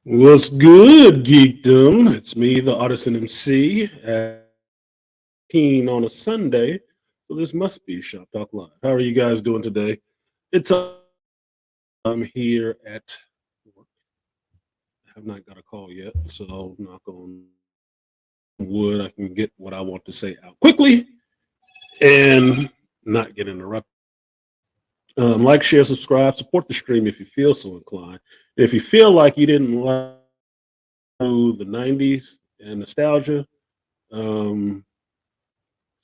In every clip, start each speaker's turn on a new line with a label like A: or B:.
A: What's good, geekdom? It's me, the artisanmc, at 18 on a Sunday. So this must be Shop Talk Live. How are you guys doing today? It's I'm here at work. I have not got a call yet, so knock on wood. I can get what I want to say out quickly and not get interrupted. Like, share, subscribe, support the stream if you feel so inclined. If you feel like you didn't like the 90s and nostalgia, it's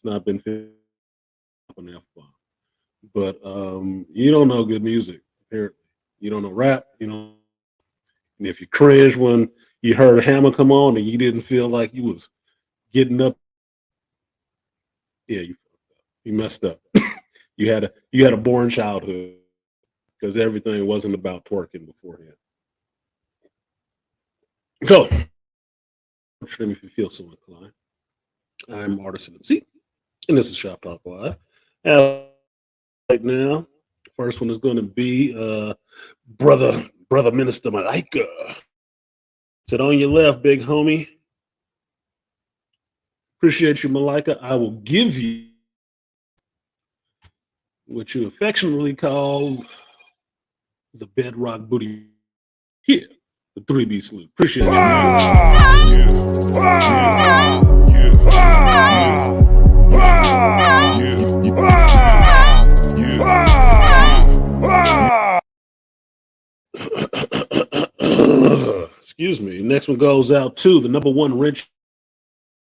A: not been an F-bomb. But you don't know good music, apparently. You don't know rap, and if you cringe when you heard Hammer come on and you didn't feel like you was getting up, yeah, you messed up. You had a boring childhood because everything wasn't about twerking beforehand. So, stream if you feel so inclined. I'm Artisan MC, and this is Shop Talk Live. Right now, first one is going to be brother Minister Malika. Sit on your left, big homie. Appreciate you, Malika. I will give you what you affectionately call the bedrock booty here, the 3B salute. Appreciate you. Excuse me. Next one goes out to the number one wrench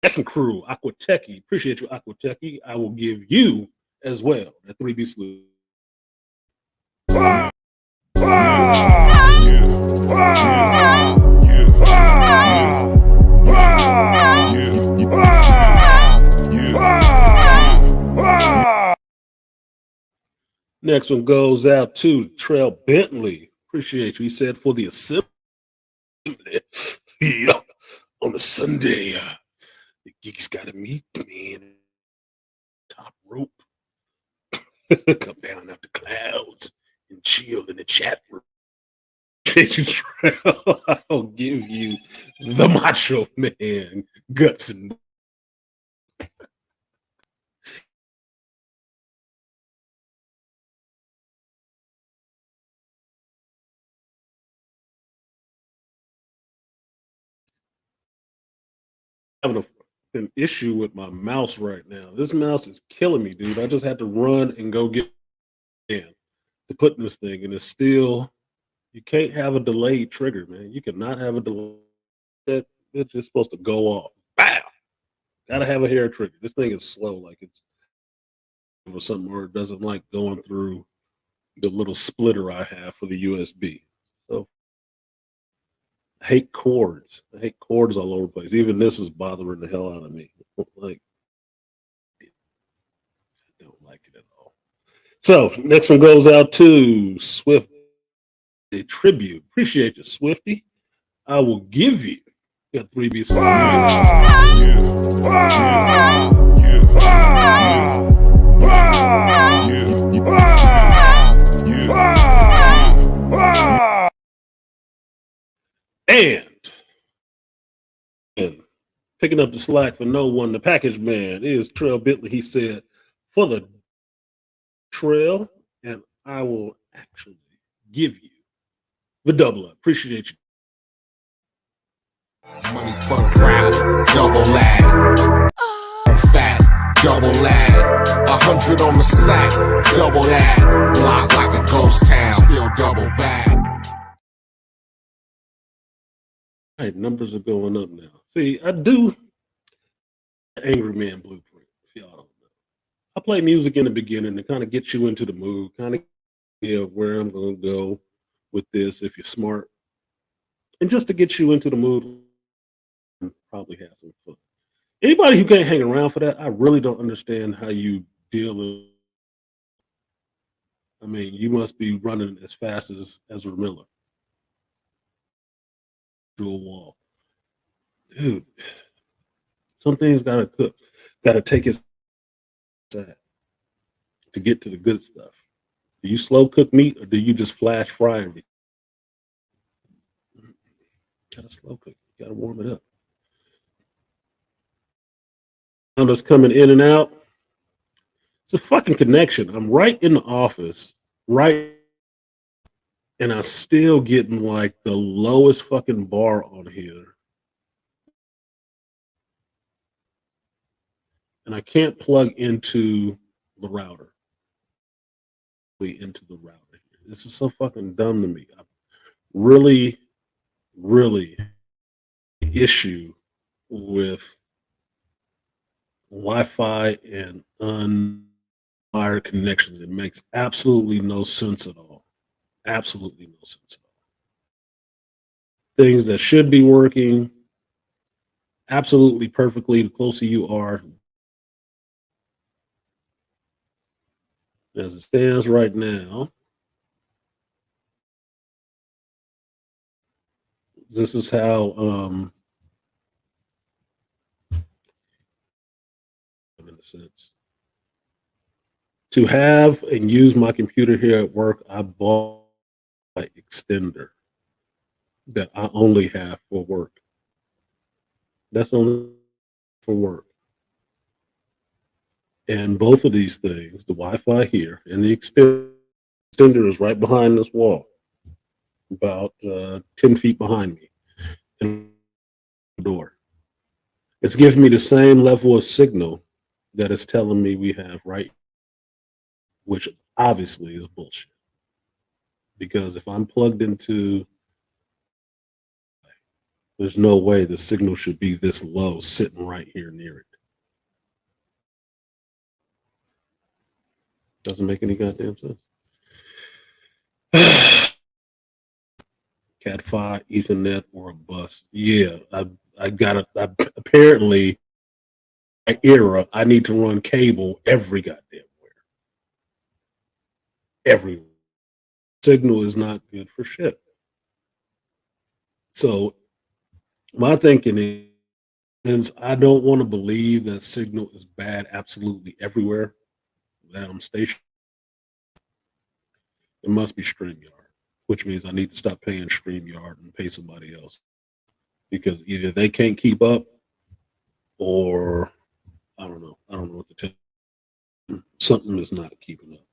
A: second crew, Aqua Techie. Appreciate you, Aqua Techie. I will give you as well a 3B salute. Next one goes out to Trail Bentley. Appreciate you. He said for the assembly on a Sunday, the geeks got to meet, man. Top rope. Come down out the clouds and chill in the chat room. I'll give you the Macho Man guts and having an issue with my mouse right now. This mouse is killing me, dude. I just had to run and go get in to put in this thing, and it's still. You can't have a delayed trigger, man. You cannot have a delay. It's just supposed to go off. Bam! Gotta have a hair trigger. This thing is slow, like it's or something, or it doesn't like going through the little splitter I have for the USB. So I hate cords. I hate cords all over the place. Even this is bothering the hell out of me. Like, I don't like it at all. So next one goes out to Swift. A tribute. Appreciate you, Swifty. I will give you a 3B. And picking up the slack for no one, the package man is Trail Bentley. He said, for the trail, and I will actually give you the double up. Appreciate you.
B: Money for the crowd, double lag. Fat, double lag. 100 on the sack, double lag. Block like a ghost town, still double bag.
A: All right, numbers are going up now. See, I do Angry Man Blueprint, if y'all don't know. I play music in the beginning to kind of get you into the mood, kind of of where I'm going to go with this if you're smart. And just to get you into the mood, probably have some fun. Anybody who can't hang around for that, I really don't understand how you deal with. I mean, you must be running as fast as Ezra Miller through a wall, dude. Some things gotta cook, gotta take its time to get to the good stuff. Do you slow cook meat or do you just flash fry everything? Gotta slow cook. Gotta warm it up. Sound that's coming in and out. It's a fucking connection. I'm right in the office, right, and I still getting like the lowest fucking bar on here, and I can't plug into the router. Into the router here. This is so fucking dumb to me. I really, really issue with Wi-Fi and unwired connections. It makes absolutely no sense at all. Absolutely no sense at all. Things that should be working absolutely perfectly, the closer you are. As it stands right now, this is how in a sense. To have and use my computer here at work, I bought an extender that I only have for work. That's only for work. And both of these things, the Wi-Fi here and the extender is right behind this wall, about 10 feet behind me, in the door. It's giving me the same level of signal that it's telling me we have right, which obviously is bullshit. Because if I'm plugged into, there's no way the signal should be this low sitting right here near it. Doesn't make any goddamn sense. Cat 5, Ethernet, or a bus. Yeah, I got it. Apparently, my era, I need to run cable every goddamn where. Everywhere. Signal is not good for shit. So my thinking is, since I don't want to believe that signal is bad absolutely everywhere that I'm stationed, it must be StreamYard, which means I need to stop paying StreamYard and pay somebody else. Because either they can't keep up or I don't know. I don't know what to tell you. Something is not keeping up.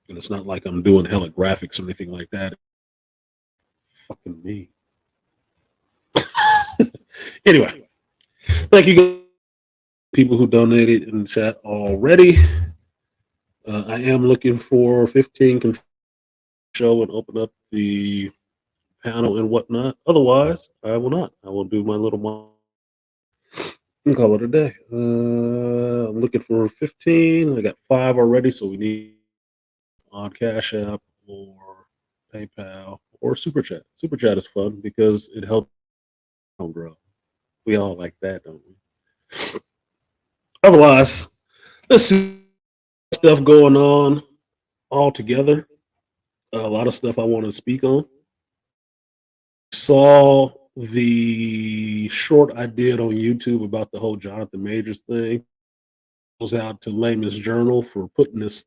A: And it's not like I'm doing hella graphics or anything like that. Fucking me. Anyway, thank you guys, people who donated in the chat already. I am looking for 15 control show and open up the panel and whatnot. Otherwise, I will not. I will do my little and call it a day. I'm looking for 15. I got 5 already, so we need on Cash App or PayPal or Super Chat. Super Chat is fun because it helps grow. We all like that, don't we? Otherwise, let's see stuff going on all together. A lot of stuff I want to speak on. Saw the short I did on YouTube about the whole Jonathan Majors thing. Goes out to Layman's Journal for putting his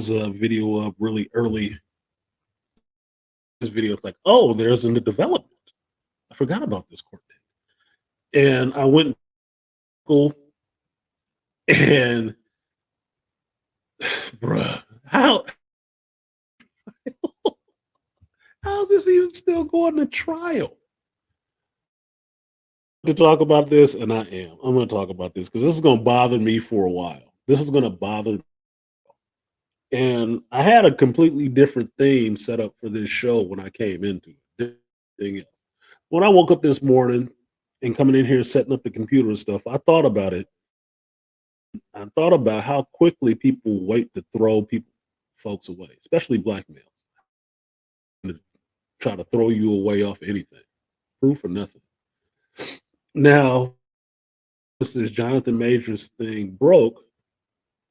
A: video up really early. His video is like, oh, there's in the development. I forgot about this court date, and I went and bruh, how's this even still going to trial? To talk about this, and I am. I'm going to talk about this because this is going to bother me for a while. This is going to bother me. And I had a completely different theme set up for this show when I came into it. When I woke up this morning and coming in here setting up the computer and stuff, I thought about it. I thought about how quickly people wait to throw folks away, especially black males, to try to throw you away off anything, proof or nothing. Now, since Jonathan Majors thing broke,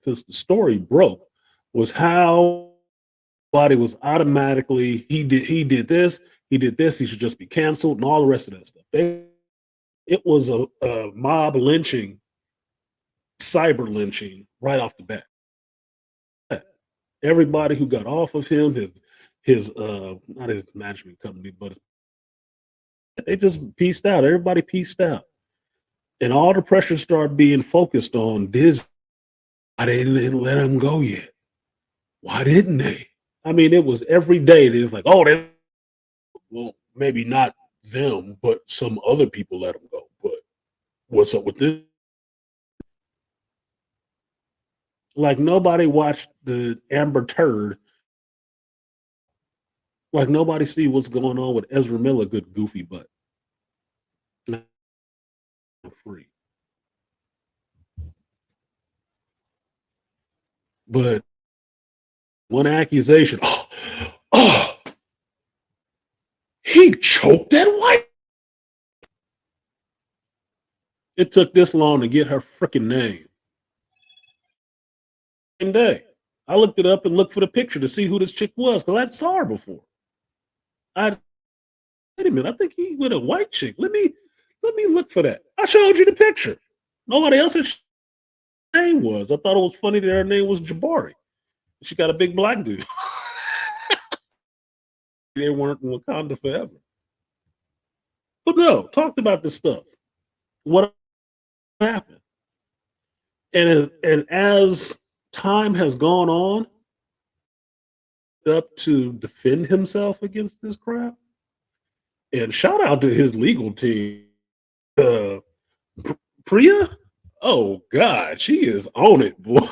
A: since the story broke, was how body was automatically he did this, he should just be canceled, and all the rest of that stuff. It was a mob lynching, cyber lynching right off the bat. Everybody who got off of him, his not his management company, but They just pieced out. Everybody pieced out. And all the pressure started being focused on Disney. Why they didn't let him go yet? Why didn't they? I mean, it was every day. They was like, oh, they well, maybe not them, but some other people let them go. But what's up with this? Like nobody watched the Amber Turd. Like nobody see what's going on with Ezra Miller, good goofy butt. Not free. But one accusation. Oh, he choked that white. It took this long to get her freaking name. Same day. I looked it up and looked for the picture to see who this chick was because I saw her before. Wait a minute, I think he with a white chick. Let me look for that. I showed you the picture. Nobody else's name was. I thought it was funny that her name was Jabari. She got a big black dude. They weren't in Wakanda forever. But no, talked about this stuff. What happened? And as time has gone on, up to defend himself against this crap. And shout out to his legal team. Priya, oh God, she is on it, boy.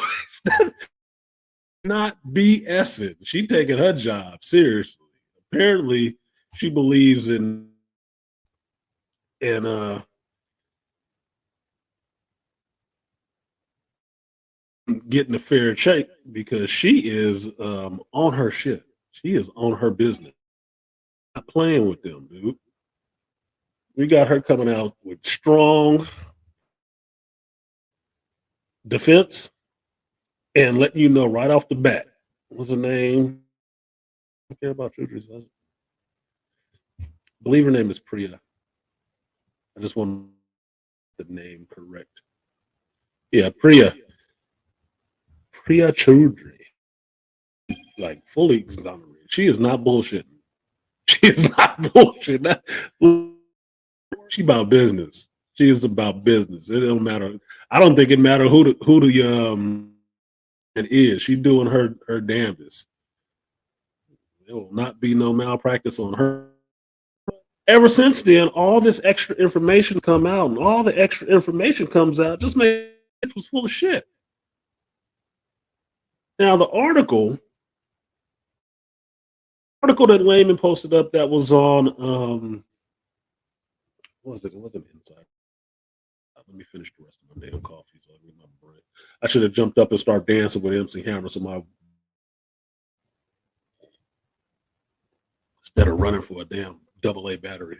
A: Not BSing. She taking her job seriously. Apparently, she believes in getting a fair shake because she is on her shit. She is on her business. Not playing with them, dude. We got her coming out with strong defense and letting you know right off the bat. What's her name? I don't care about children's. I believe her name is Priya. I just want the name correct. Yeah, Priya. Priya Chaudhry. Like fully exonerated. She is not bullshitting. She is not bullshitting. She about business. She is about business. It don't matter. I don't think it matter who the it is. She doing her damnedest. There will not be no malpractice on her. Ever since then, all this extra information come out, and all the extra information comes out just made it was full of shit. Now the article that Layman posted up that was on what was it? It wasn't Inside. Let me finish the rest of my damn coffee so I can get my brain. I should have jumped up and started dancing with MC Hammer so my instead of running for a damn AA battery.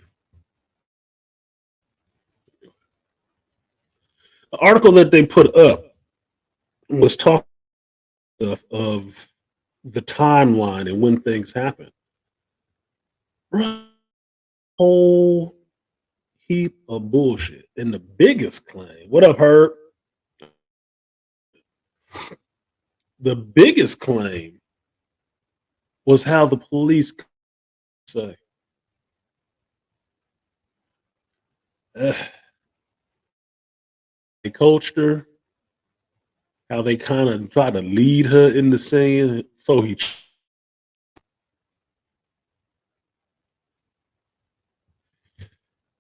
A: The article that they put up was talking of the timeline and when things happen. Whole heap of bullshit. And the biggest claim, what up, Herb? The biggest claim was how the police say, they coached her, how they kind of try to lead her into saying so he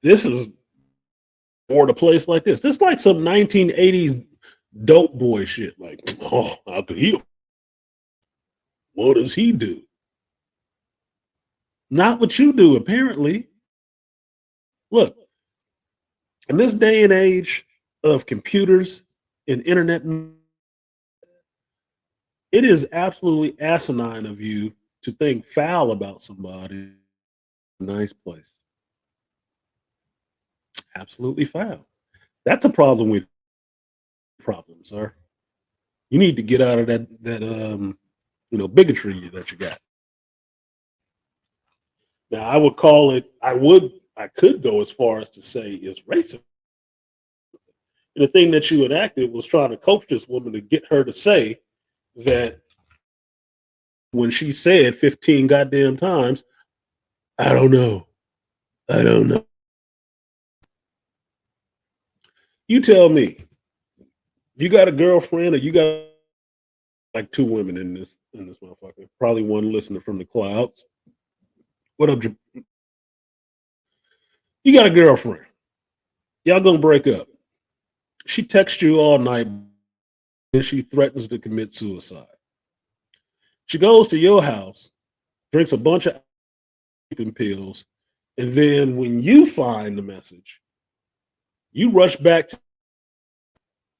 A: this is or the place like this. This is like some 1980s dope boy shit. Like, oh, how could he? What does he do? Not what you do, apparently. Look, in this day and age of computers and internet, it is absolutely asinine of you to think foul about somebody in a nice place. Absolutely foul. That's a problem with problems, sir. You need to get out of that bigotry that you got. Now, I would call it. I could go as far as to say is racist. And the thing that you enacted was trying to coach this woman to get her to say that when she said 15 goddamn times, I don't know. You tell me, you got a girlfriend or you got like two women in this motherfucker. Probably one listener from the clouds. What up? You got a girlfriend. Y'all gonna break up. She texts you all night and she threatens to commit suicide. She goes to your house, drinks a bunch of sleeping pills, and then when you find the message, you rush back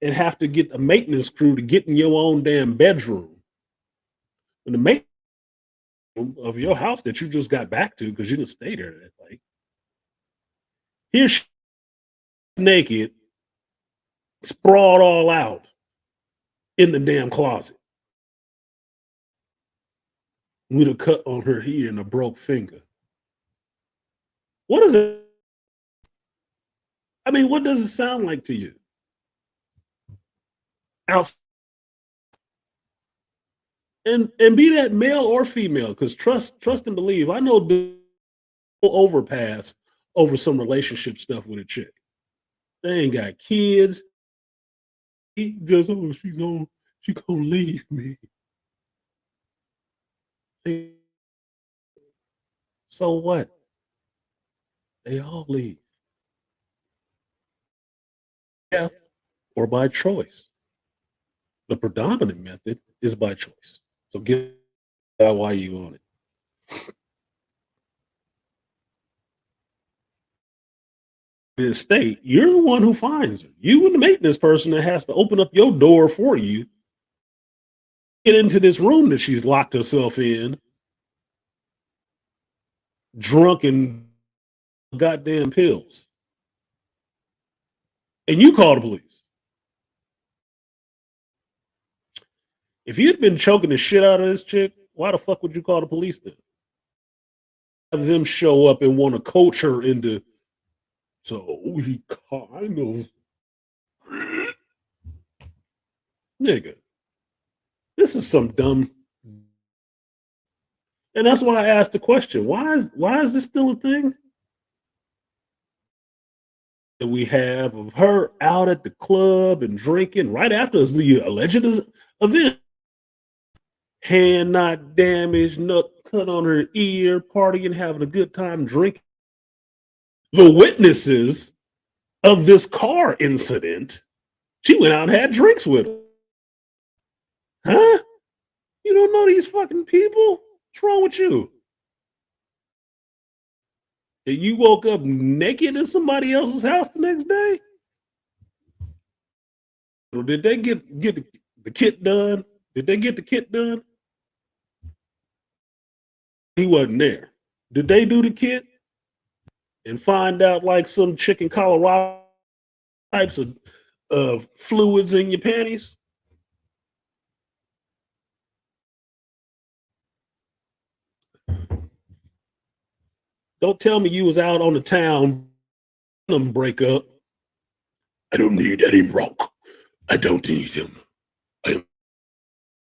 A: and have to get a maintenance crew to get in your own damn bedroom. And the maintenance of your house that you just got back to because you didn't stay there that night. Here she naked, sprawled all out in the damn closet with a cut on her ear and a broke finger. What is it? I mean, what does it sound like to you? Out and be that male or female, because trust and believe. I know overpass over some relationship stuff with a chick. They ain't got kids. He just she gonna leave me. So what? They all leave. Yeah, or by choice. The predominant method is by choice. So get why you on it. The estate, you're the one who finds her. You and the maintenance person that has to open up your door for you. Get into this room that she's locked herself in, drunk and goddamn pills. And you call the police. If you'd been choking the shit out of this chick, why the fuck would you call the police then? Have them show up and want to coach her into, so he kind of, nigga, this is some dumb. And that's why I asked the question, why is this still a thing? That we have of her out at the club and drinking right after the alleged event. Hand not damaged, nut cut on her ear, partying, having a good time drinking. The witnesses of this car incident, she went out and had drinks with her. Huh? You don't know these fucking people? What's wrong with you? And you woke up naked in somebody else's house the next day? Or did they get the kit done? Did they get the kit done? He wasn't there. Did they do the kit and find out like some chick in Colorado types of fluids in your panties? Don't tell me you was out on the town break up. I don't need any rock. I don't need him. I am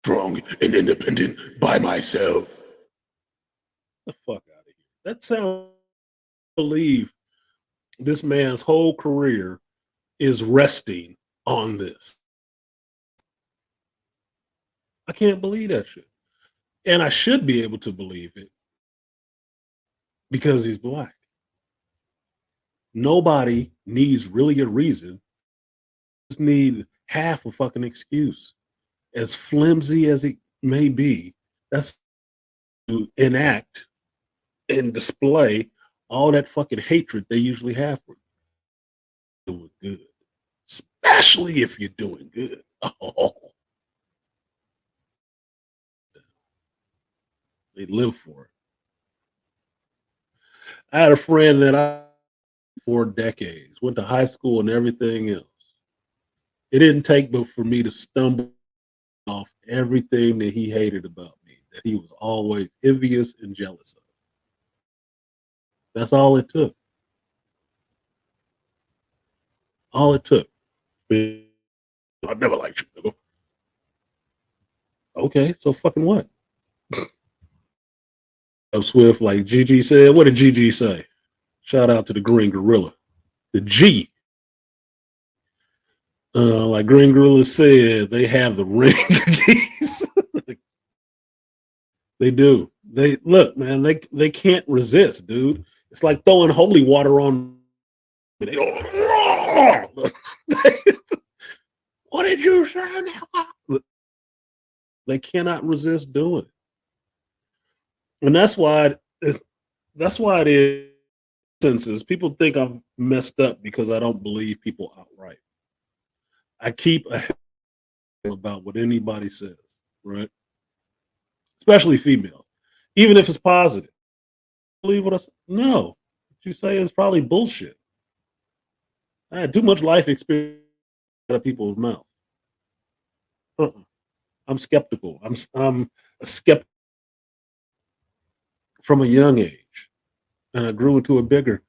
A: strong and independent by myself. The fuck out of here. That sounds. Believe this man's whole career is resting on this. I can't believe that shit. And I should be able to believe it because he's black. Nobody needs really a reason. Just need half a fucking excuse. As flimsy as it may be, that's to enact and display all that fucking hatred they usually have for you. Doing good. Especially if you're doing good. Oh. They live for it. I had a friend that I for decades, went to high school and everything else. It didn't take but for me to stumble off everything that he hated about me, that he was always envious and jealous of. That's all it took. All it took. I never liked you. Okay, so fucking what? Up Swift, like Gigi said. What did Gigi say? Shout out to the Green Gorilla. The G. Like Green Gorilla said, they have the ring keys. They do. They look, man. They can't resist, dude. It's like throwing holy water on. They go, what did you say now? They cannot resist doing it, and that's why it is. Senses people think I'm messed up because I don't believe people outright. I keep a about what anybody says, right? Especially females, even if it's positive. Believe what I say? No, what you say is probably bullshit. I had too much life experience out of people's mouth. Uh-uh. I'm skeptical. I'm a skeptic from a young age, and I grew into a bigger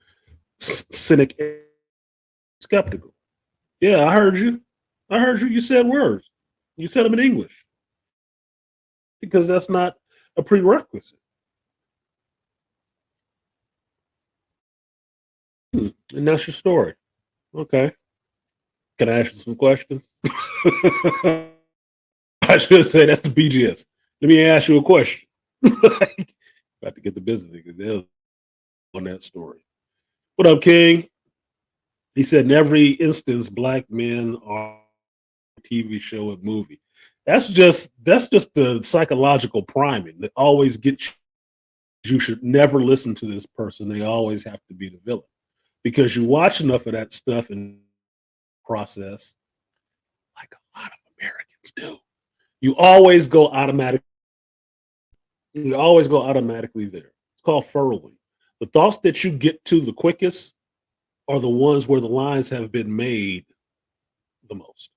A: cynic, skeptical. Yeah, I heard you. I heard you. You said words. You said them in English because that's not a prerequisite. And that's your story. Okay. Can I ask you some questions? I should say that's the BGS. Let me ask you a question. About to get the business because on that story. What up, King? He said in every instance, black men are a TV show or movie. That's just the psychological priming that always gets you. You should never listen to this person. They always have to be the villain because you watch enough of that stuff and process, like a lot of Americans do. You always go automatic. You always go automatically there. It's called furrowing. The thoughts that you get to the quickest are the ones where the lines have been made the most.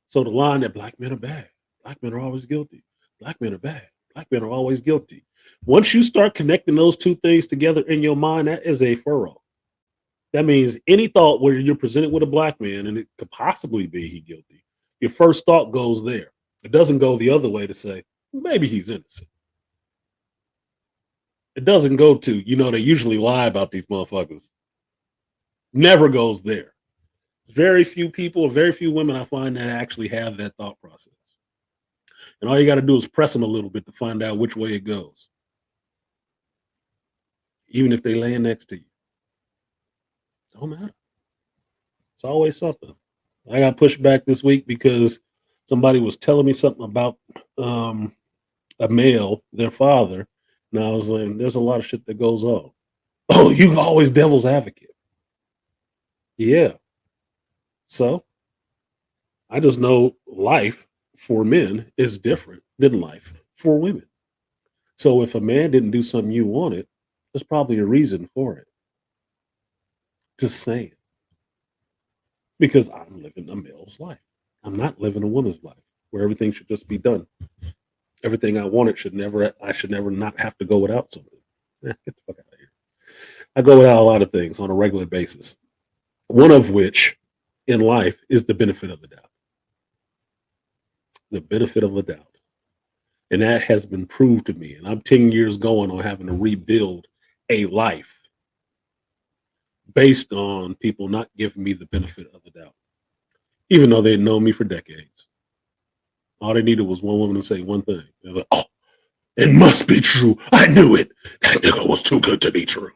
A: So the line that black men are bad, black men are always guilty, black men are bad, black men are always guilty. Once you start connecting those two things together in your mind, that is a furrow. That means any thought where you're presented with a black man and it could possibly be he guilty, your first thought goes there. It doesn't go the other way to say, maybe he's innocent. It doesn't go to, they usually lie about these motherfuckers. Never goes there. Very few people, very few women I find that actually have that thought process. And all you got to do is press them a little bit to find out which way it goes. Even if they laying next to you. Don't matter. It's always something. I got pushed back this week because somebody was telling me something about a male, their father. And I was like, there's a lot of shit that goes on. Oh, you always devil's advocate. Yeah. So I just know life for men is different than life for women. So if a man didn't do something you wanted, there's probably a reason for it. Just saying. Because I'm living a male's life. I'm not living a woman's life where everything should just be done. Everything I wanted I should never not have to go without something. Get the fuck out of here. I go without a lot of things on a regular basis. One of which in life is the benefit of the doubt. The benefit of the doubt. And that has been proved to me. And I'm 10 years going on having to rebuild a life based on people not giving me the benefit of the doubt, even though they'd known me for decades. All they needed was one woman to say one thing. They're like, oh, it must be true. I knew it. That nigga was too good to be true.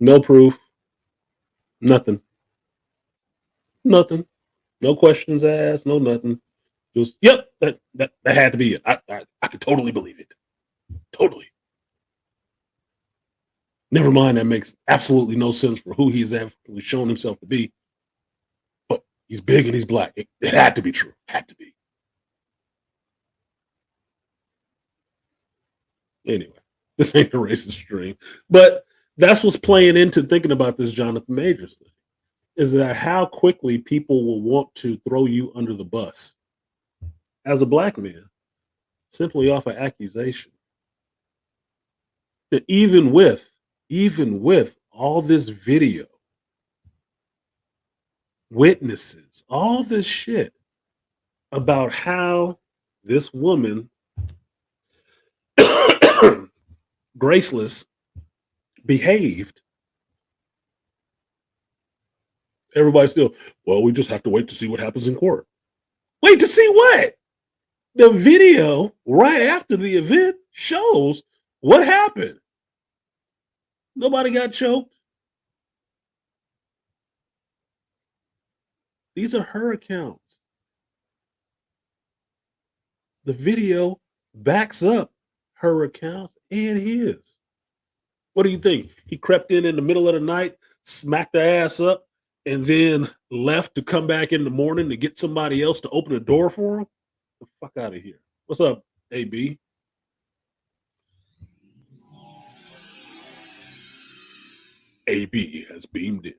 A: No proof. Nothing. Nothing. No questions asked. No nothing. Just, yep, that had to be it. I could totally believe it. Totally. Never mind, that makes absolutely no sense for who he's actually shown himself to be. But he's big and he's black. It had to be true. Had to be. Anyway, this ain't a racist stream. But that's what's playing into thinking about this Jonathan Majors thing. Is that how quickly people will want to throw you under the bus as a black man, simply off an accusation. That even with all this video, witnesses, all this shit about how this woman, Graceless, behaved, Everybody's still, well, we just have to wait to see what happens in court. Wait to see what? The video right after the event shows what happened. Nobody got choked. These are her accounts. The video backs up her accounts and his. What do you think? He crept in the middle of the night, smacked the ass up, and then left to come back in the morning to get somebody else to open the door for him? The fuck out of here. What's up, AB? AB has beamed in.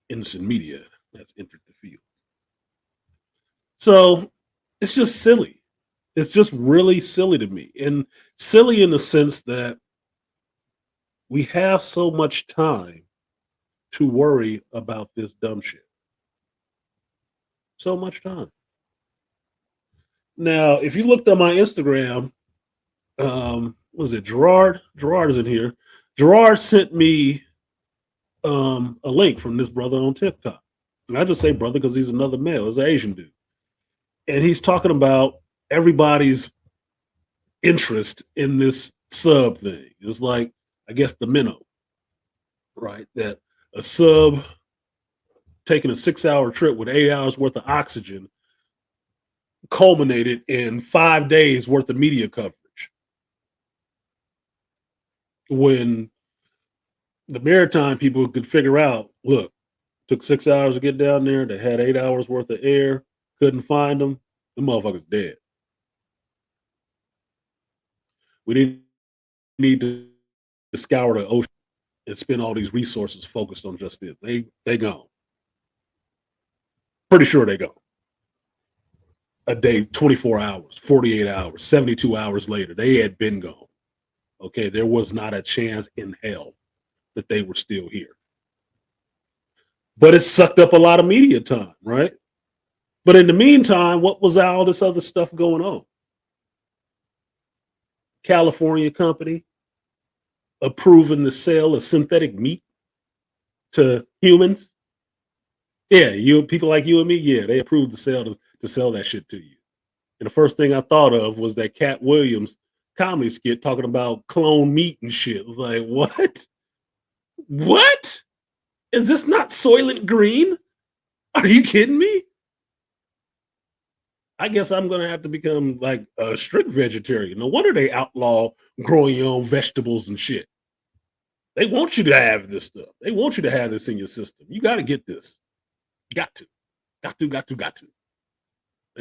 A: Innocent media has entered the field. So it's just silly. It's just really silly to me. And silly in the sense that we have so much time to worry about this dumb shit. So much time. Now, if you looked at my Instagram, was it Gerard? Gerard is in here. Gerard sent me a link from this brother on TikTok. And I just say brother because he's another male. He's an Asian dude. And he's talking about everybody's interest in this sub thing. It's like, I guess, the minnow, right? That a sub taking a 6-hour trip with 8 hours worth of oxygen culminated in 5 days worth of media coverage. When the maritime people could figure out, look, took 6 hours to get down there, they had 8 hours worth of air, couldn't find them, the motherfucker's dead. We didn't need to scour the ocean and spend all these resources focused on just this. They gone. Pretty sure they gone. A day, 24 hours, 48 hours, 72 hours later, they had been gone. Okay, there was not a chance in hell that they were still here. But it sucked up a lot of media time, right? But in the meantime, what was all this other stuff going on? California company approving the sale of synthetic meat to humans. Yeah, you people like you and me, yeah, they approved the sale to sell that shit to you. And the first thing I thought of was that Cat Williams comedy skit talking about clone meat and shit. I was like, what? What? Is this not Soylent Green? Are you kidding me? I guess I'm gonna have to become like a strict vegetarian. No wonder they outlaw growing your own vegetables and shit. They want you to have this stuff. They want you to have this in your system. You got to get this. Got to. They're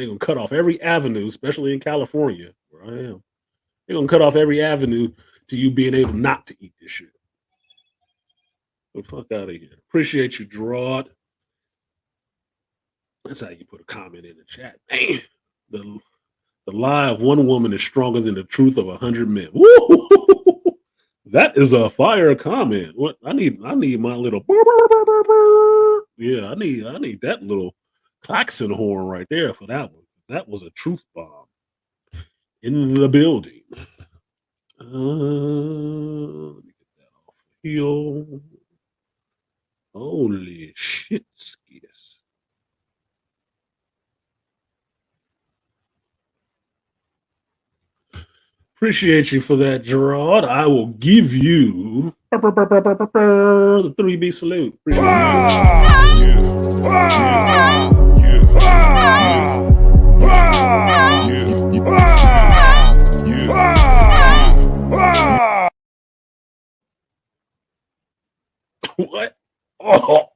A: gonna cut off every avenue, especially in California, where I am. They're gonna cut off every avenue to you being able not to eat this shit. The fuck out of here. Appreciate you, Gerard. That's how you put a comment in the chat. Man, the lie of one woman is stronger than the truth of 100 men. Woo! That is a fire comment. What I need my little yeah, I need that little klaxon horn right there for that one. That was a truth bomb in the building. Let me get that off of here. Holy shit, skis. Appreciate you for that, Gerard. I will give you the 3B salute. What? Oh,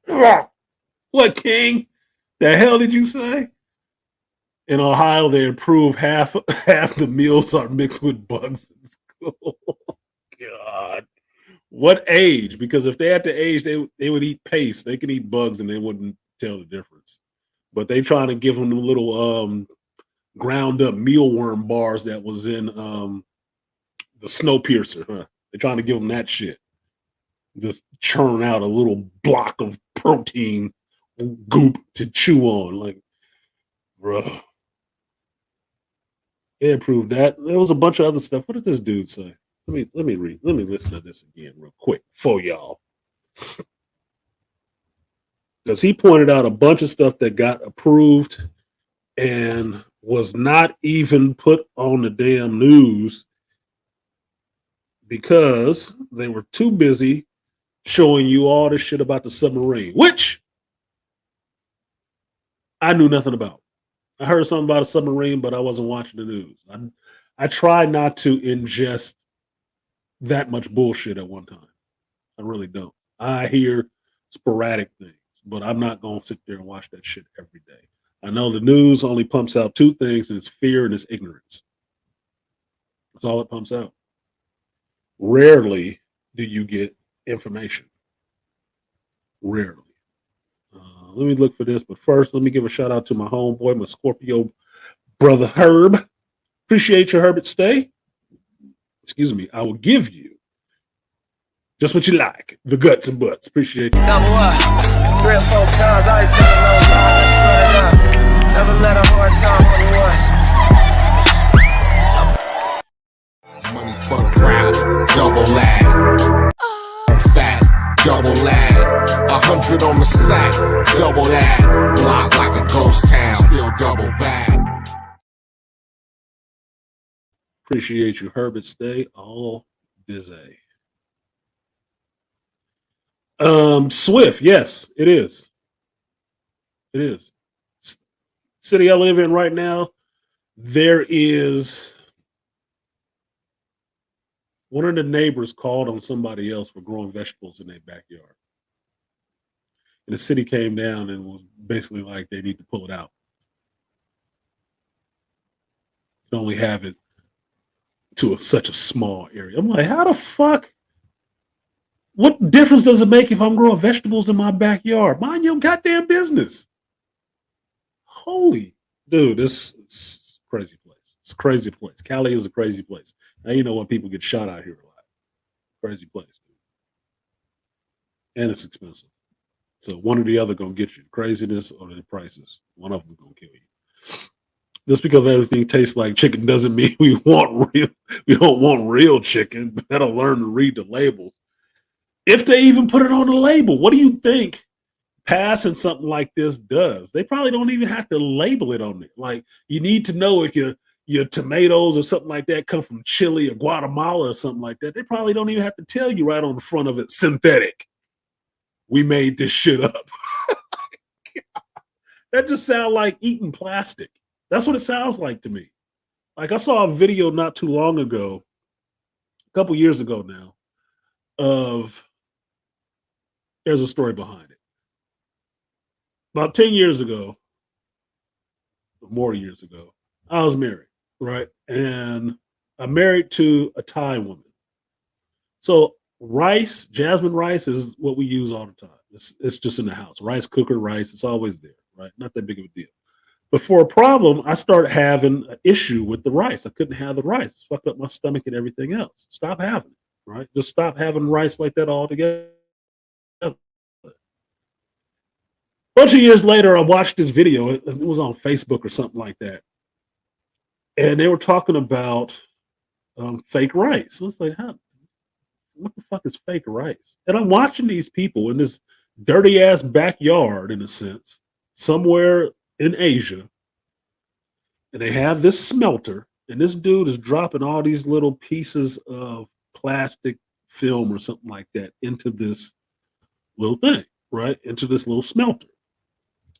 A: what, King? The hell did you say? In Ohio, they approve half the meals are mixed with bugs in school. God, what age? Because if they had the age, they would eat paste. They could eat bugs and they wouldn't tell the difference. But they trying to give them the little ground up mealworm bars that was in the Snowpiercer. Huh? They're trying to give them that shit. Just churn out a little block of protein goop to chew on. Like, bro. They approved that. There was a bunch of other stuff. What did this dude say? Let me read. Let me listen to this again real quick for y'all. because he pointed out a bunch of stuff that got approved and was not even put on the damn news because they were too busy showing you all this shit about the submarine, which I knew nothing about. I heard something about a submarine, but I wasn't watching the news. I try not to ingest that much bullshit at one time. I really don't. I hear sporadic things, but I'm not going to sit there and watch that shit every day. I know the news only pumps out two things, and it's fear and it's ignorance. That's all it pumps out. Rarely do you get information. Rarely. Let me look for this, but first, let me give a shout out to my homeboy, my Scorpio brother Herb. Appreciate your Herbert stay. Excuse me. I will give you just what you like. The guts and butts. Appreciate you.
C: Double up. 3 or 4 times. I ain't taking no line. Run it up. Never let a hard time on the
B: Money for the crowd, double lag. Fat, double lag. 100 on the sack, double that. Block like a ghost town, still double bag.
A: Appreciate you, Herbert stay. All dizzy. Swift, yes, it is. It is. City I live in right now, there is one of the neighbors called on somebody else for growing vegetables in their backyard. And the city came down and was basically like, they need to pull it out. You can only have it to such a small area. I'm like, how the fuck? What difference does it make if I'm growing vegetables in my backyard? Mind your goddamn business. Holy dude, this is a crazy place. It's a crazy place. Cali is a crazy place. Now you know when people get shot out here a lot. Crazy place, dude. And it's expensive. So one or the other gonna get you. Craziness or the prices. One of them gonna kill you. Just because everything tastes like chicken doesn't mean we don't want real chicken. Better learn to read the labels. If they even put it on the label, what do you think passing something like this does? They probably don't even have to label it on it. Like, you need to know if your tomatoes or something like that come from Chile or Guatemala or something like that. They probably don't even have to tell you right on the front of it, synthetic. We made this shit up. That just sounds like eating plastic. That's what it sounds like to me. Like, I saw a video not too long ago, a couple years ago now, of, there's a story behind it. About 10 years ago, or more years ago, I was married, right? And I'm married to a Thai woman. So rice, jasmine rice is what we use all the time. It's just in the house. Rice cooker, rice, it's always there, right? Not that big of a deal. But for a problem, I started having an issue with the rice. I couldn't have the rice. Fucked up my stomach and everything else. Stop having it, right? Just stop having rice like that altogether. A bunch of years later, I watched this video. It was on Facebook or something like that. And they were talking about fake rice. I was like, what the fuck is fake rice? And I'm watching these people in this dirty ass backyard, in a sense, somewhere in Asia, and they have this smelter, and this dude is dropping all these little pieces of plastic film or something like that into this little thing, right? Into this little smelter.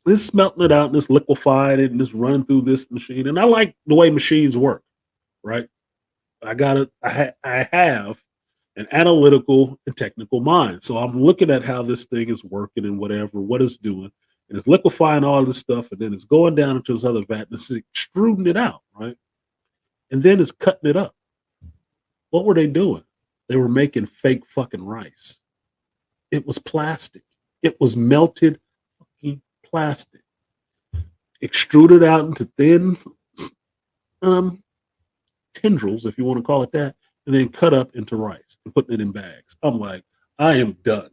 A: It's smelting it out and it's liquefied it and it's running through this machine. And I like the way machines work, right? I have an analytical and technical mind. So I'm looking at how this thing is working and whatever, what it's doing. And it's liquefying all this stuff, and then it's going down into this other vat and it's extruding it out, right? And then it's cutting it up. What were they doing? They were making fake fucking rice. It was plastic. It was melted fucking plastic. Extruded out into thin tendrils, if you want to call it that, and then cut up into rice and putting it in bags. I'm like, I am done.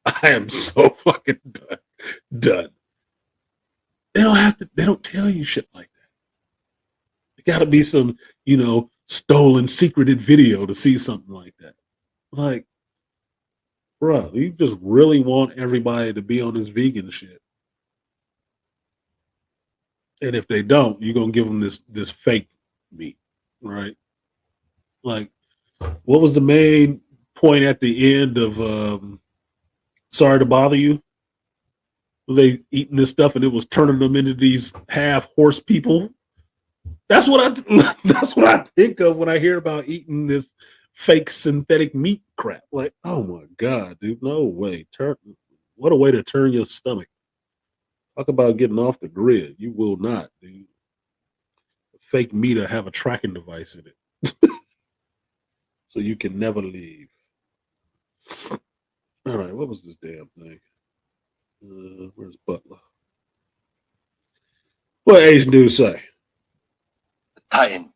A: I am so fucking done. They don't tell you shit like that. It gotta be some, stolen secreted video to see something like that. Like, bro, you just really want everybody to be on this vegan shit. And if they don't, you're gonna give them this fake meat, right? Like, what was the main point at the end of Sorry to Bother You? Were they eating this stuff and it was turning them into these half horse people? That's what I think of when I hear about eating this fake synthetic meat crap. Like, oh my god, dude, no way. What a way to turn your stomach. Talk about getting off the grid. You will not, dude. Fake meat will have a tracking device in it. So you can never leave. All right, what was this damn thing? Where's Butler? What Asian dude say?
D: Titan.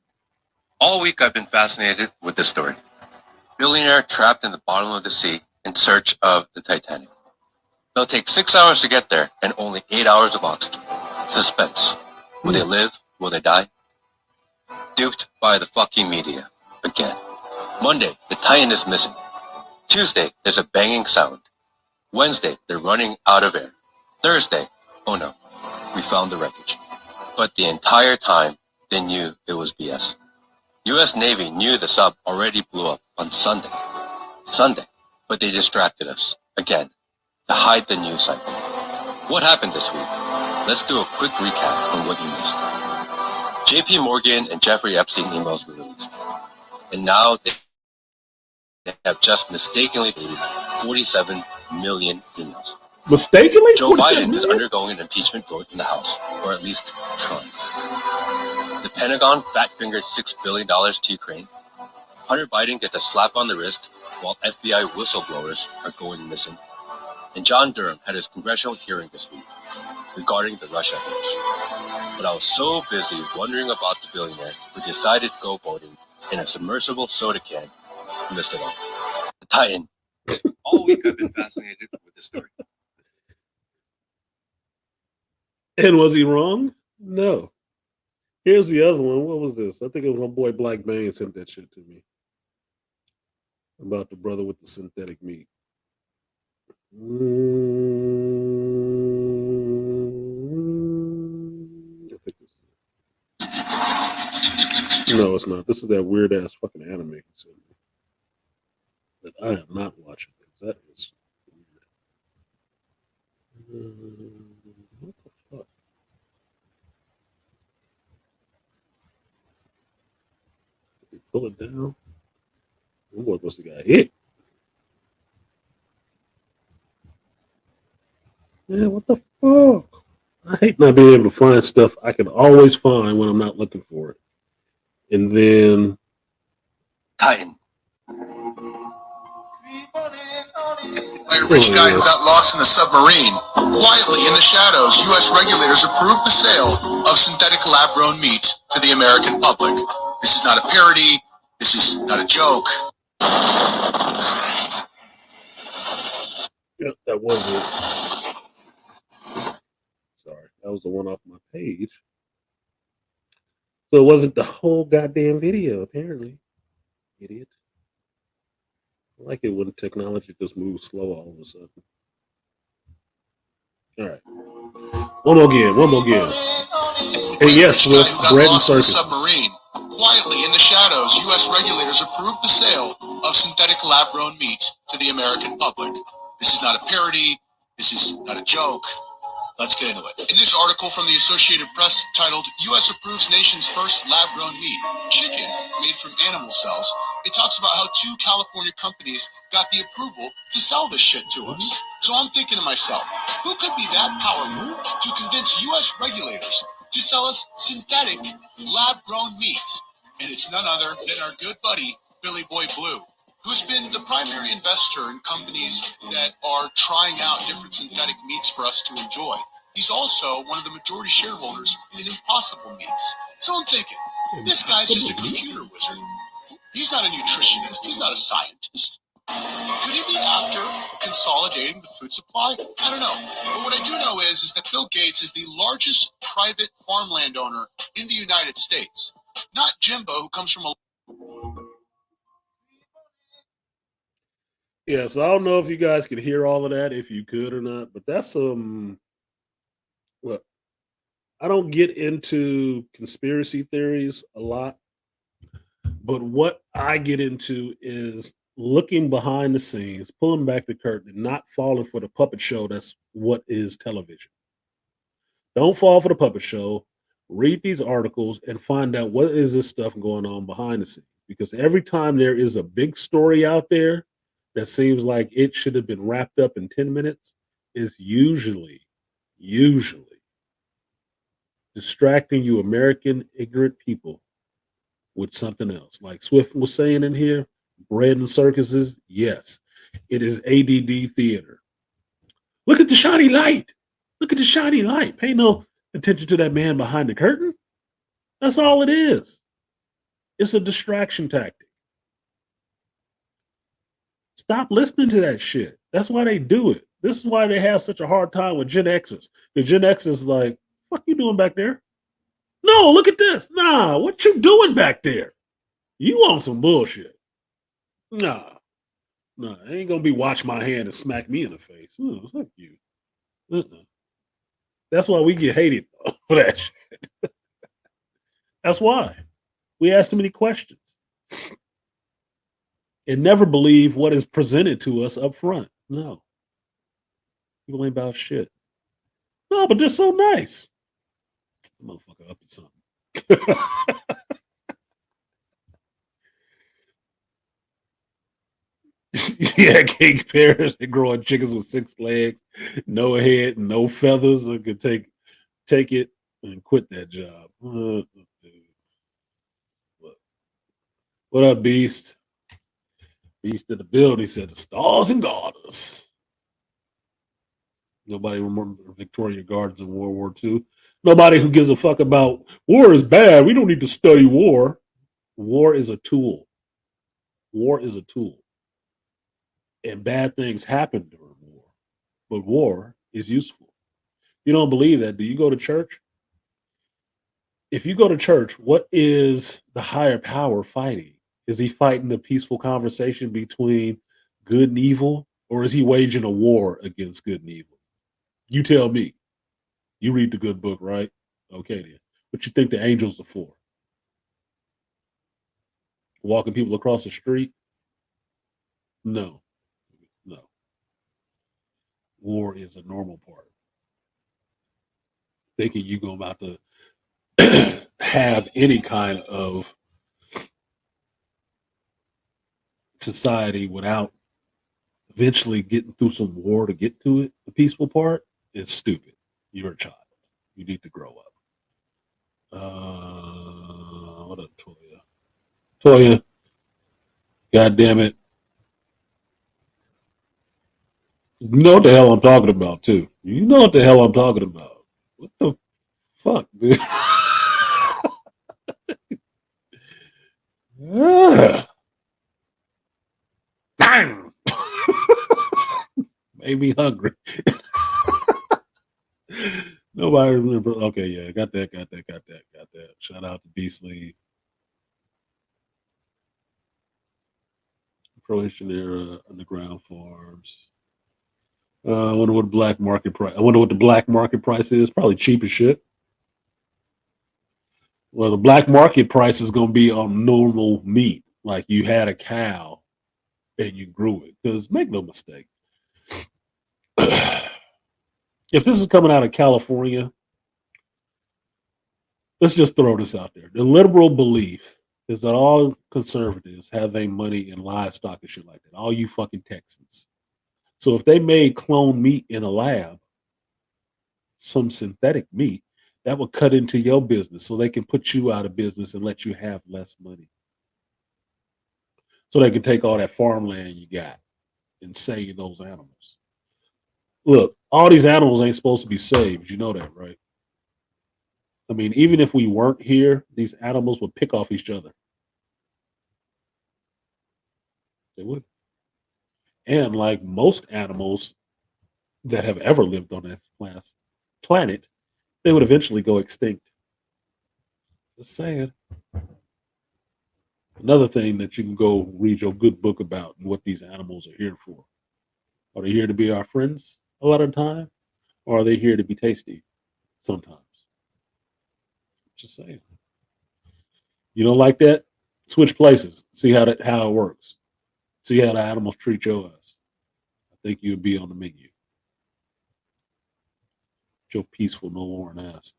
D: All week I've been fascinated with this story. Billionaire trapped in the bottom of the sea in search of the Titanic. They'll take 6 hours to get there and only 8 hours of oxygen. Suspense. Will they live? Will they die? Duped by the fucking media. Again. Monday, the Titan is missing. Tuesday, there's a banging sound. Wednesday, they're running out of air. Thursday, oh no, we found the wreckage. But the entire time, they knew it was BS. U.S. Navy knew the sub already blew up on Sunday. But they distracted us, again, to hide the news cycle. What happened this week? Let's do a quick recap on what you missed. JP Morgan and Jeffrey Epstein emails were released. And now they have just mistakenly deleted 47 million emails.
A: Mistakenly?
D: Joe Biden is undergoing an impeachment vote in the House, or at least trying. The Pentagon fat-fingered $6 billion to Ukraine. Hunter Biden gets a slap on the wrist while FBI whistleblowers are going missing. And John Durham had his congressional hearing this week regarding the Russia hoax. But I was so busy wondering about the billionaire who decided to go boating in a submersible soda can, I missed it all. The Titan. All week I've been fascinated with this story.
A: And was he wrong? No. Here's the other one. What was this? I think it was my boy Black Bane sent that shit to me about the brother with the synthetic meat. I think this is it. No, it's not. This is that weird ass fucking anime he sent me that I am not watching because that is weird. What the fuck? Did he pull it down? Oh boy, must have got hit. Man, what the fuck? I hate not being able to find stuff I can always find when I'm not looking for it. And then
D: Titan.
B: A rich guy who got lost in a submarine. Quietly in the shadows, U.S. regulators approved the sale of synthetic lab-grown meat to the American public. This is not a parody. This is not a joke.
A: yep, that was it. Sorry, that was the one off my page. So it wasn't the whole goddamn video, apparently. Idiot. I like it when technology just moves slow all of a sudden. All right. One more again. And yes, with bread and circus.
B: Submarine. Quietly in the shadows, U.S. regulators approved the sale of synthetic lab-grown meat to the American public. This is not a parody. This is not a joke. Let's get into it. In this article from the Associated Press titled, U.S. approves nation's first lab-grown meat, chicken made from animal cells, it talks about how 2 California companies got the approval to sell this shit to us. So I'm thinking to myself, who could be that powerful to convince U.S. regulators to sell us synthetic lab-grown meat? And it's none other than our good buddy, Billy Boy Blue, who's been the primary investor in companies that are trying out different synthetic meats for us to enjoy. He's also one of the majority shareholders in Impossible Meats. So I'm thinking, this guy's just a computer wizard. He's not a nutritionist. He's not a scientist. Could he be after consolidating the food supply? I don't know. But what I do know is that Bill Gates is the largest private farmland owner in the United States. Not Jimbo, who comes from a
A: Yeah, so I don't know if you guys could hear all of that, if you could or not, but that's look, I don't get into conspiracy theories a lot, but what I get into is looking behind the scenes, pulling back the curtain, and not falling for the puppet show that's what is television. Don't fall for the puppet show. Read these articles and find out what is this stuff going on behind the scenes. Because every time there is a big story out there that seems like it should have been wrapped up in 10 minutes, is usually distracting you American ignorant people with something else. Like Swift was saying in here, bread and circuses, yes, it is ADD theater. Look at the shiny light. Look at the shiny light. Pay no attention to that man behind the curtain. That's all it is. It's a distraction tactic. Stop listening to that shit. That's why they do it. This is why they have such a hard time with Gen Xers. Because Gen X is like, fuck you doing back there? No, look at this. Nah, what you doing back there? You want some bullshit. Nah, I ain't gonna be watch my hand and smack me in the face. Oh, fuck you. Uh-uh. That's why we get hated for that shit. That's why. We ask too many questions and never believe what is presented to us up front. No, people ain't about shit. No, but they're so nice. Motherfucker up to something. Yeah, cake pears and growing chickens with 6 legs, no head, no feathers. I could take it and quit that job. What up, Beast? Beast of the building. He said the stars and garters. Nobody remember Victoria Gardens in World War II. Nobody who gives a fuck about war is bad. We don't need to study war. War is a tool. War is a tool. And bad things happen during war. But war is useful. You don't believe that? Do you go to church? If you go to church, what is the higher power fighting? Is he fighting a peaceful conversation between good and evil? Or is he waging a war against good and evil? You tell me. You read the good book, right? Okay, then. What you think the angels are for? Walking people across the street? No. War is a normal part. Thinking you're going about to have any kind of society without eventually getting through some war to get to it, the peaceful part, is stupid. You're a child. You need to grow up. What up, Toya? Toya, God damn it. You know what the hell I'm talking about, too. You know what the hell I'm talking about. What the fuck, dude? Bang! Made me hungry. Nobody remember. Okay, yeah, got that. Shout out to Beastly. Croatian era underground farms. I wonder what black market price. I wonder what the black market price is. Probably cheap as shit. Well, the black market price is going to be on normal meat, like you had a cow and you grew it. Because make no mistake, if this is coming out of California, let's just throw this out there. The liberal belief is that all conservatives have their money in livestock and shit like that. All you fucking Texans. So if they made clone meat in a lab, some synthetic meat, that would cut into your business so they can put you out of business and let you have less money. So they can take all that farmland you got and save those animals. Look, all these animals ain't supposed to be saved. You know that, right? I mean, even if we weren't here, these animals would pick off each other. They would. And like most animals that have ever lived on this planet, they would eventually go extinct. Just saying. Another thing that you can go read your good book about and what these animals are here for. Are they here to be our friends a lot of the time? Or are they here to be tasty sometimes? Just saying. You don't like that? Switch places. See how it works. See how the animals treat your ass. I think you'd be on the menu. Your peaceful, no worn ass.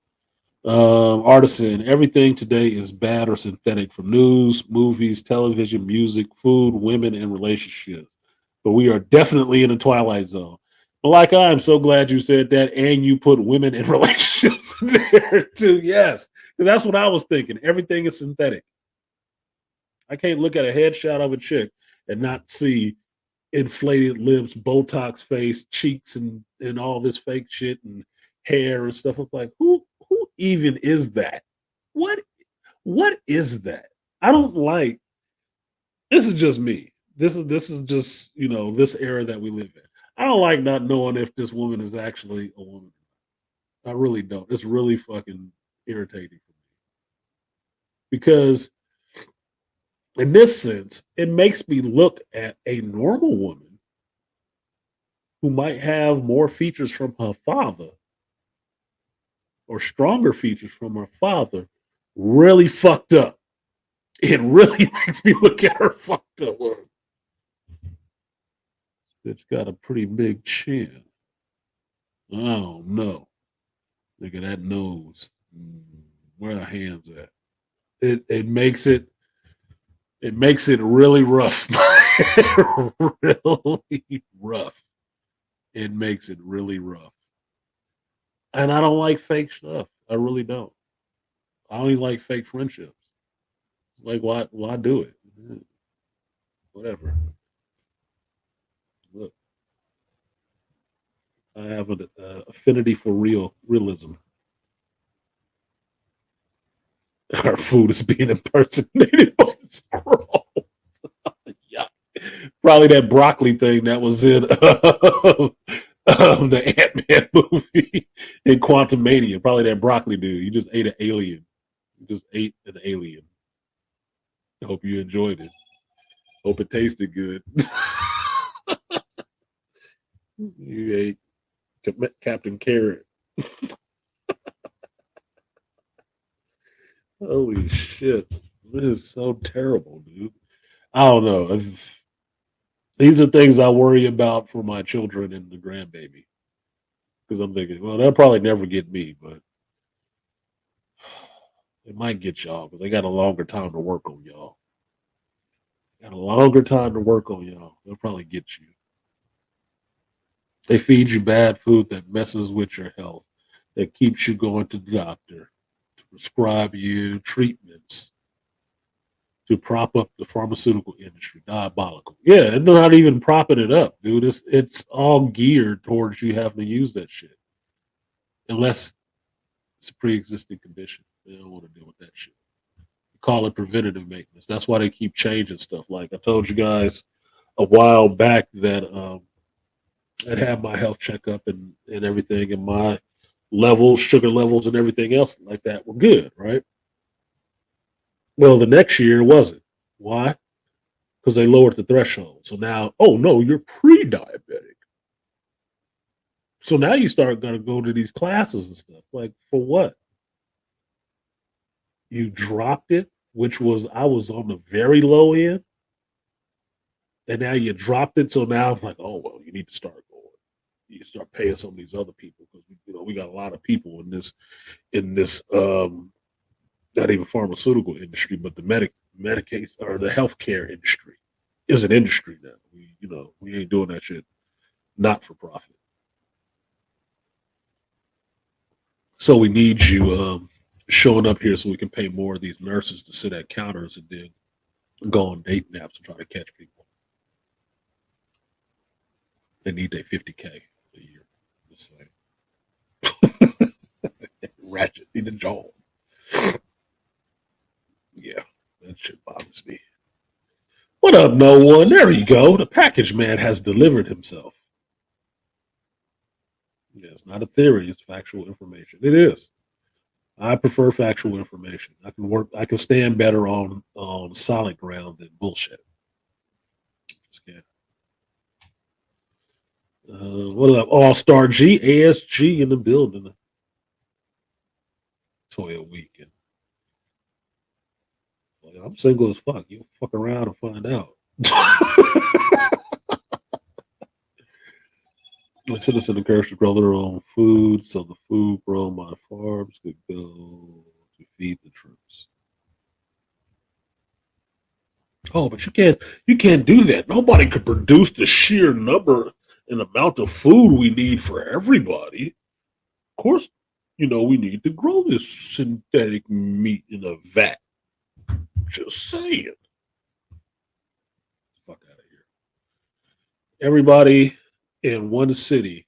A: Artisan, everything today is bad or synthetic from news, movies, television, music, food, women, and relationships. But we are definitely in the twilight zone. But like I'm so glad you said that, and you put women in relationships in there too. Yes, because that's what I was thinking. Everything is synthetic. I can't look at a headshot of a chick and not see inflated lips, Botox face, cheeks, and all this fake shit and hair and stuff. I'm like, who even is that? What what is that? I don't like. This is just me. This is just this era that we live in. I don't like not knowing if this woman is actually a woman. I really don't. It's really fucking irritating for me because in this sense, it makes me look at a normal woman who might have more features from her father or stronger features from her father really fucked up. It really makes me look at her fucked up. Bitch got a pretty big chin. Oh no. Look at that nose. Where are her hands at? It makes it really rough. Really rough. It makes it really rough. And I don't like fake stuff. I really don't. I only like fake friendships. Like why do it? Whatever. Look, I have an affinity for realism. Our food is being impersonated by squirrels. Yeah, probably that broccoli thing that was in the Ant-Man movie in Quantum Mania. Probably that broccoli dude. You just ate an alien. You just ate an alien. I hope you enjoyed it. Hope it tasted good. You ate Captain Carrot. Holy shit. This is so terrible, dude. I don't know. These are things I worry about for my children and the grandbaby. Because I'm thinking, well, they'll probably never get me, but it might get y'all because they got a longer time to work on y'all. Got a longer time to work on y'all. They'll probably get you. They feed you bad food that messes with your health, that keeps you going to the doctor, to prescribe you treatments, to prop up the pharmaceutical industry. Diabolical. Yeah, and they're not even propping it up, dude. It's all geared towards you having to use that shit. Unless it's a pre-existing condition. They don't want to deal with that shit. We call it preventative maintenance. That's why they keep changing stuff. Like I told you guys a while back that I'd have my health checkup and everything, and my levels, sugar levels, and everything else like that were good, right? Well, the next year it wasn't. Why? Because they lowered the threshold. So now, oh no, you're pre-diabetic. So now you start going to go to these classes and stuff. Like for what? You dropped it, which was I was on the very low end, and now you dropped it. So now I'm like, oh well, you need to start going. You start paying some of these other people because we got a lot of people in this not even pharmaceutical industry, but the medication or the healthcare industry is an industry now. We ain't doing that shit not for profit. So we need you showing up here so we can pay more of these nurses to sit at counters and then go on date naps and try to catch people. They need their 50K a year. Just saying. Ratchet in the jaw. Yeah, that shit bothers me. What up, no one? There you go. The package man has delivered himself. Yeah, it's not a theory, it's factual information. It is. I prefer factual information. I can stand better on solid ground than bullshit. Just kidding. What up? All-Star G, ASG in the building. Toya weekend. Well, I'm single as fuck. You'll fuck around and find out. My citizen encouraged to grow their own food, so the food grown by farms could go to feed the troops. Oh, but you can't do that. Nobody could produce the sheer number and amount of food we need for everybody. Of course, we need to grow this synthetic meat in a vat. Just saying. Fuck out of here. Everybody in one city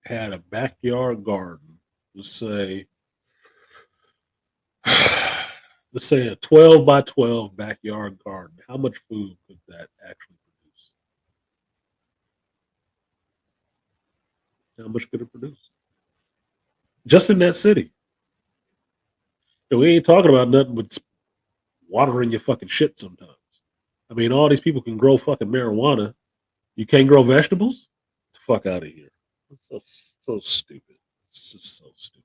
A: had a backyard garden. Let's say a 12 by 12 backyard garden. How much food could that actually produce? How much could it produce? Just in that city. And we ain't talking about nothing but watering your fucking shit sometimes. I mean, all these people can grow fucking marijuana. You can't grow vegetables? Get the fuck out of here. It's so stupid. It's just so stupid.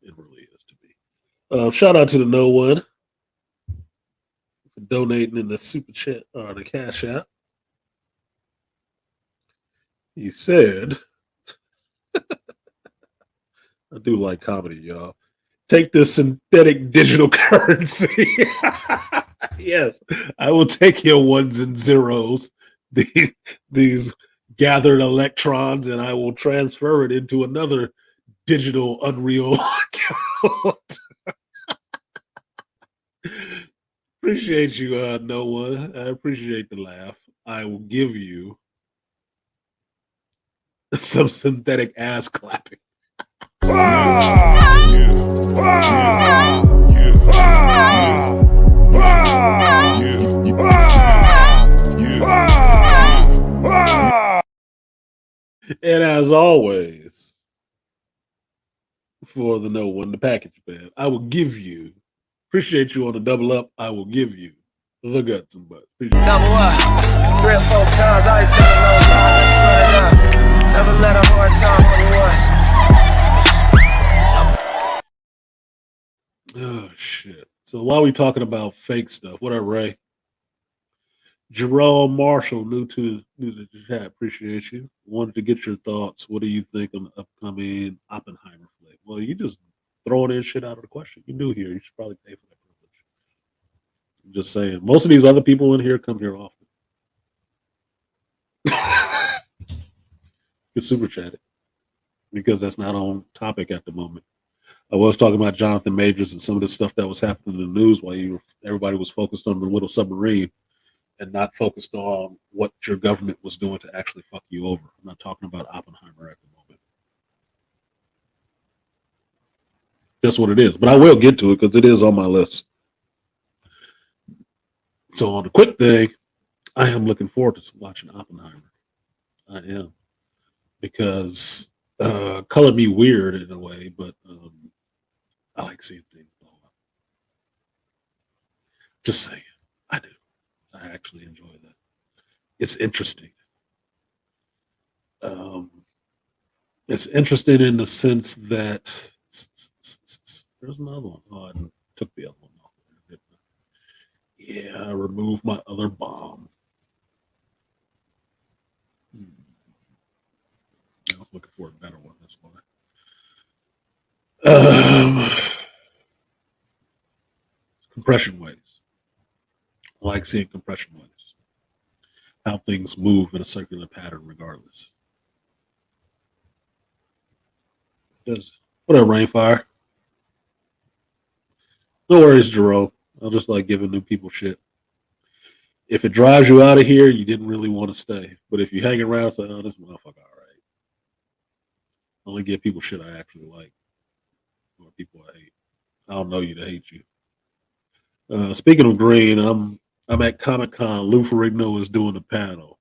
A: It really is to me. Shout out to the No One for donating in the super chat or the Cash App. He said, I do like comedy, y'all. Take this synthetic digital currency. Yes, I will take your ones and zeros, these gathered electrons, and I will transfer it into another digital Unreal account. Appreciate you, No One. I appreciate the laugh. I will give you some synthetic ass clapping. And as always, for the No One, the package band, I will give you, appreciate you on the double up, I will give you the guts and butts.
C: Double up, 3 or 4 times, I ain't telling no lies, run it up. Never let a hard time on the
A: Oh, shit. So while we talking about fake stuff, what up, Ray? Jerome Marshall, new to the chat. Appreciate you. Wanted to get your thoughts. What do you think on the upcoming Oppenheimer flick? Well, you just throwing in shit out of the question. You new here. You should probably pay for that privilege. I'm just saying. Most of these other people in here come here often. You super chat it because that's not on topic at the moment. I was talking about Jonathan Majors and some of the stuff that was happening in the news while everybody was focused on the little submarine and not focused on what your government was doing to actually fuck you over. I'm not talking about Oppenheimer at the moment. That's what it is. But I will get to it because it is on my list. So on the quick thing, I am looking forward to watching Oppenheimer. I am. Because colored me weird in a way, but I like seeing things blow up. Just saying. I do. I actually enjoy that. It's interesting. It's interesting in the sense that there's another one. Oh, I took the other one off. Yeah, I removed my other bomb. I was looking for a better one. That's why. Compression waves. I like seeing compression waves. How things move in a circular pattern regardless. What up, Rainfire? No worries, Jerome. I just like giving new people shit. If it drives you out of here, you didn't really want to stay. But if you hang around, say, oh, this motherfucker, all right. I only give people shit I actually like. Or people I hate. I don't know you to hate you. Speaking of green, I'm at Comic-Con. Lou Ferrigno is doing a panel.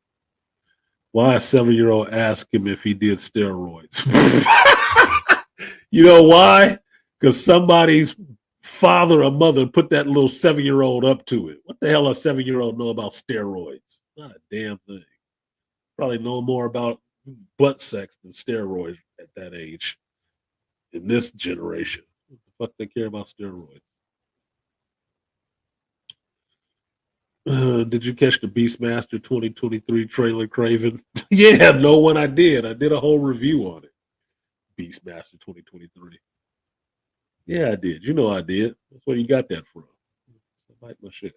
A: Why a 7-year-old asked him if he did steroids? You know why? because somebody's father or mother put that little 7-year-old up to it. What the hell a 7-year-old know about steroids? Not a damn thing. Probably know more about butt sex than steroids at that age in this generation. What the fuck they care about steroids? Did you catch the Beastmaster 2023 trailer, Craven? Yeah, no one I did. I did a whole review on it. Beastmaster 2023. Yeah, I did. You know I did. That's where you got that from. I like my shit.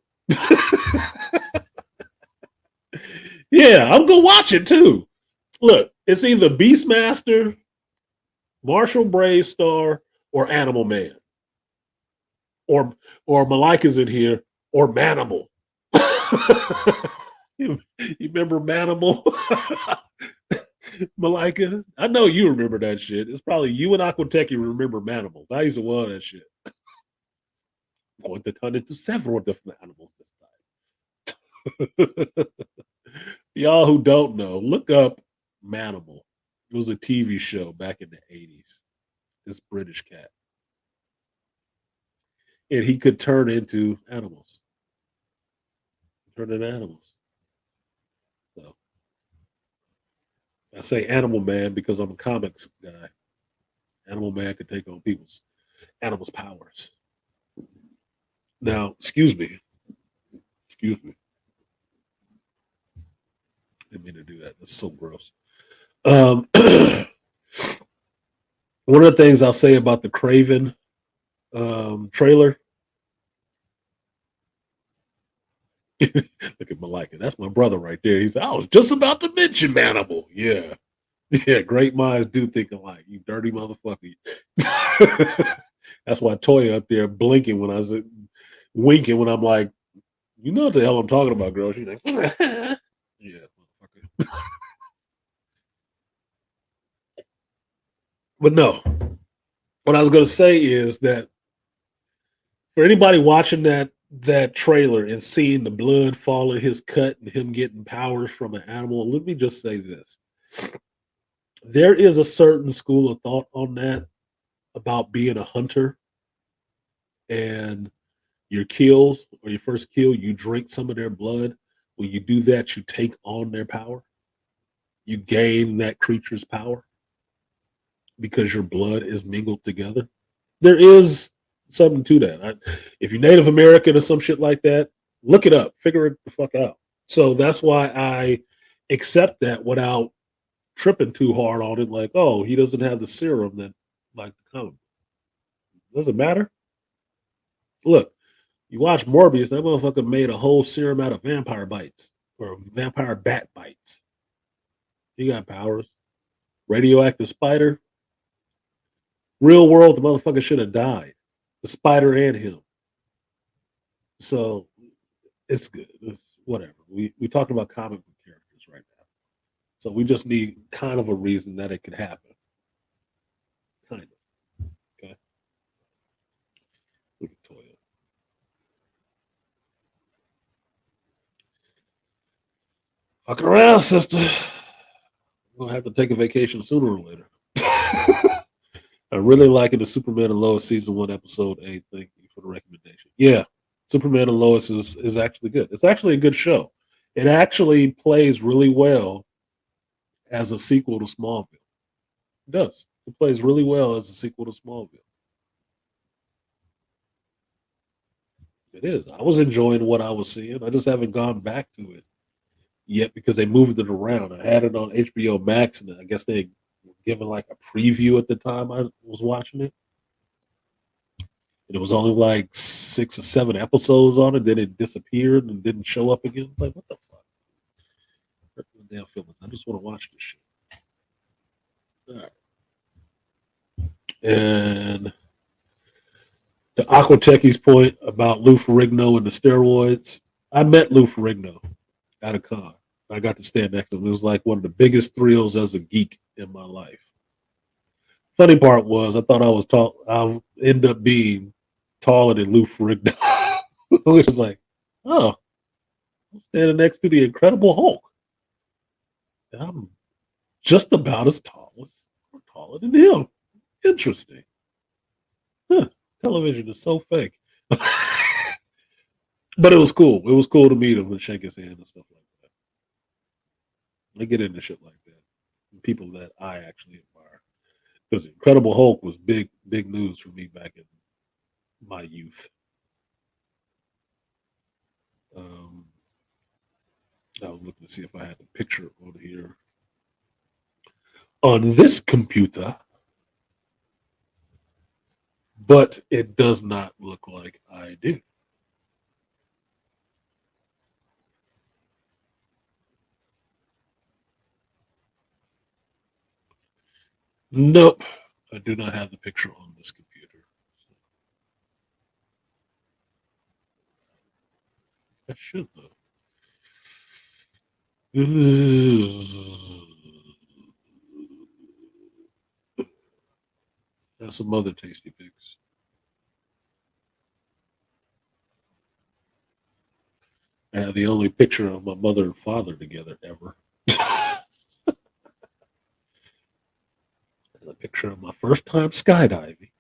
A: Yeah, I'm gonna watch it too. Look, it's either Beastmaster, Marshall Bravestar, or Animal Man. Or Malika's in here, or Manimal. You remember Manimal? Malika? I know you remember that shit. It's probably you and Aquateki remember Manimal. I used to love that shit. I'm going to turn into several different animals this time. Y'all who don't know, look up Manimal. It was a TV show back in the 80s. This British cat. And he could turn into animals. Turn into animals. So I say Animal Man because I'm a comics guy. Animal Man could take on animals' powers. Now, excuse me. Didn't mean to do that. That's so gross. One of the things I'll say about the Craven trailer. Look at Malika. That's my brother right there. He said, I was just about to mention Manimal. Yeah. Yeah, great minds do think alike. You dirty motherfucker. That's why Toya up there blinking when I was winking when I'm like, you know what the hell I'm talking about, girl. She's like, yeah, motherfucker. But no. What I was gonna say is that for anybody watching that trailer and seeing the blood fall in his cut and him getting powers from an animal, let me just say this. There is a certain school of thought on that about being a hunter and your kills or your first kill, you drink some of their blood. When you do that, you take on their power. You gain that creature's power because your blood is mingled together. There is something to that. If you're Native American or some shit like that, look it up, figure it the fuck out. So that's why I accept that without tripping too hard on it. Like, oh, he doesn't have the serum that like the comic. Doesn't matter. Look, you watch Morbius, that motherfucker made a whole serum out of vampire bites or vampire bat bites. He got powers. Radioactive spider. Real world, the motherfucker should have died. The spider and him. So it's good. It's whatever. We talking about comic book characters right now. So we just need kind of a reason that it could happen. Kind of. Okay. Look at Toya. Fucking around, sister. I'm gonna have to take a vacation sooner or later. I'm really liking the Superman and Lois season 1 episode 8. Thank you for the recommendation. Yeah, Superman and Lois is actually good. It's actually a good show. It actually plays really well as a sequel to Smallville. It does. It plays really well as a sequel to Smallville. It is. I was enjoying what I was seeing. I just haven't gone back to it yet because they moved it around. I had it on HBO Max, and I guess they were given like a preview at the time I was watching it. And it was only like 6 or 7 episodes on it. Then it disappeared and didn't show up again. Like, what the fuck? Damn feelings. I just want to watch this shit. All right. And to Aquatechi's point about Lou Ferrigno and the steroids, I met Lou Ferrigno at a con. I got to stand next to him. It was like one of the biggest thrills as a geek in my life. Funny part was I thought I was tall. I ended up being taller than Lou Ferrigno. Which was like, oh, I'm standing next to the Incredible Hulk. And I'm just about as tall or taller than him. Interesting. Huh. television is so fake. But it was cool. It was cool to meet him and shake his hand and stuff like that. I get into shit like that. People that I actually admire. Because Incredible Hulk was big news for me back in my youth. I was looking to see if I had the picture on here. On this computer, but it does not look like I do. Nope, I do not have the picture on this computer. I should though. There's some other tasty pics. I have the only picture of my mother and father together ever. And a picture of my first time skydiving.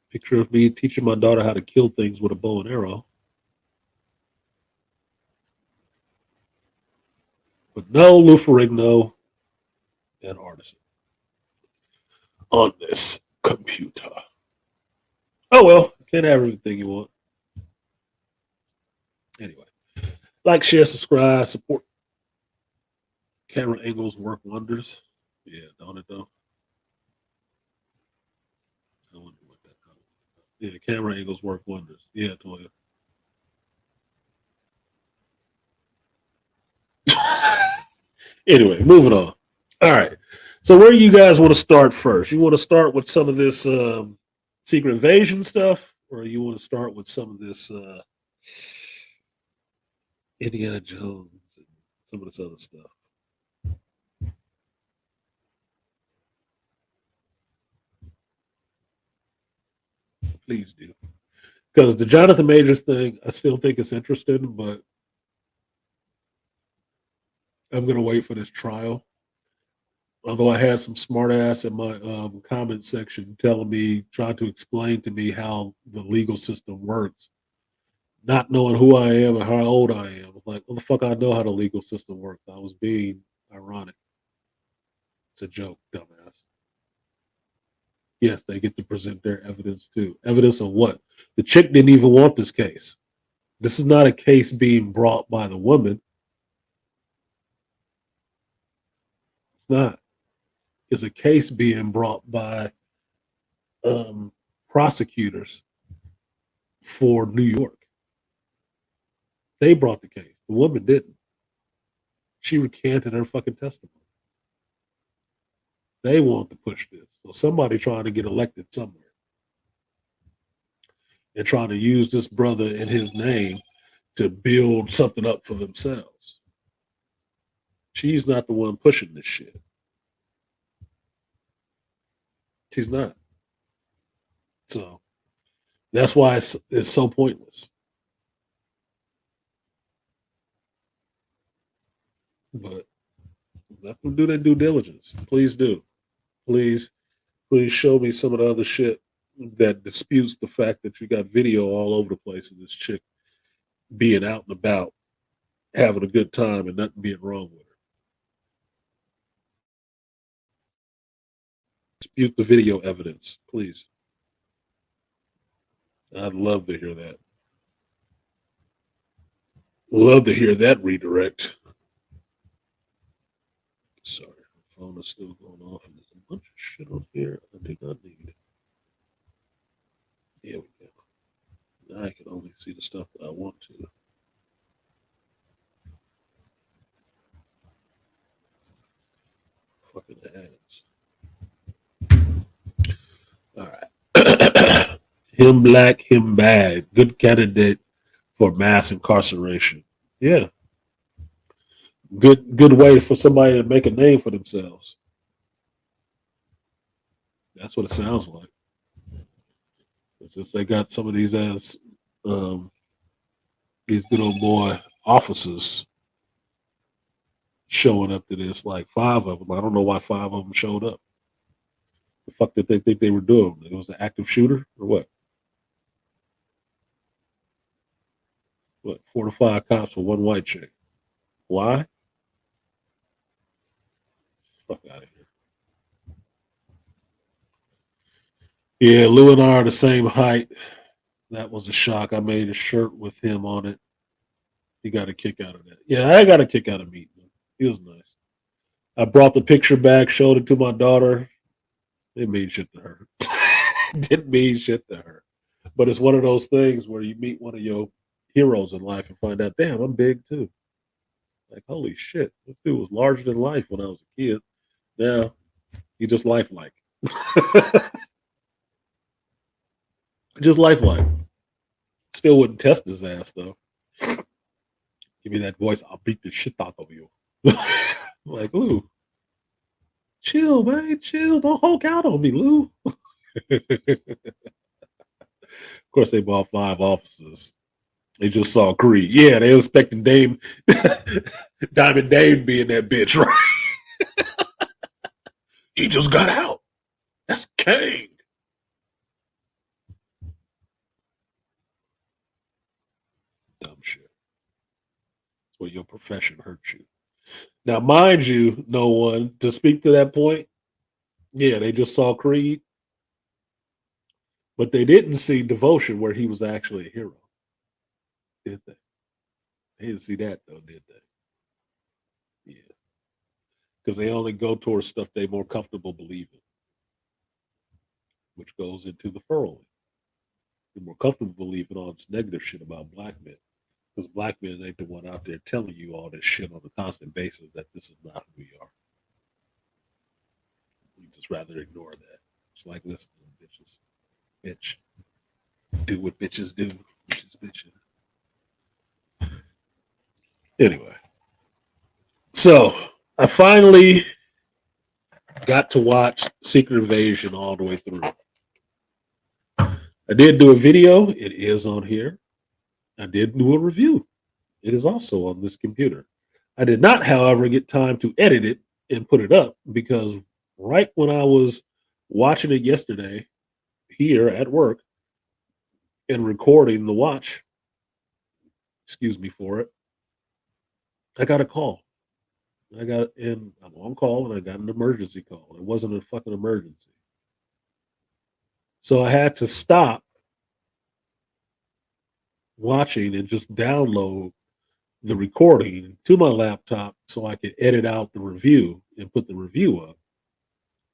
A: Picture of me teaching my daughter how to kill things with a bow and arrow. But no Lou Ferrigno and Artisan on this computer. Oh well, can't have everything you want. Anyway, like, share, subscribe, support. Camera angles work wonders. Yeah, don't it though? I wonder what that. Yeah, camera angles work wonders. Yeah, Toya. Anyway, moving on. All right. So where do you guys want to start first? You want to start with some of this secret invasion stuff, or you want to start with some of this Indiana Jones and some of this other stuff? Please do. Because the Jonathan Majors thing, I still think it's interesting, but I'm going to wait for this trial. Although I had some smart ass in my comment section telling me, trying to explain to me how the legal system works, not knowing who I am and how old I am. I'm like, well, the fuck, I know how the legal system works. I was being ironic. It's a joke, dumbass. Yes, they get to present their evidence too. Evidence of what? The chick didn't even want this case. This is not a case being brought by the woman. It's not. It's a case being brought by prosecutors for New York. They brought the case. The woman didn't. She recanted her fucking testimony. They want to push this. So somebody trying to get elected somewhere and trying to use this brother in his name to build something up for themselves. She's not the one pushing this shit. She's not. So that's why it's so pointless. But let them do their due diligence. Please do. Please show me some of the other shit that disputes the fact that you got video all over the place of this chick being out and about, having a good time and nothing being wrong with her. Dispute the video evidence, please. I'd love to hear that. Love to hear that redirect. Sorry, the phone is still going off and there's a bunch of shit on here I do not need. Here we go. Now I can only see the stuff that I want to. Fucking ads. All right. Him black, him bad. Good candidate for mass incarceration. Yeah. Good way for somebody to make a name for themselves. That's what it sounds like. Since they got some of these as these good old boy officers showing up to this, like 5 of them. I don't know why 5 of them showed up. The fuck did they think they were doing? It was an active shooter or what? What, 4 to 5 cops for one white chick? Why? Fuck out of here. Yeah, Lou and I are the same height. That was a shock. I made a shirt with him on it. He got a kick out of that. Yeah, I got a kick out of meeting him. He was nice. I brought the picture back, showed it to my daughter. It mean shit to her. Didn't mean shit to her. But it's one of those things where you meet one of your heroes in life and find out, damn, I'm big too. Like, holy shit, this dude was larger than life when I was a kid. Now he just lifelike. Just lifelike. Still wouldn't test his ass though. Give me that voice, I'll beat the shit out of you. Like, Lou, chill, man, chill. Don't Hulk out on me, Lou. Of course, they bought 5 officers. They just saw Creed. Yeah, they expecting Dame, Diamond Dame being that bitch, right? He just got out. That's Kang. Dumb shit. That's where your profession hurts you. Now, mind you, no one, to speak to that point, yeah, they just saw Creed, but they didn't see Devotion where he was actually a hero. Did they? They didn't see that though, did they? Yeah. Because they only go towards stuff they more comfortable believing, which goes into the furrowing. They're more comfortable believing all this negative shit about black men. Because black men ain't the one out there telling you all this shit on a constant basis that this is not who we are. We just rather ignore that. It's like listening to bitches. Bitch. Do what bitches do. Bitches bitching. Anyway. So I finally got to watch Secret Invasion all the way through. I did do a video. It is on here. I did do a review. It is also on this computer. I did not, however, get time to edit it and put it up because right when I was watching it yesterday here at work and recording the watch, excuse me for it, I got a call. I'm on call and I got an emergency call. It wasn't a fucking emergency. So I had to stop watching and just download the recording to my laptop so I could edit out the review and put the review up.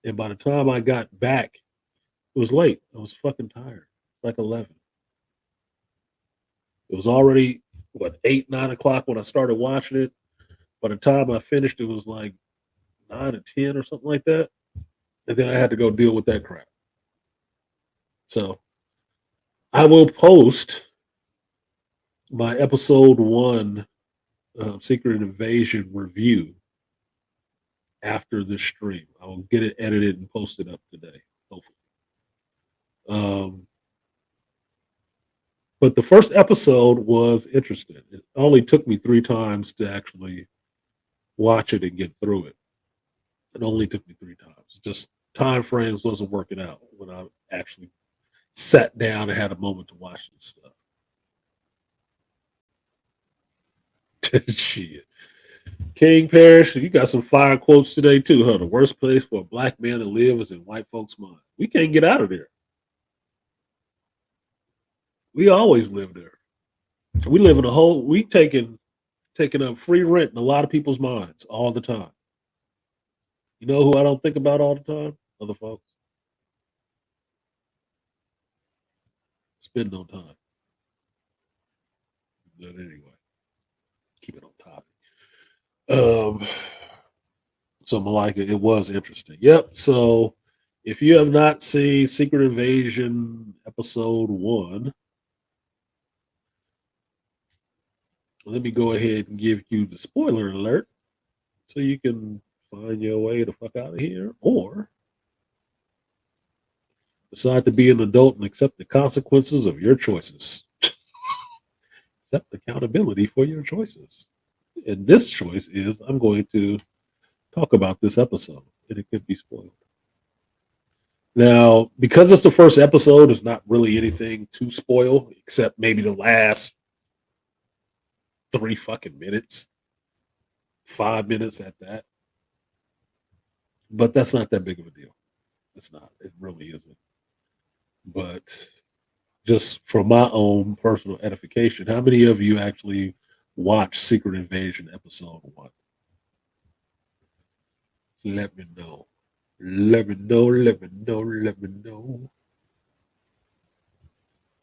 A: And by the time I got back, it was late. I was fucking tired. Like 11. It was already, 8, 9 o'clock when I started watching it. By the time I finished, it was like 9 or 10 or something like that. And then I had to go deal with that crap. So I will post my episode 1 Secret Invasion review after this stream. I will get it edited and posted up today, hopefully. But the first episode was interesting. It only took me 3 times to actually watch it and get through it. It only took me 3 times. Just time frames wasn't working out when I actually sat down and had a moment to watch this stuff. Shit. King Parrish, you got some fire quotes today too, huh? The worst place for a black man to live is in white folks' mind. We can't get out of there. We always live there. We live in we taking up free rent in a lot of people's minds all the time. You know who I don't think about all the time? Other folks. Spend no time. But anyway, keep it on topic. So Malika, it was interesting. Yep. So if you have not seen Secret Invasion episode 1, let me go ahead and give you the spoiler alert so you can find your way the fuck out of here or decide to be an adult and accept the consequences of your choices. Accept accountability for your choices. And this choice is I'm going to talk about this episode, and it could be spoiled. Now, because it's the first episode, it's not really anything to spoil, except maybe the last 3 fucking minutes, 5 minutes at that. But that's not that big of a deal. It's not. It really isn't. But just for my own personal edification, how many of you actually watched Secret Invasion episode 1? Let me know. Let me know. Let me know. Let me know.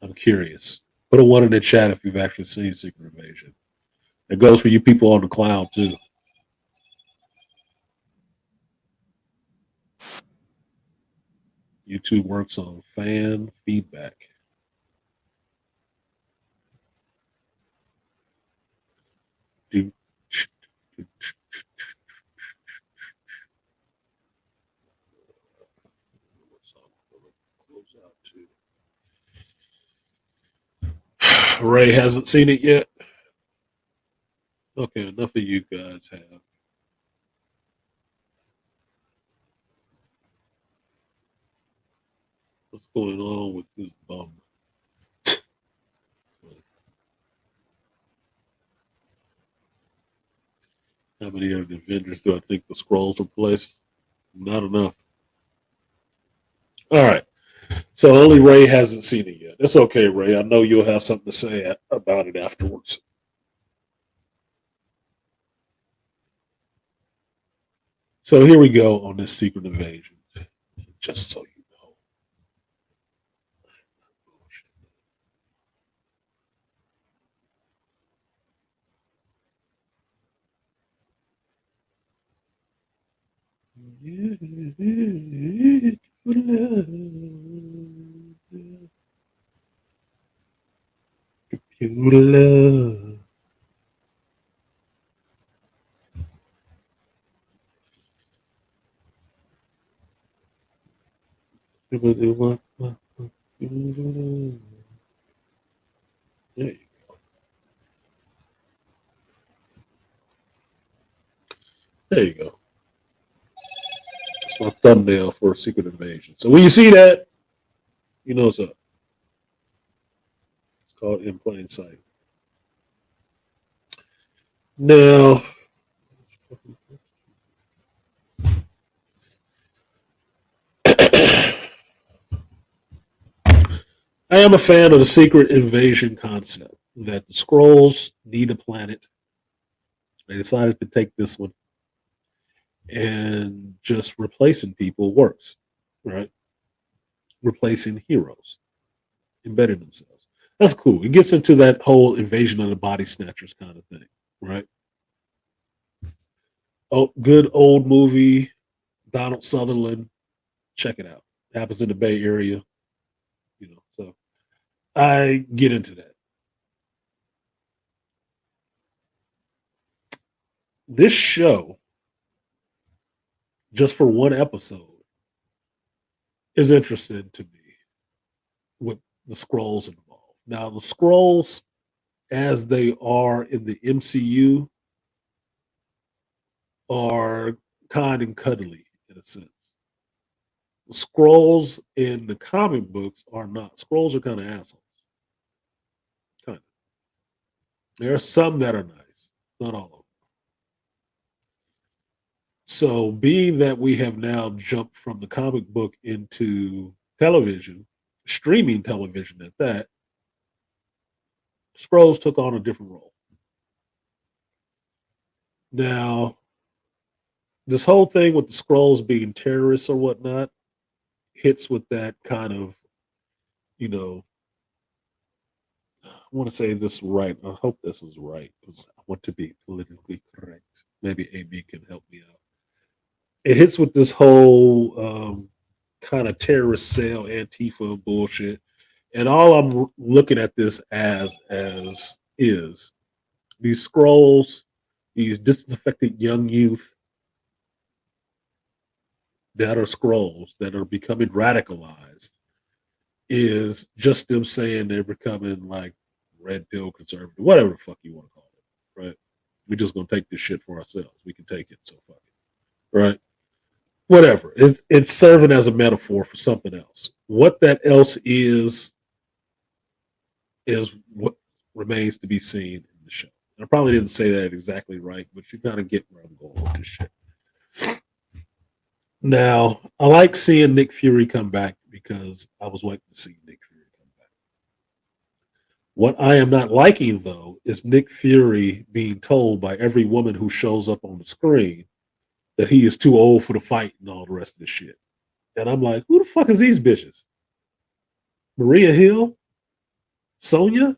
A: I'm curious. Put a 1 in the chat if you've actually seen Secret Invasion. It goes for you people on the cloud too. YouTube works on fan feedback. Do- Ray hasn't seen it yet. Okay, enough of you guys have. What's going on with this bum? How many of the Avengers do I think the scrolls replace? Not enough. All right. So only Ray hasn't seen it yet. It's okay, Ray. I know you'll have something to say about it afterwards. So here we go on this Secret Invasion. Just so you know. Computer love. There you go. There you go. That's my thumbnail for Secret Invasion. So when you see that, you know what's up. It's called In Plain Sight. Now, I am a fan of the Secret Invasion concept that the Skrulls need a planet. They decided to take this one, and just replacing people works, right? Replacing heroes, embedding themselves. That's cool. It gets into that whole invasion of the body snatchers kind of thing, right? Oh, good old movie, Donald Sutherland. Check it out. It happens in the Bay Area, so I get into that. This show, just for one episode, is interesting to me with the Skrulls involved. Now, the Skrulls, as they are in the MCU, are kind and cuddly in a sense. The Skrulls in the comic books are not. Skrulls are kind of assholes. Kind of. There are some that are nice, not all of them. So, being that we have now jumped from the comic book into television, streaming television at that, Skrulls took on a different role. Now, this whole thing with the Skrulls being terrorists or whatnot hits with that kind of, I want to say this right. I hope this is right because I want to be politically correct. Maybe AB can help me out. It hits with this whole kind of terrorist cell Antifa bullshit, and all I'm looking at this as is these Skrulls, these disaffected young youth that are Skrulls that are becoming radicalized, is just them saying they're becoming like red pill conservative, whatever the fuck you want to call it, right? We're just gonna take this shit for ourselves. We can take it, so fuck it. Right? Whatever. It's serving as a metaphor for something else. What that else is what remains to be seen in the show. I probably didn't say that exactly right, but you kind of get where I'm going with this shit. Now, I like seeing Nick Fury come back because I was waiting to see Nick Fury come back. What I am not liking, though, is Nick Fury being told by every woman who shows up on the screen that he is too old for the fight and all the rest of this shit. And I'm like, who the fuck is these bitches? Maria Hill? Sonya?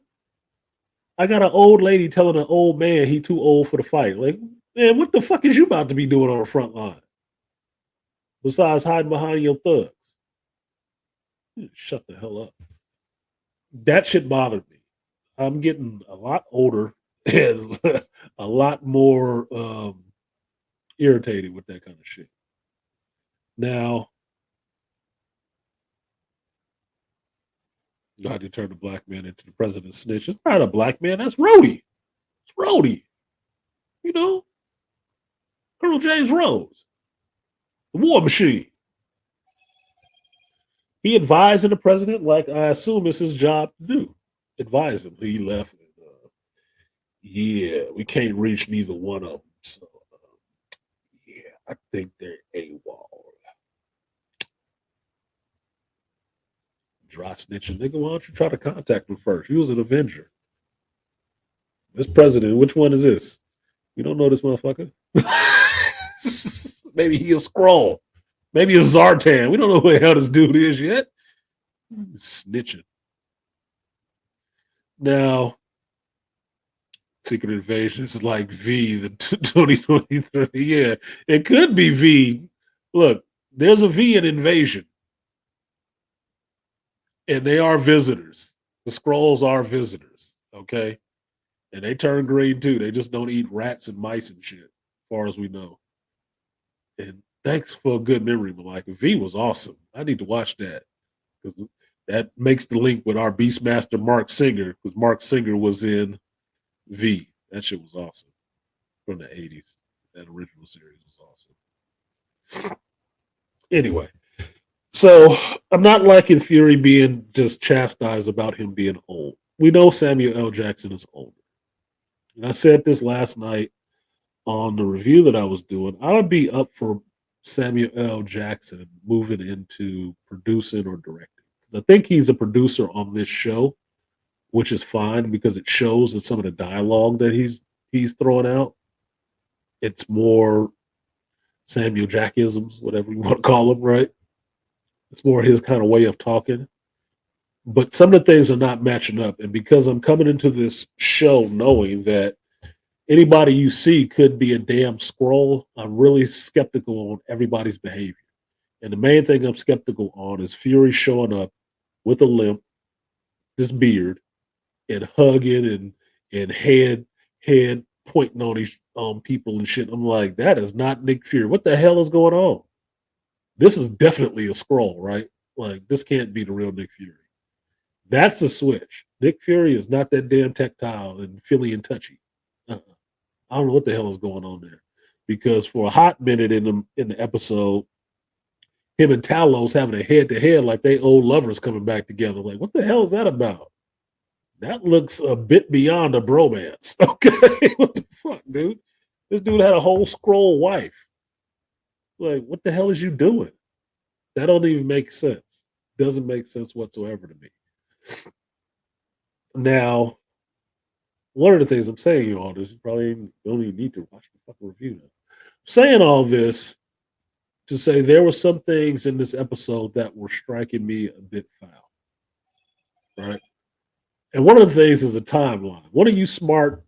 A: I got an old lady telling an old man he too old for the fight. Like, man, what the fuck is you about to be doing on the front line? Besides hiding behind your thugs. Shut the hell up. That shit bothered me. I'm getting a lot older and a lot more irritated with that kind of shit. Now, you had to turn the black man into the president's snitch. It's not a black man. That's Rhodey. It's Rhodey. You know, Colonel James Rhodes, the war machine. He advising the president like I assume it's his job to do. Advise him. He left. And, yeah, we can't reach neither one of them. So, yeah, I think they're AWOL. Dry snitching, nigga. Why don't you try to contact him first? He was an Avenger. This president, which one is this? We don't know this motherfucker. Maybe he a Skrull. Maybe a Zartan. We don't know who the hell this dude is yet. Snitching. Now, Secret Invasion is like V, the 2023. Yeah, it could be V. Look, there's a V in Invasion. And they are visitors. The Skrulls are visitors, okay? And they turn green too. They just don't eat rats and mice and shit, as far as we know. And thanks for a good memory, Malika. V was awesome. I need to watch that because that makes the link with our Beastmaster Mark Singer, because Mark Singer was in V. That shit was awesome from the 80s. That original series was awesome. Anyway, so I'm not liking Fury being just chastised about him being old. We know Samuel L. Jackson is older. And I said this last night on the review that I was doing. I would be up for Samuel L. Jackson moving into producing or directing. I think he's a producer on this show, which is fine because it shows that some of the dialogue that he's throwing out, it's more Samuel Jackisms, whatever you want to call them, right? It's more his kind of way of talking. But some of the things are not matching up. And because I'm coming into this show knowing that anybody you see could be a damn Skrull, I'm really skeptical on everybody's behavior. And the main thing I'm skeptical on is Fury showing up with a limp, this beard, and hugging and head pointing on these people and shit. I'm like, that is not Nick Fury. What the hell is going on? This is definitely a Skrull, right? Like, this can't be the real Nick Fury. That's a switch. Nick Fury is not that damn tactile and feely and touchy. I don't know what the hell is going on there. Because for a hot minute in the episode, him and Talos having a head-to-head like they old lovers coming back together. Like, what the hell is that about? That looks a bit beyond a bromance. Okay? What the fuck, dude? This dude had a whole Skrull wife. Like, what the hell is you doing? That don't even make sense. Doesn't make sense whatsoever to me. Now, one of the things I'm saying you all this, you probably don't even need to watch the fucking review now. I'm saying all this to say there were some things in this episode that were striking me a bit foul. Right? And one of the things is a timeline. One of you smart,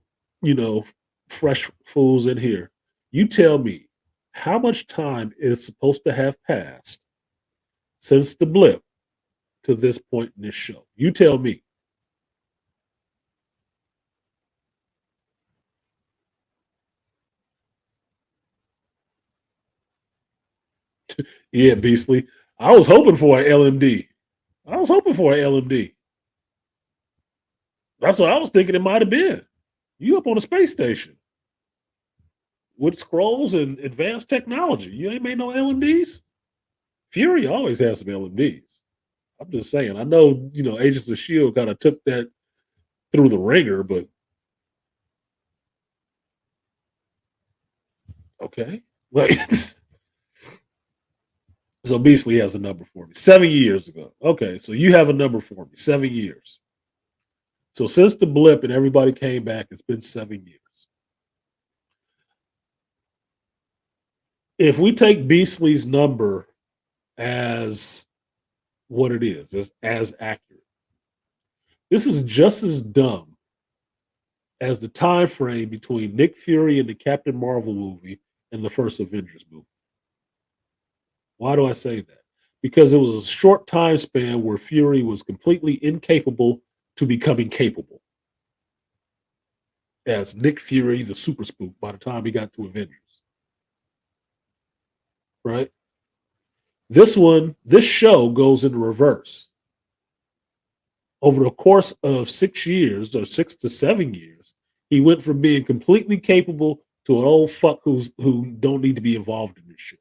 A: fresh fools in here, you tell me how much time is supposed to have passed since the blip to this point in this show. You tell me. Yeah, Beastly. I was hoping for an LMD. That's what I was thinking it might have been. You up on a space station. with scrolls and advanced technology. You ain't made no LMDs. Fury always has some LMDs. I'm just saying. I know, Agents of Shield kind of took that through the ringer, but okay. Like, so Beastly has a number for me. 7 years ago. Okay, so you have a number for me. 7 years. So since the blip and everybody came back, it's been 7 years. If we take Beastly's number as what it is, as accurate, this is just as dumb as the time frame between Nick Fury and the Captain Marvel movie and the first Avengers movie. Why do I say that? Because it was a short time span where Fury was completely incapable to becoming capable as Nick Fury, the super spook, by the time he got to Avengers. Right? This show goes in reverse. Over the course of 6 years, or 6 to 7 years, he went from being completely capable to an old fuck who don't need to be involved in this shit.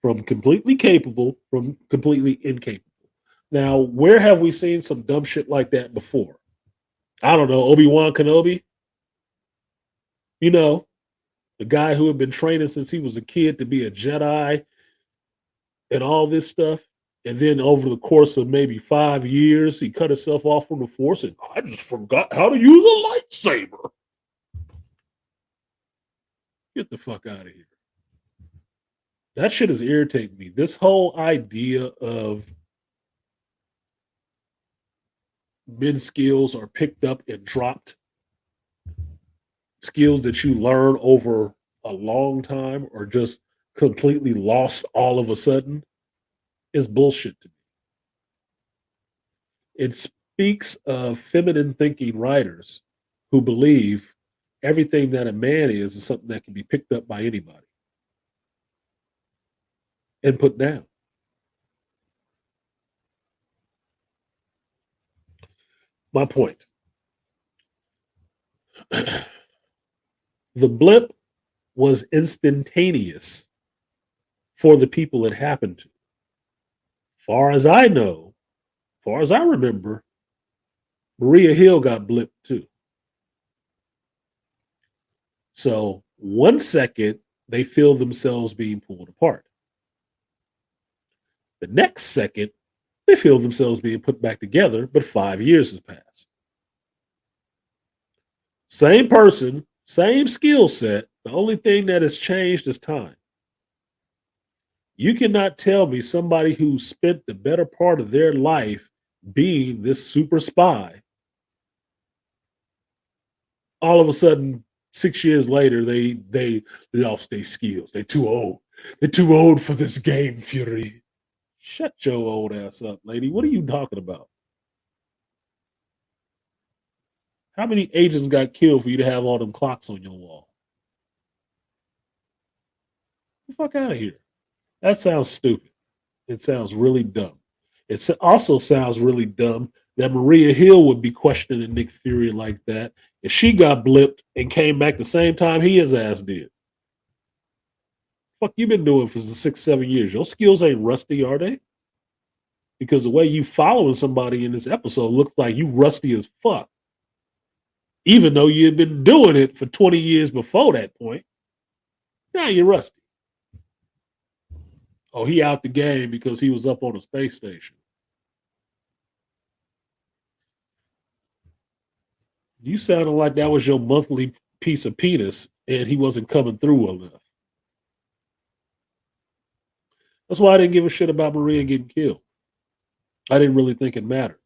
A: From completely capable, from completely incapable. Now, where have we seen some dumb shit like that before? I don't know, Obi-Wan Kenobi? The guy who had been training since he was a kid to be a Jedi and all this stuff. And then over the course of maybe 5 years, he cut himself off from the Force and I just forgot how to use a lightsaber. Get the fuck out of here. That shit is irritating me. This whole idea of men's skills are picked up and dropped, skills that you learn over a long time or just completely lost all of a sudden, is bullshit to me. It speaks of feminine thinking writers who believe everything that a man is something that can be picked up by anybody and put down. My point. The blip was instantaneous for the people it happened to. Far as I know, far as I remember, Maria Hill got blipped too. So 1 second, they feel themselves being pulled apart. The next second, they feel themselves being put back together, but 5 years has passed. Same person, same skill set. The only thing that has changed is time. You cannot tell me somebody who spent the better part of their life being this super spy, all of a sudden, 6 years later, they lost their skills. They're too old. They're too old for this game, Fury. Shut your old ass up, lady. What are you talking about? How many agents got killed for you to have all them clocks on your wall? Get the fuck out of here. That sounds stupid. It sounds really dumb. It also sounds really dumb that Maria Hill would be questioning Nick Fury like that if she got blipped and came back the same time his ass did. Fuck you been doing for 6, 7 years? Your skills ain't rusty, are they? Because the way you following somebody in this episode looked like you rusty as fuck. Even though you had been doing it for 20 years before that point. Now you're rusty. Oh, he out the game because he was up on a space station. You sounded like that was your monthly piece of penis and he wasn't coming through well enough. That's why I didn't give a shit about Maria getting killed. I didn't really think it mattered.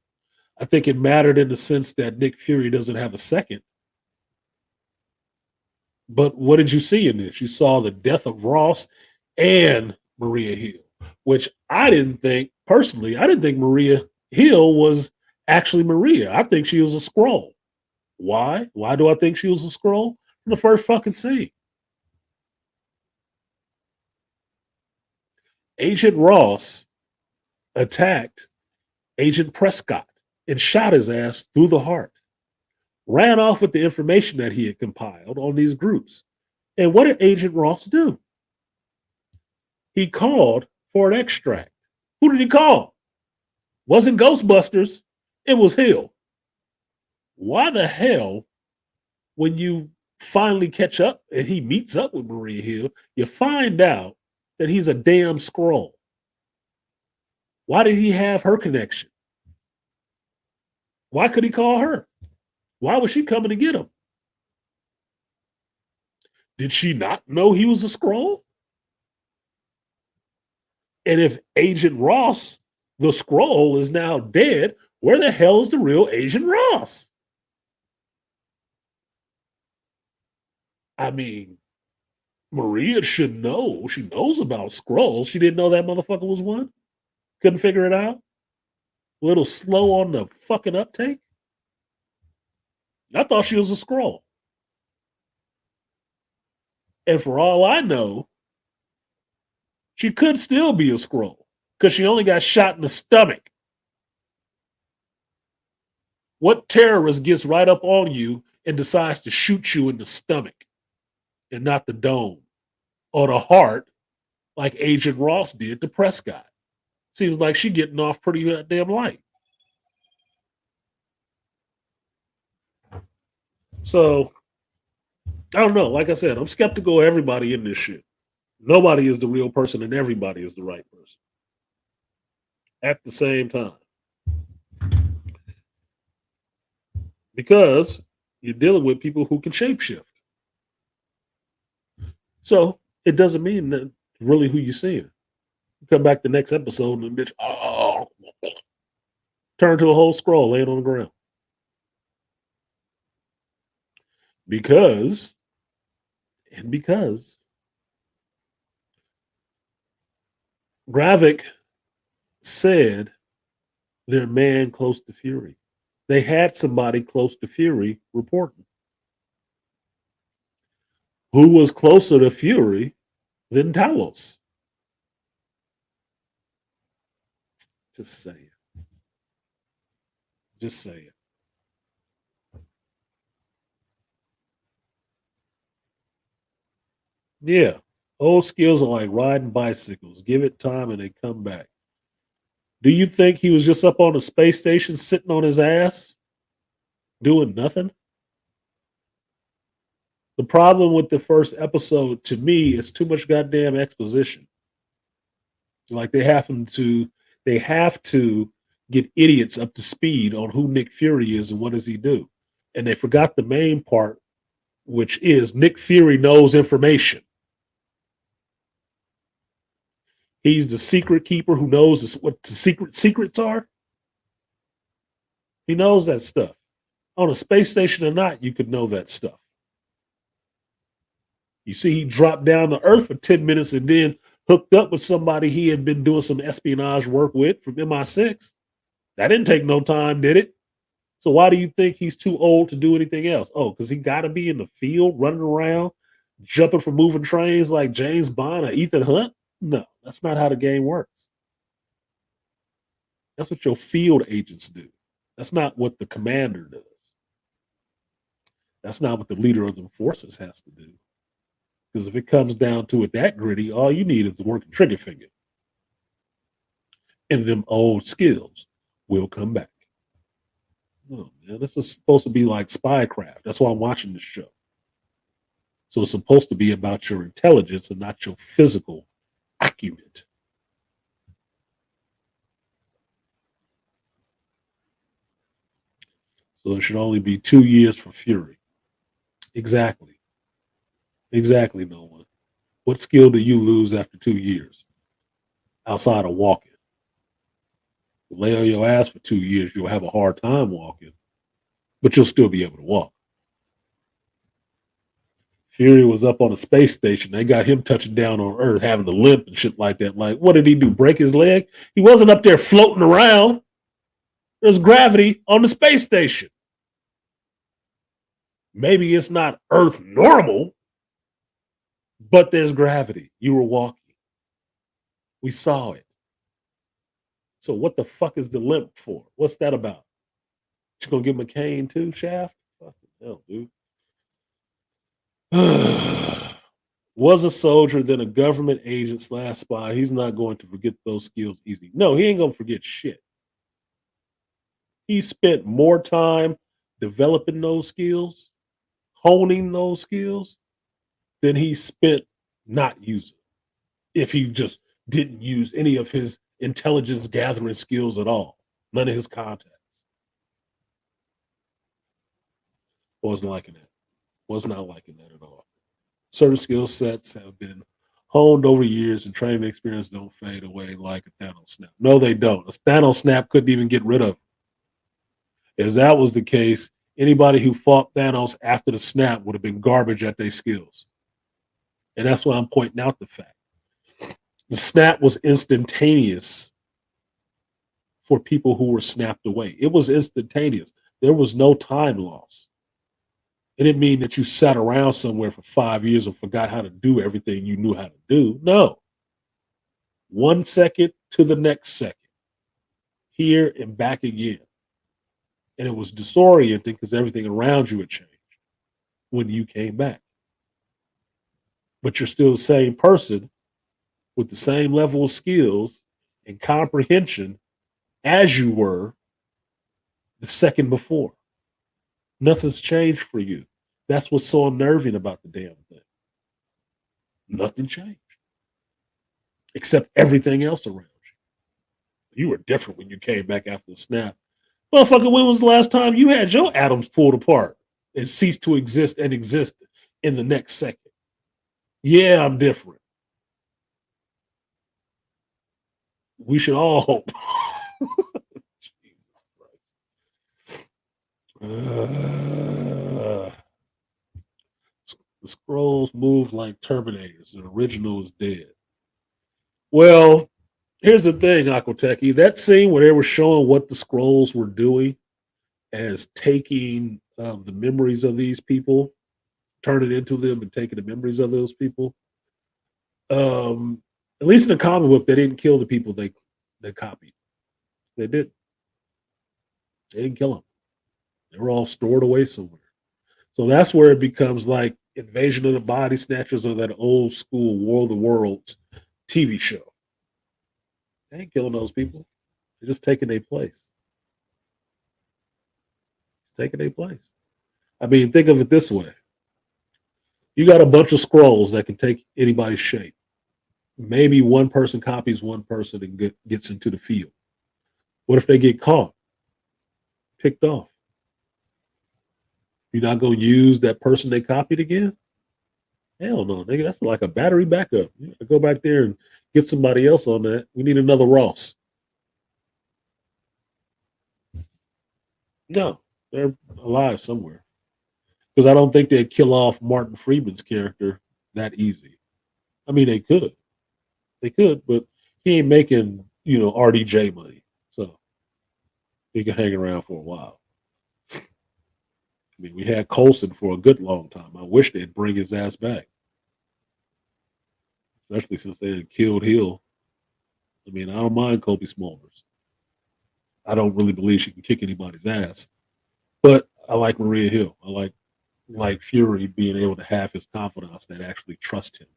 A: I think it mattered in the sense that Nick Fury doesn't have a second. But what did you see in this? You saw the death of Ross and Maria Hill, which I didn't think, personally, I didn't think Maria Hill was actually Maria. I think she was a Skrull. Why? Why do I think she was a Skrull? From the first fucking scene. Agent Ross attacked Agent Prescott and shot his ass through the heart. ran off with the information that he had compiled on these groups. And what did Agent Ross do? He called for an extract. Who did he call? Wasn't Ghostbusters, it was Hill. Why the hell, when you finally catch up and he meets up with Maria Hill, you find out that he's a damn Skrull? Why did he have her connection? Why could he call her? Why was she coming to get him? Did she not know he was a Skrull? And if Agent Ross, the Skrull, is now dead, where the hell is the real Agent Ross? I mean, Maria should know. She knows about Skrulls. She didn't know that motherfucker was one. Couldn't figure it out. A little slow on the fucking uptake. I thought she was a Skrull. And for all I know, she could still be a Skrull because she only got shot in the stomach. What terrorist gets right up on you and decides to shoot you in the stomach and not the dome or the heart like Agent Ross did to Prescott? Seems like she getting off pretty damn light. So, I don't know. Like I said, I'm skeptical of everybody in this shit. Nobody is the real person and everybody is the right person at the same time. Because you're dealing with people who can shapeshift. So it doesn't mean that really who you're seeing. You come back the next episode and the bitch, turn to a whole Skrull laying on the ground. Because Gravik said their man close to Fury. They had somebody close to Fury reporting. Who was closer to Fury than Talos? Just say it. Just say it. Yeah. Old skills are like riding bicycles. Give it time and they come back. Do you think he was just up on the space station sitting on his ass doing nothing? The problem with the first episode to me is too much goddamn exposition. Like they have to get idiots up to speed on who Nick Fury is and what does he do. And they forgot the main part, which is Nick Fury knows information. He's the secret keeper who knows what the secrets are. He knows that stuff. On a space station or not, you could know that stuff. You see, he dropped down to Earth for 10 minutes and then hooked up with somebody he had been doing some espionage work with from MI6. That didn't take no time, did it? So why do you think he's too old to do anything else? Oh, because he got to be in the field, running around, jumping from moving trains like James Bond or Ethan Hunt? No, that's not how the game works. That's what your field agents do. That's not what the commander does. That's not what the leader of the forces has to do. Because if it comes down to it that gritty, all you need is the working trigger finger. And them old skills will come back. Oh, man, this is supposed to be like spycraft. That's why I'm watching this show. So it's supposed to be about your intelligence and not your physical acumen. So it should only be 2 years for Fury. Exactly. Exactly, Nolan. What skill do you lose after 2 years? Outside of walking. Lay on your ass for 2 years, you'll have a hard time walking, but you'll still be able to walk. Fury was up on a space station. They got him touching down on Earth, having to limp and shit like that. Like, what did he do? Break his leg? He wasn't up there floating around. There's gravity on the space station. Maybe it's not Earth normal, but there's gravity. You were walking. We saw it. So what the fuck is the limp for? What's that about? You gonna give him a cane too, Shaft? Fuck it. Hell, dude. Was a soldier, then a government agent slash spy. He's not going to forget those skills easy. No, he ain't gonna forget shit. He spent more time developing those skills, honing those skills, than he spent not using. If he just didn't use any of his intelligence gathering skills at all, none of his contacts. Wasn't liking that. Was not liking that at all. Certain skill sets have been honed over years, and training experience don't fade away like a Thanos snap. No, they don't. A Thanos snap couldn't even get rid of it. As that was the case, anybody who fought Thanos after the snap would have been garbage at their skills. And that's why I'm pointing out the fact. The snap was instantaneous for people who were snapped away. It was instantaneous. There was no time loss. It didn't mean that you sat around somewhere for 5 years and forgot how to do everything you knew how to do. No. 1 second to the next second. Here and back again. And it was disorienting because everything around you had changed when you came back. But you're still the same person with the same level of skills and comprehension as you were the second before. Nothing's changed for you. That's what's so unnerving about the damn thing. Nothing changed. Except everything else around you. You were different when you came back after the snap. Motherfucker, when was the last time you had your atoms pulled apart and ceased to exist and exist in the next second? Yeah, I'm different. We should all hope. The scrolls move like Terminators. The original is dead. Well, here's the thing, Aquateki. That scene where they were showing what the scrolls were doing as taking the memories of these people, turning into them and taking the memories of those people. At least in the comic book, they didn't kill the people they copied. They didn't. They didn't kill them. They were all stored away somewhere. So that's where it becomes like Invasion of the Body Snatchers or that old school War of the Worlds TV show. They ain't killing those people. They're just taking their place. Taking their place. I mean, think of it this way. You got a bunch of scrolls that can take anybody's shape. Maybe one person copies one person and gets into the field. What if they get caught? Picked off. You're not going to use that person they copied again? Hell no, nigga. That's like a battery backup. You gotta go back there and get somebody else on that. We need another Ross. No, they're alive somewhere. Because I don't think they'd kill off Martin Freeman's character that easy. I mean, they could. They could, but he ain't making, RDJ money. So he can hang around for a while. I mean, we had Coulson for a good long time. I wish they'd bring his ass back. Especially since they had killed Hill. I mean, I don't mind Kobe Smulders. I don't really believe she can kick anybody's ass. But I like Maria Hill. I like Fury being able to have his confidants that actually trust him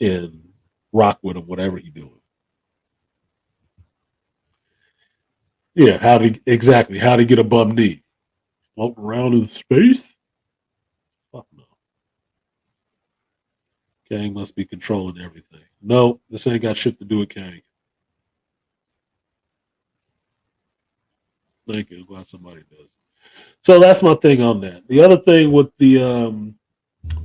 A: and rock with him, whatever he's doing. Yeah, how to get a bum knee? Floating around in space? Fuck no. Kang must be controlling everything. No, this ain't got shit to do with Kang. Thank you. Glad somebody does. So that's my thing on that. The other thing with the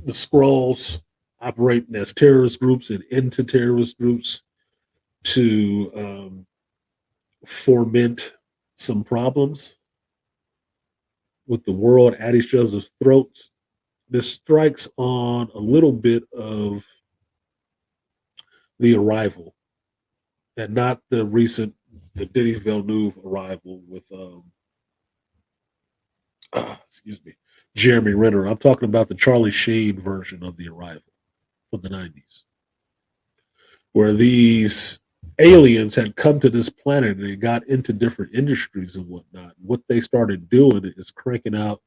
A: Skrulls operating as terrorist groups and into terrorist groups to foment some problems with the world at each other's throats. This strikes on a little bit of The Arrival, and not the Denis Villeneuve Arrival with Jeremy Renner. I'm talking about the Charlie Sheen version of The Arrival from the 90s, where these aliens had come to this planet and they got into different industries and whatnot. What they started doing is cranking out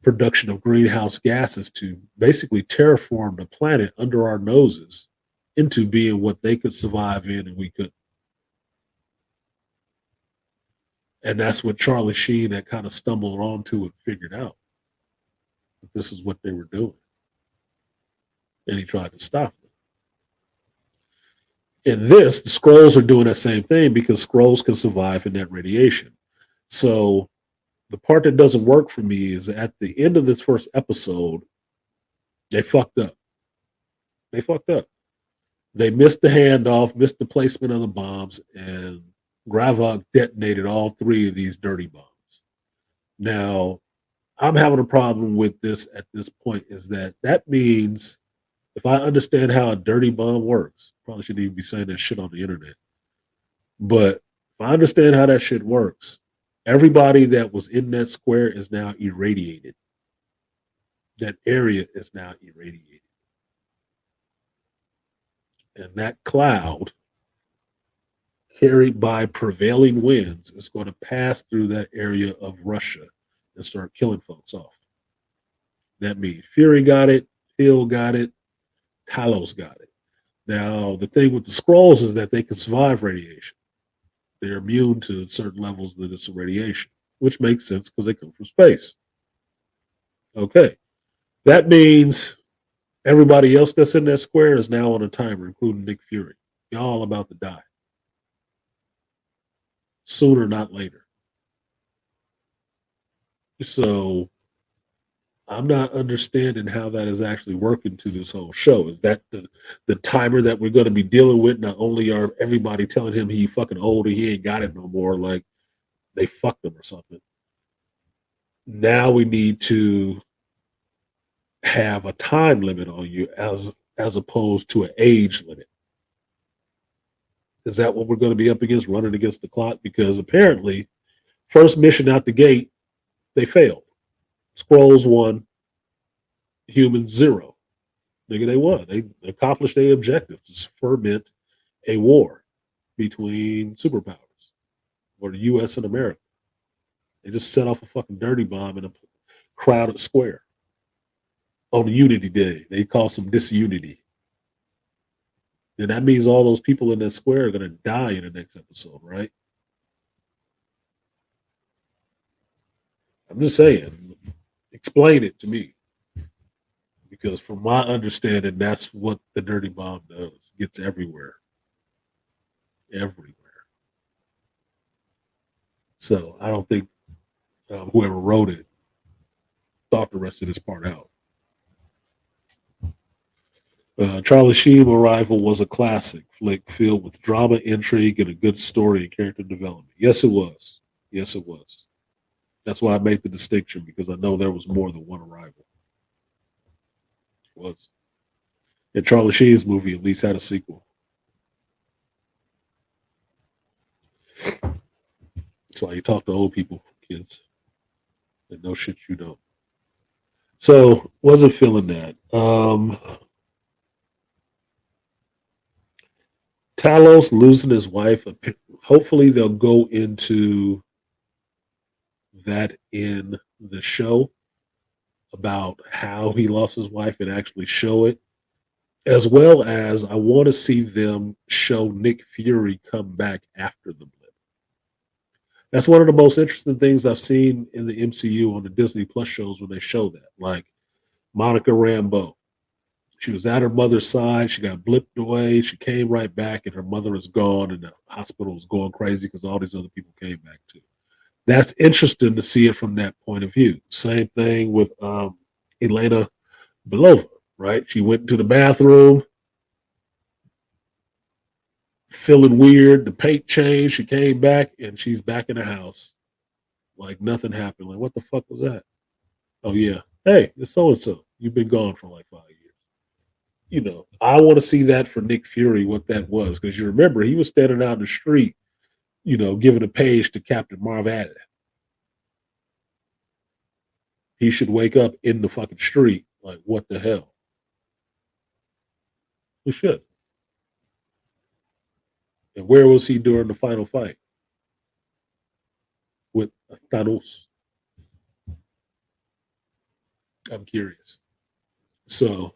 A: production of greenhouse gases to basically terraform the planet under our noses into being what they could survive in and we could. And that's what Charlie Sheen had kind of stumbled onto and figured out. That this is what they were doing. And he tried to stop them. In this, the Skrulls are doing that same thing because Skrulls can survive in that radiation. So the part that doesn't work for me is at the end of this first episode, they fucked up. They fucked up. They missed the handoff, missed the placement of the bombs, and Gravok detonated all three of these dirty bombs. Now, I'm having a problem with this at this point is that means if I understand how a dirty bomb works, probably shouldn't even be saying that shit on the internet. But if I understand how that shit works, everybody that was in that square is now irradiated. That area is now irradiated. And that cloud, carried by prevailing winds, is going to pass through that area of Russia and start killing folks off. That means Fury got it, Hill got it, Talos got it. Now, the thing with the Skrulls is that they can survive radiation. They're immune to certain levels of this radiation, which makes sense because they come from space. Okay. That means everybody else that's in that square is now on a timer, including Nick Fury. You're all about to die. Sooner, not later. So I'm not understanding how that is actually working to this whole show. Is that the timer that we're going to be dealing with? Not only are everybody telling him he fucking old and he ain't got it no more, like they fucked him or something. Now we need to have a time limit on you as opposed to an age limit. Is that what we're going to be up against, running against the clock? Because apparently, first mission out the gate, they failed. Skrulls won, humans 0. Nigga, they won. They accomplished their objective to ferment a war between superpowers or the U.S. and America. They just set off a fucking dirty bomb in a crowded square on Unity Day. They call some disunity. And that means all those people in that square are going to die in the next episode, right? I'm just saying, explain it to me. Because from my understanding, that's what the dirty bomb does. It gets everywhere. Everywhere. So I don't think whoever wrote it thought the rest of this part out. Charlie Sheen Arrival was a classic flick filled with drama, intrigue, and a good story and character development. Yes, it was. Yes, it was. That's why I made the distinction, because I know there was more than one Arrival. It was. And Charlie Sheen's movie at least had a sequel. That's why you talk to old people, kids. And no shit you don't. So, wasn't feeling that. Talos losing his wife. Hopefully they'll go into that in the show about how he lost his wife and actually show it, as well as I want to see them show Nick Fury come back after the blip. That's one of the most interesting things I've seen in the MCU on the Disney Plus shows when they show that. Like Monica Rambeau. She was at her mother's side. She got blipped away. She came right back, and her mother is gone, and the hospital was going crazy because all these other people came back too. That's interesting to see it from that point of view. Same thing with Elena Belova, right? She went into the bathroom, feeling weird. The paint changed. She came back, and she's back in the house like nothing happened. Like, what the fuck was that? Oh, yeah. Hey, it's so-and-so. You've been gone for like 5 years. You know, I want to see that for Nick Fury, what that was. Because you remember, he was standing out in the street, you know, giving a page to Captain Marvel. He should wake up in the fucking street. Like, what the hell? He should. And where was he during the final fight with Thanos? I'm curious. So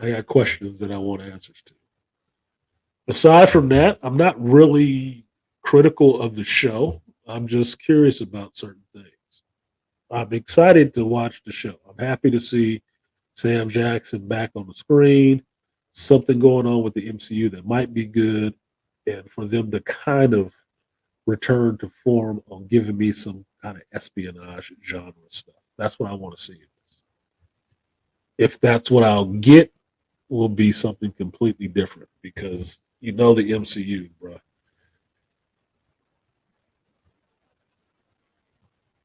A: I got questions that I want answers to. Aside from that, I'm not really critical of the show. I'm just curious about certain things. I'm excited to watch the show. I'm happy to see Sam Jackson back on the screen, something going on with the MCU that might be good, and for them to kind of return to form on giving me some kind of espionage genre stuff. That's what I want to see. If that's what I'll get, will be something completely different because you know the MCU, bro.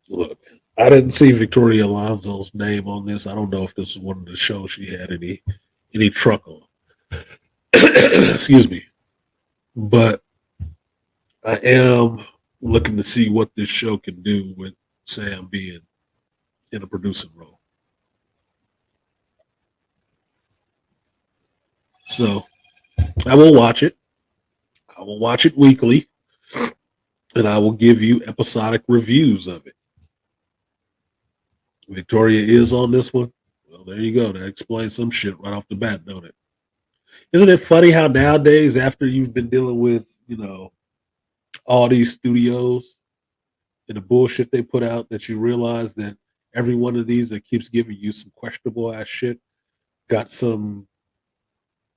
A: Look, I didn't see Victoria Alonso's name on this. I don't know if this is one of the shows she had any truck on. Excuse me. But I am looking to see what this show can do with Sam being in a producing role. So I will watch it. I will watch it weekly, and I will give you episodic reviews of it. Victoria is on this one. Well, there you go. That explains some shit right off the bat, don't it? Isn't it funny how nowadays, after you've been dealing with, all these studios and the bullshit they put out, that you realize that every one of these that keeps giving you some questionable ass shit got some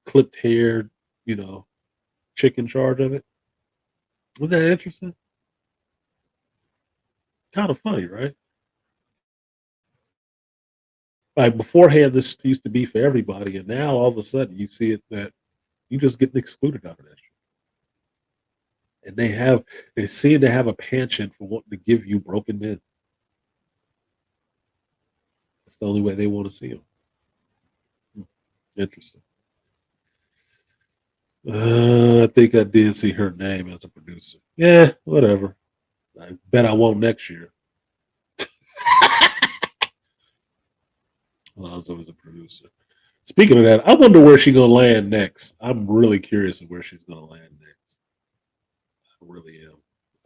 A: clipped haired, chick in charge of it? Wasn't that interesting? Kind of funny, right? Like beforehand, this used to be for everybody, and now all of a sudden you see it that you just getting excluded out of that shit. And they seem to have a penchant for wanting to give you broken men. That's the only way they want to see them. Interesting. I think I did see her name as a producer. Yeah, whatever. I bet I won't next year. Alonzo is a producer. Speaking of that, I wonder where she's gonna land next. I'm really curious of where she's gonna land next. I really am.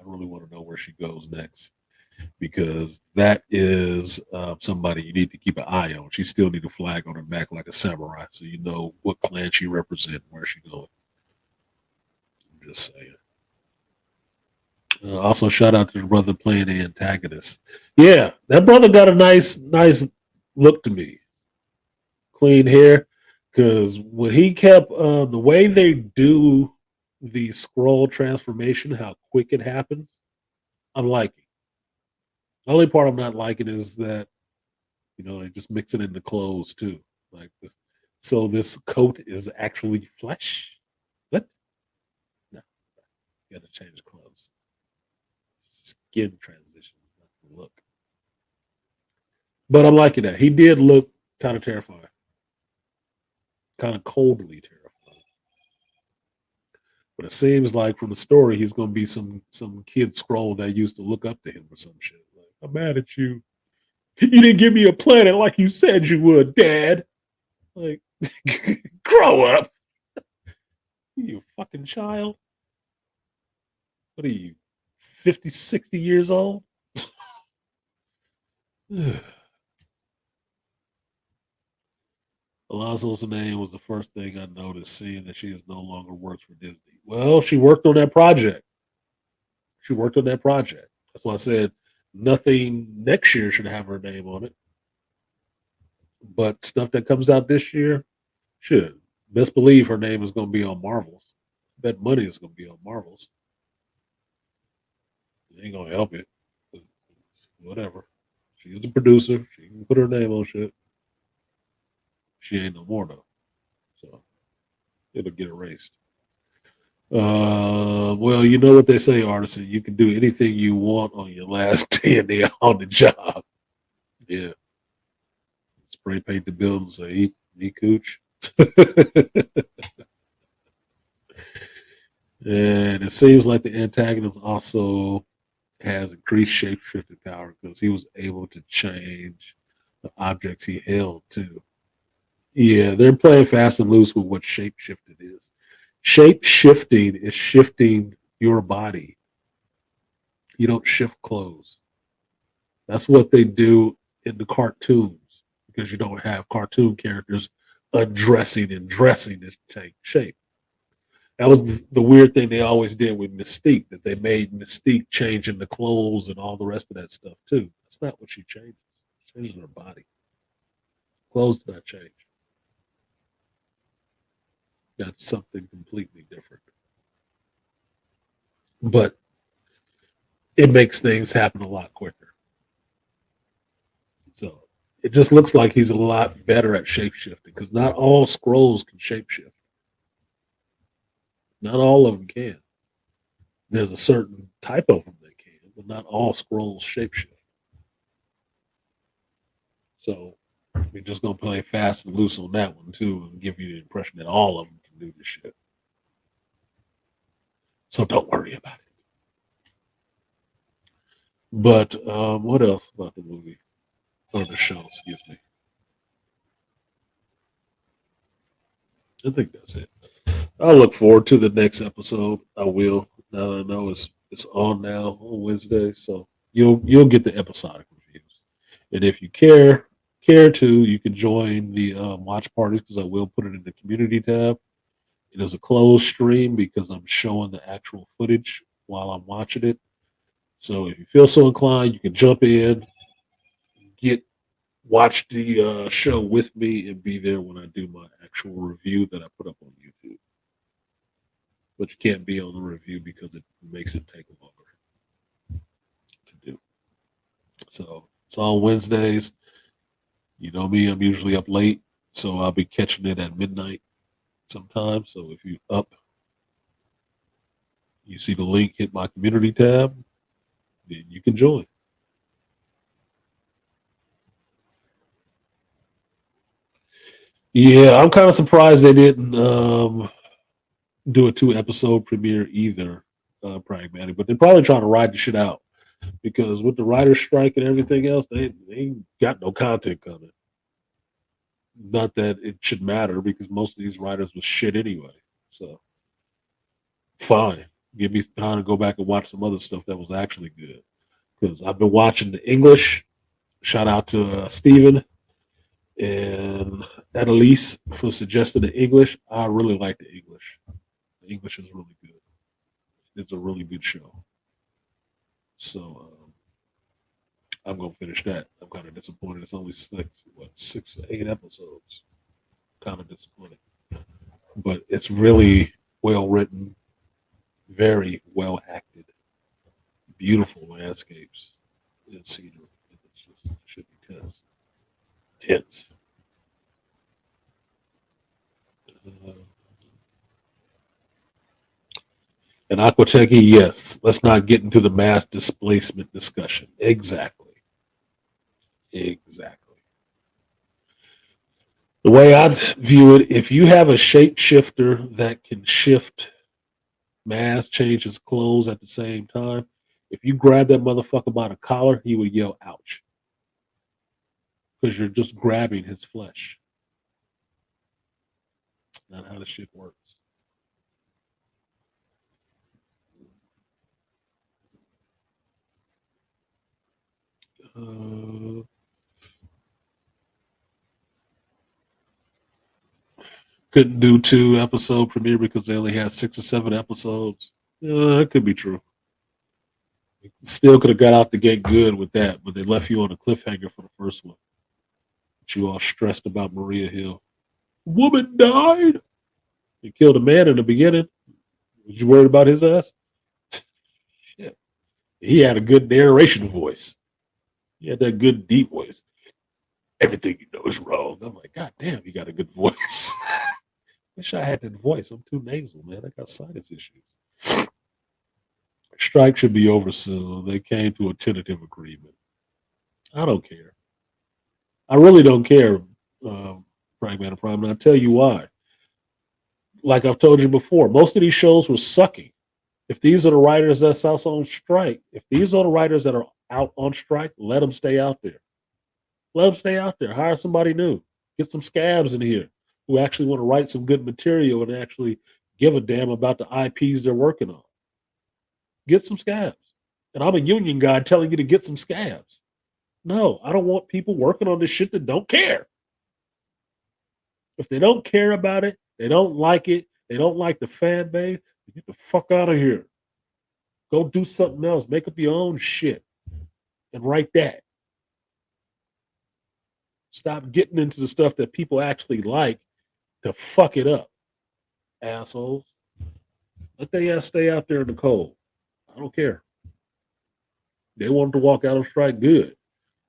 A: I really want to know where she goes next because that is somebody you need to keep an eye on. She still need a flag on her back like a samurai, so you know what clan she represents, where she going. I'm just saying. Also, shout out to the brother playing the antagonist. Yeah, that brother got a nice look to me. Clean hair, because when he kept the way they do the scroll transformation, how quick it happens, I'm liking. The only part I'm not liking is that they just mix it into clothes too, like this. So this coat is actually flesh. What? No, you got to change clothes. Skin transition, not the look. But I'm liking that. He did look kind of terrifying, kind of coldly terrifying. But it seems like from the story, he's going to be some kid scroll that used to look up to him or some shit. Like, I'm mad at you. You didn't give me a planet like you said you would, Dad. Like, grow up. You fucking child. What are you, 50, 60 years old? Alonso's name was the first thing I noticed, seeing that she is no longer works for Disney. Well, she worked on that project. That's why I said nothing next year should have her name on it. But stuff that comes out this year should. Best believe her name is going to be on Marvels. Bet money is going to be on Marvels. It ain't going to help it. But whatever. She's the producer. She can put her name on shit. She ain't no more though. So it'll get erased. Well, you know what they say, artisan. You can do anything you want on your last day on the job. Yeah. Spray paint the building, say, eat cooch. And it seems like the antagonist also has increased shape-shifting power because he was able to change the objects he held too. Yeah, they're playing fast and loose with what shape-shifted is. Shape shifting is shifting your body. You don't shift clothes. That's what they do in the cartoons because you don't have cartoon characters undressing and dressing to take shape. That was the weird thing they always did with Mystique, that they made Mystique changing the clothes and all the rest of that stuff too. That's not what she changes. She changes her body. Clothes do not change. That's something completely different. But it makes things happen a lot quicker. So it just looks like he's a lot better at shapeshifting because not all scrolls can shapeshift. Not all of them can. There's a certain type of them that can, but not all scrolls shapeshift. So we're just gonna play fast and loose on that one too, and give you the impression that all of them can do this shit. So don't worry about it. But what else about the movie or the show? Excuse me. I think that's it. I'll look forward to the next episode. I will. Now that I know it's on now on Wednesday, so you'll get the episodic reviews. And if you care to, you can join the watch parties because I will put it in the community tab. It is a closed stream because I'm showing the actual footage while I'm watching it. So if you feel so inclined, you can jump in, watch the show with me, and be there when I do my actual review that I put up on YouTube. But you can't be on the review because it makes it take longer to do. So it's on Wednesdays. You know me, I'm usually up late, so I'll be catching it at midnight sometimes. So if you up, you see the link, hit my community tab, then you can join. Yeah, I'm kind of surprised they didn't do a 2-episode premiere either, Pragmatic, but they're probably trying to ride the shit out because with the writer's strike and everything else, they ain't got no content coming. Not that it should matter because most of these writers was shit anyway. So fine, give me time to go back and watch some other stuff that was actually good because I've been watching the English. Shout out to Steven and Annalise for suggesting the English. I really like the English. The English is really good. It's a really good show. So I'm gonna finish that. I'm kind of disappointed. It's only 6 to 8 episodes. Kind of disappointed, but it's really well written, very well acted, beautiful landscapes and scenery. It's just it should be tense. Tense. And Aquateki, yes. Let's not get into the mass displacement discussion. Exactly. Exactly. The way I view it, if you have a shapeshifter that can shift mass, change his clothes at the same time, if you grab that motherfucker by the collar, he would yell, ouch. Because you're just grabbing his flesh. Not how the shit works. Couldn't do 2-episode premiere because they only had 6 or 7 episodes. That could be true. Still could have got out the gate good with that, but they left you on a cliffhanger for the first one. But you all stressed about Maria Hill. Woman died. He killed a man in the beginning. Was you worried about his ass? Shit. He had a good narration voice. He had that good deep voice. Everything you know is wrong. I'm like, God damn, you got a good voice. Wish I had that voice. I'm too nasal, man. I got sinus issues. Strike should be over soon. They came to a tentative agreement. I don't care. I really don't care, Pragmatic Prime, and I'll tell you why. Like I've told you before, most of these shows were sucking. If these are the writers that's out on strike, if these are the writers that are out on strike, let them stay out there. Let them stay out there. Hire somebody new. Get some scabs in here who actually want to write some good material and actually give a damn about the IPs they're working on. Get some scabs. And I'm a union guy telling you to get some scabs. No, I don't want people working on this shit that don't care. If they don't care about it, they don't like it, they don't like the fan base, get the fuck out of here. Go do something else. Make up your own shit and write that. Stop getting into the stuff that people actually like to fuck it up, assholes. Let they ass stay out there in the cold. I don't care. They want to walk out on strike, good.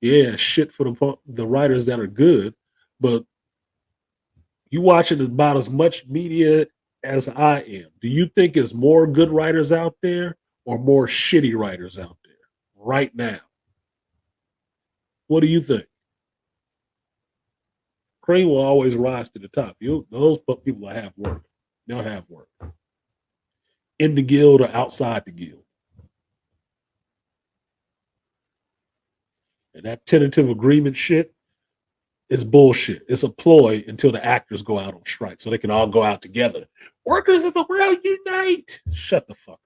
A: Yeah, shit for the writers that are good, but you watching about as much media as I am. Do you think there's more good writers out there or more shitty writers out there right now? What do you think? Cream will always rise to the top. Those people that have work, they'll have work. In the guild or outside the guild. And that tentative agreement shit is bullshit. It's a ploy until the actors go out on strike so they can all go out together. Workers of the world unite. Shut the fuck up.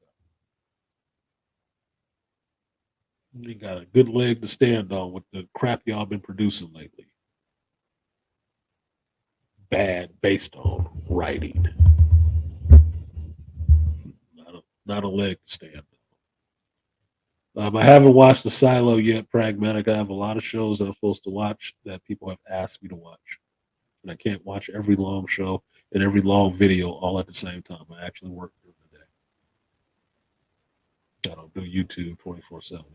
A: You got a good leg to stand on with the crap y'all been producing lately. Bad based on writing. Not a leg to stand on. I haven't watched The Silo yet, Pragmatic. I have a lot of shows that I'm supposed to watch that people have asked me to watch. And I can't watch every long show and every long video all at the same time. I actually work during the day. I don't do YouTube 24/7.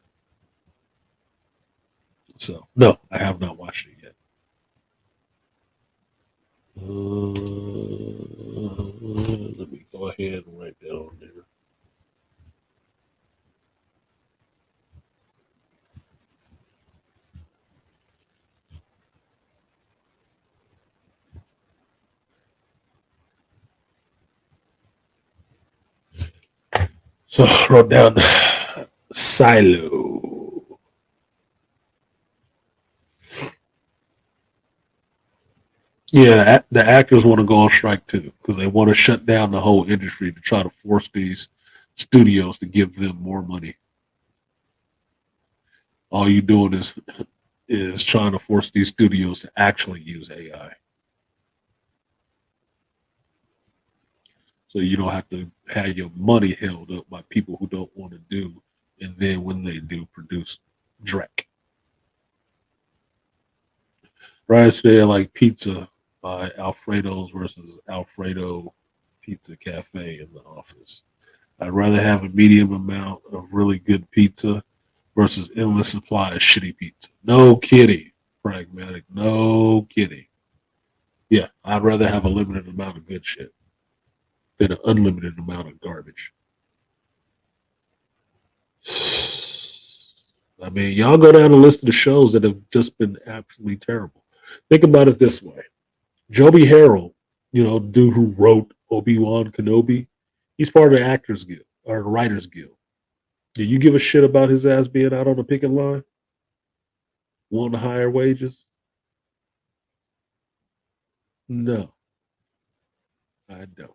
A: So, no, I have not watched it yet. Let me go ahead and write that on there. So I wrote down Silo. Yeah, the actors want to go on strike too because they want to shut down the whole industry to try to force these studios to give them more money. All you doing is trying to force these studios to actually use AI. So you don't have to have your money held up by people who don't want to do, and then when they do, produce dreck. Right there, like pizza by Alfredo's versus Alfredo Pizza Cafe in the office. I'd rather have a medium amount of really good pizza versus endless supply of shitty pizza. No kidding, Pragmatic. No kidding. Yeah, I'd rather have a limited amount of good shit than an unlimited amount of garbage. I mean, y'all go down the list of the shows that have just been absolutely terrible. Think about it this way. Joby Harold, dude who wrote Obi-Wan Kenobi, he's part of the Actors Guild or the Writers Guild. Do you give a shit about his ass being out on the picket line? Wanting higher wages? No, I don't.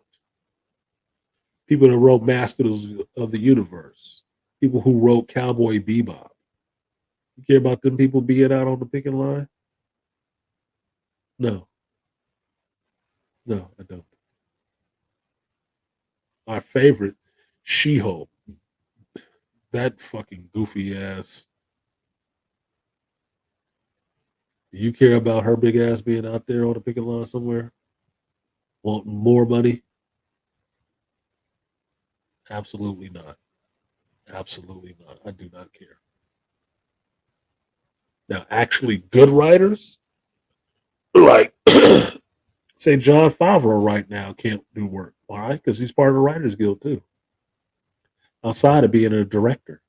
A: People that wrote Masters of the Universe, people who wrote Cowboy Bebop. You care about them people being out on the picket line? No. No, I don't. My favorite, She-Hulk. That fucking goofy ass. Do you care about her big ass being out there on the picket line somewhere? Wanting more money? Absolutely not. Absolutely not. I do not care. Now, actually, good writers, like, say, John Favreau right now can't do work. Why? Because he's part of the Writers Guild, too. Outside of being a director.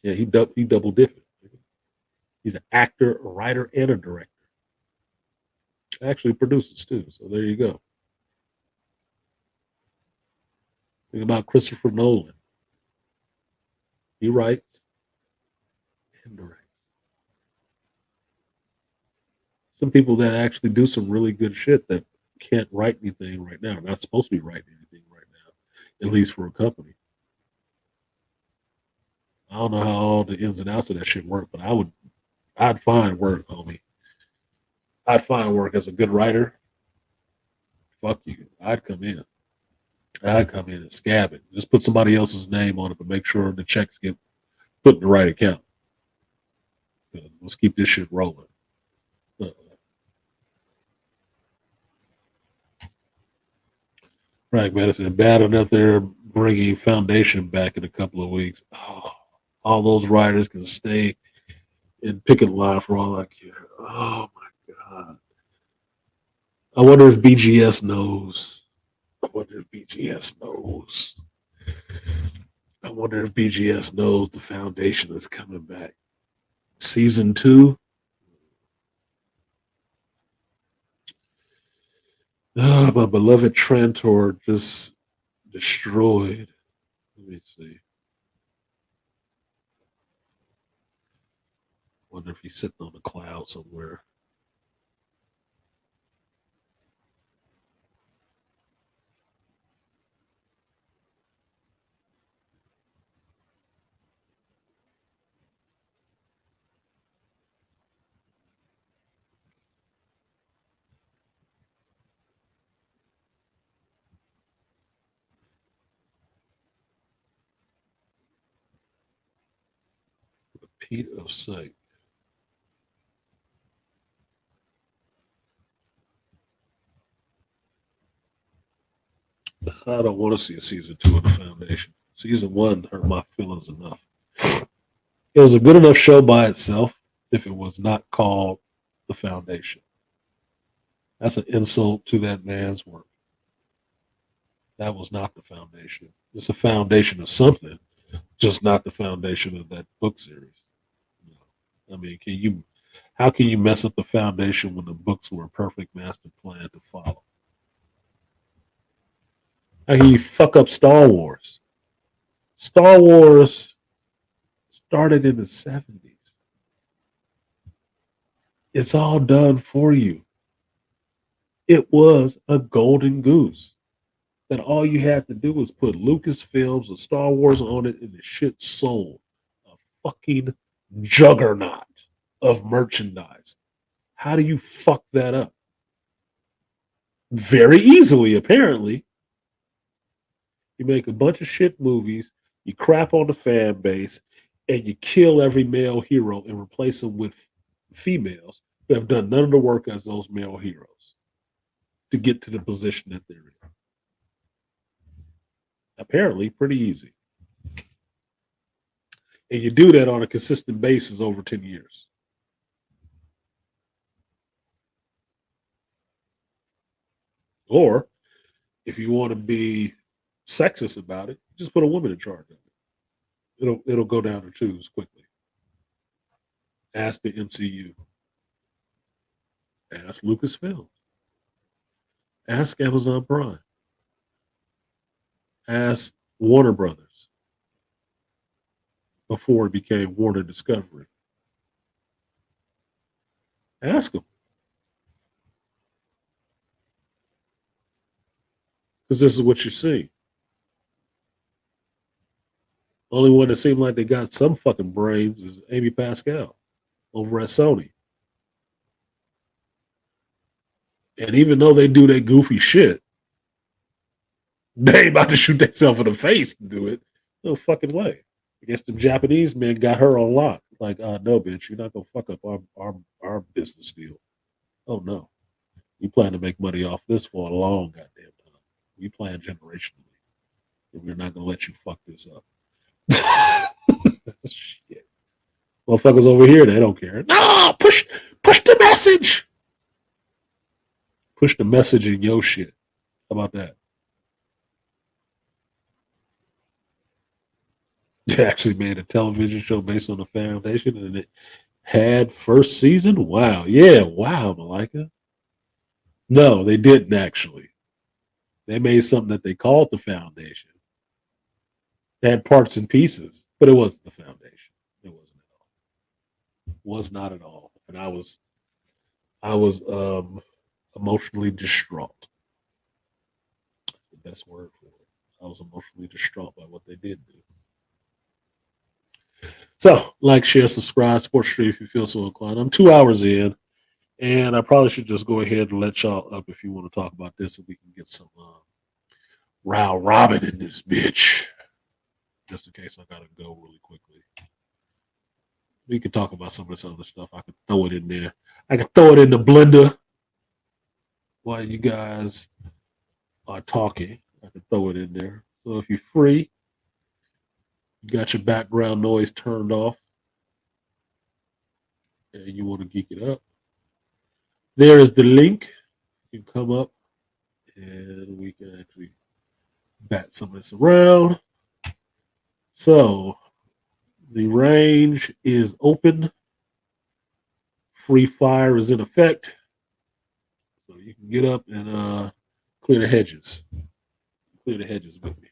A: Yeah, he double dipping. He's an actor, a writer, and a director. Actually produces, too. So there you go. Think about Christopher Nolan. He writes and directs. Some people that actually do some really good shit that can't write anything right now. I'm not supposed to be writing anything right now, at least for a company. I don't know how all the ins and outs of that shit work, but I'd find work, homie. I'd find work as a good writer. Fuck you. I'd come in. I'd come in and scab it. Just put somebody else's name on it, but make sure the checks get put in the right account. Let's keep this shit rolling. Right, Madison. Bad enough they're bringing Foundation back in a couple of weeks. Oh, all those writers can stay in picket line for all I care. Oh my god. I wonder if BGS knows. I wonder if BGS knows. I wonder if BGS knows the Foundation is coming back. Season 2. Oh, my beloved Trantor just destroyed. Let me see. Wonder if he's sitting on a cloud somewhere. Repeat of sight. I don't want to see a season 2 of the Foundation. Season 1 hurt my feelings enough. It was a good enough show by itself if it was not called the Foundation. That's an insult to that man's work. That was not the Foundation. It's a foundation of something, just not the foundation of that book series. I mean, how can you mess up the foundation when the books were a perfect master plan to follow? How can you fuck up Star Wars? Star Wars started in the 70s. It's all done for you. It was a golden goose that all you had to do was put Lucasfilms or Star Wars on it, and the shit sold a fucking juggernaut of merchandise. How do you fuck that up? Very easily, apparently. You make a bunch of shit movies, you crap on the fan base, and you kill every male hero and replace them with females who have done none of the work as those male heroes to get to the position that they're in. Apparently, pretty easy. And you do that on a consistent basis over 10 years. Or if you want to be sexist about it, just put a woman in charge of it. It'll go down the tubes quickly. Ask the MCU. Ask Lucasfilm. Ask Amazon Prime. Ask Warner Brothers before it became Warner Discovery. Ask them. Because this is what you see. Only one that seemed like they got some fucking brains is Amy Pascal over at Sony. And even though they do that goofy shit, they ain't about to shoot themselves in the face to do it. No fucking way. I guess the Japanese men got her on lock. Like, no, bitch, you're not gonna fuck up our business deal. Oh no. You plan to make money off this for a long goddamn time. We plan generationally. And we're not gonna let you fuck this up. Shit. Motherfuckers over here, they don't care. No, push the message. Push the message in your shit. How about that? They actually made a television show based on the Foundation, and it had first season. Wow, yeah, wow, Malika. No, they didn't actually. They made something that they called the Foundation. It had parts and pieces, but it wasn't the Foundation. It wasn't at all. Was not at all. And I was a emotionally distraught. That's the best word for it. I was emotionally distraught by what they did do. So, like, share, subscribe, support the stream if you feel so inclined. I'm 2 hours in, and I probably should just go ahead and let y'all up if you want to talk about this, so we can get some round robin in this bitch. Just in case I gotta go really quickly. We could talk about some of this other stuff. I could throw it in there. I could throw it in the blender while you guys are talking. I could throw it in there. So if you're free, you got your background noise turned off, and you want to geek it up, there is the link. You can come up, and we can actually bat some of this around. So the range is open. Free fire is in effect. So you can get up and clear the hedges. Clear the hedges with me.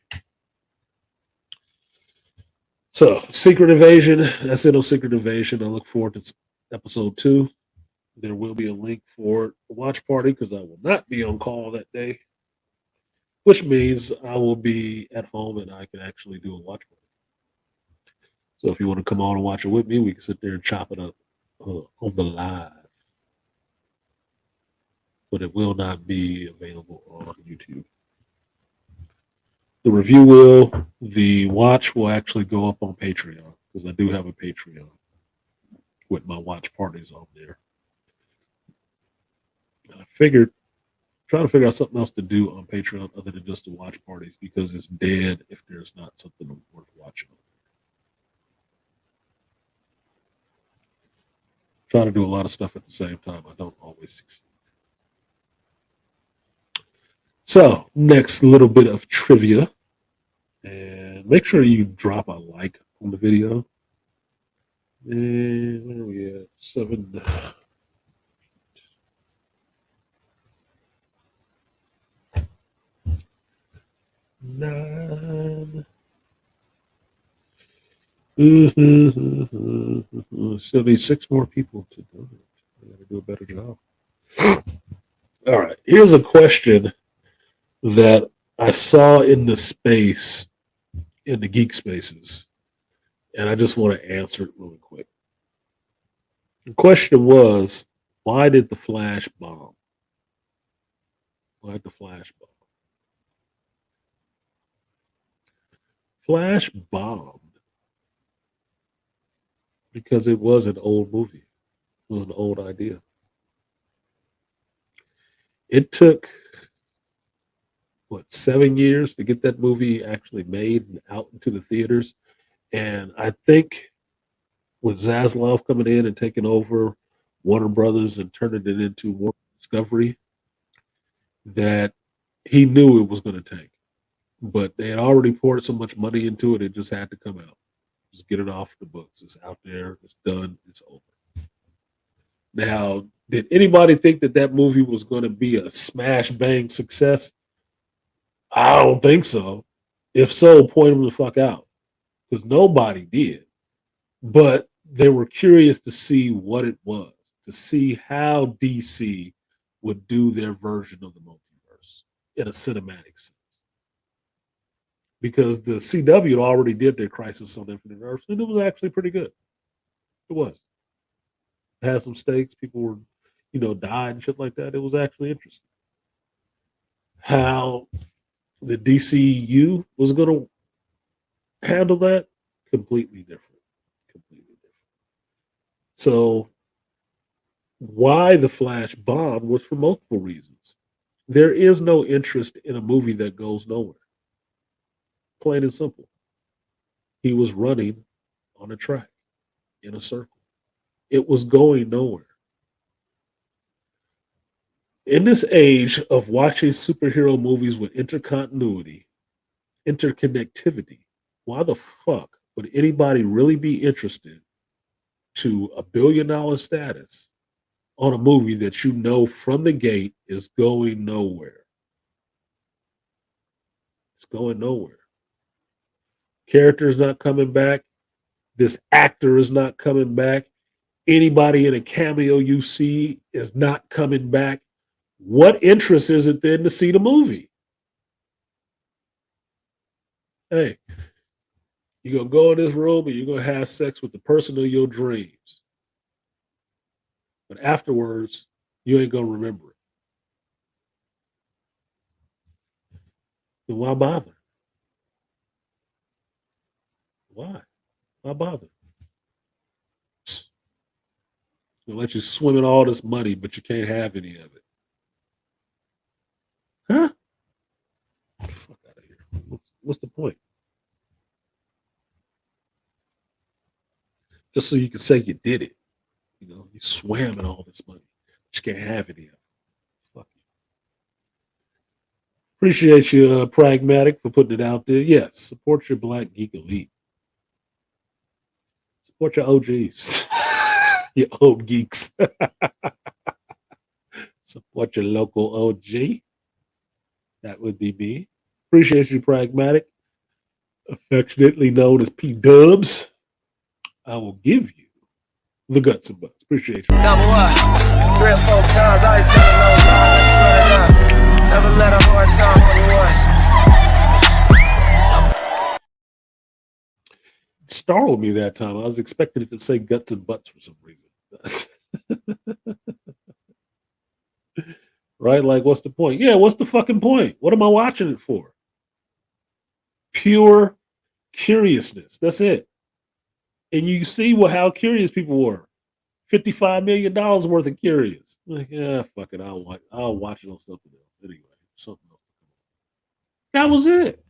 A: So, Secret Invasion. That's it on Secret Invasion. I look forward to episode 2. There will be a link for the watch party because I will not be on call that day, which means I will be at home and I can actually do a watch party. So if you want to come on and watch it with me, we can sit there and chop it up on the live. But it will not be available on YouTube. The review will, the watch will actually go up on Patreon because I do have a Patreon with my watch parties on there. And I figured, trying to figure out something else to do on Patreon other than just the watch parties because it's dead if there's not something worth watching. Trying to do a lot of stuff at the same time. I don't always succeed. So, next little bit of trivia. And make sure you drop a like on the video. And where are we at? 7. Nine. Still need 6 more people to do it. I gotta do a better job. All right. Here's a question that I saw in the space, in the geek spaces, and I just want to answer it really quick. The question was, why did the Flash bomb? Why did the Flash bomb? Flash bombed because it was an old movie. It was an old idea. It took, 7 years to get that movie actually made and out into the theaters. And I think with Zaslav coming in and taking over Warner Brothers and turning it into Warner Discovery, that he knew it was going to tank. But they had already poured so much money into it, it just had to come out. Just get it off the books. It's out there. It's done. It's over. Now, did anybody think that that movie was going to be a smash bang success? I don't think so. If so, point them the fuck out. Because nobody did. But they were curious to see what it was, to see how DC would do their version of the multiverse in a cinematic sense. Because the CW already did their Crisis on Infinite Earths, and it was actually pretty good. It was. It had some stakes. People were, died and shit like that. It was actually interesting. How the DCU was going to handle that, completely different. Completely different. So, why the Flash bomb was for multiple reasons. There is no interest in a movie that goes nowhere. Plain and simple. He was running on a track in a circle. It was going nowhere. In this age of watching superhero movies with interconnectivity, why the fuck would anybody really be interested to $1 billion status on a movie that you know from the gate is going nowhere? It's going nowhere. Character's not coming back. This actor is not coming back. Anybody in a cameo you see is not coming back. What interest is it then to see the movie? Hey, you're going to go in this room and you're going to have sex with the person of your dreams. But afterwards, you ain't going to remember it. Then why bother? Why? Why bother? They'll let you swim in all this money, but you can't have any of it. Huh? Fuck out of here. What's the point? Just so you can say you did it. You know, you swam in all this money, but you can't have any of it. Fuck you. Appreciate you, Pragmatic, for putting it out there. Yes, support your Black Geek Elite. Support your OGs, your old geeks. Support your local OG. That would be me. Appreciate you, Pragmatic, affectionately known as P Dubs. I will give you the guts and butts. Appreciate you.
C: Double up. 3 or 4 times, I ain't telling no lies. Run it up. Never let a hard time on the ones.
A: Startled me that time. I was expecting it to say guts and butts for some reason. Right? Like, what's the point? Yeah, what's the fucking point? What am I watching it for? Pure curiousness. That's it. And you see how curious people were. $55 million worth of curious. Like, yeah, fuck it. I'll watch it on something else. Anyway, something else. That was it.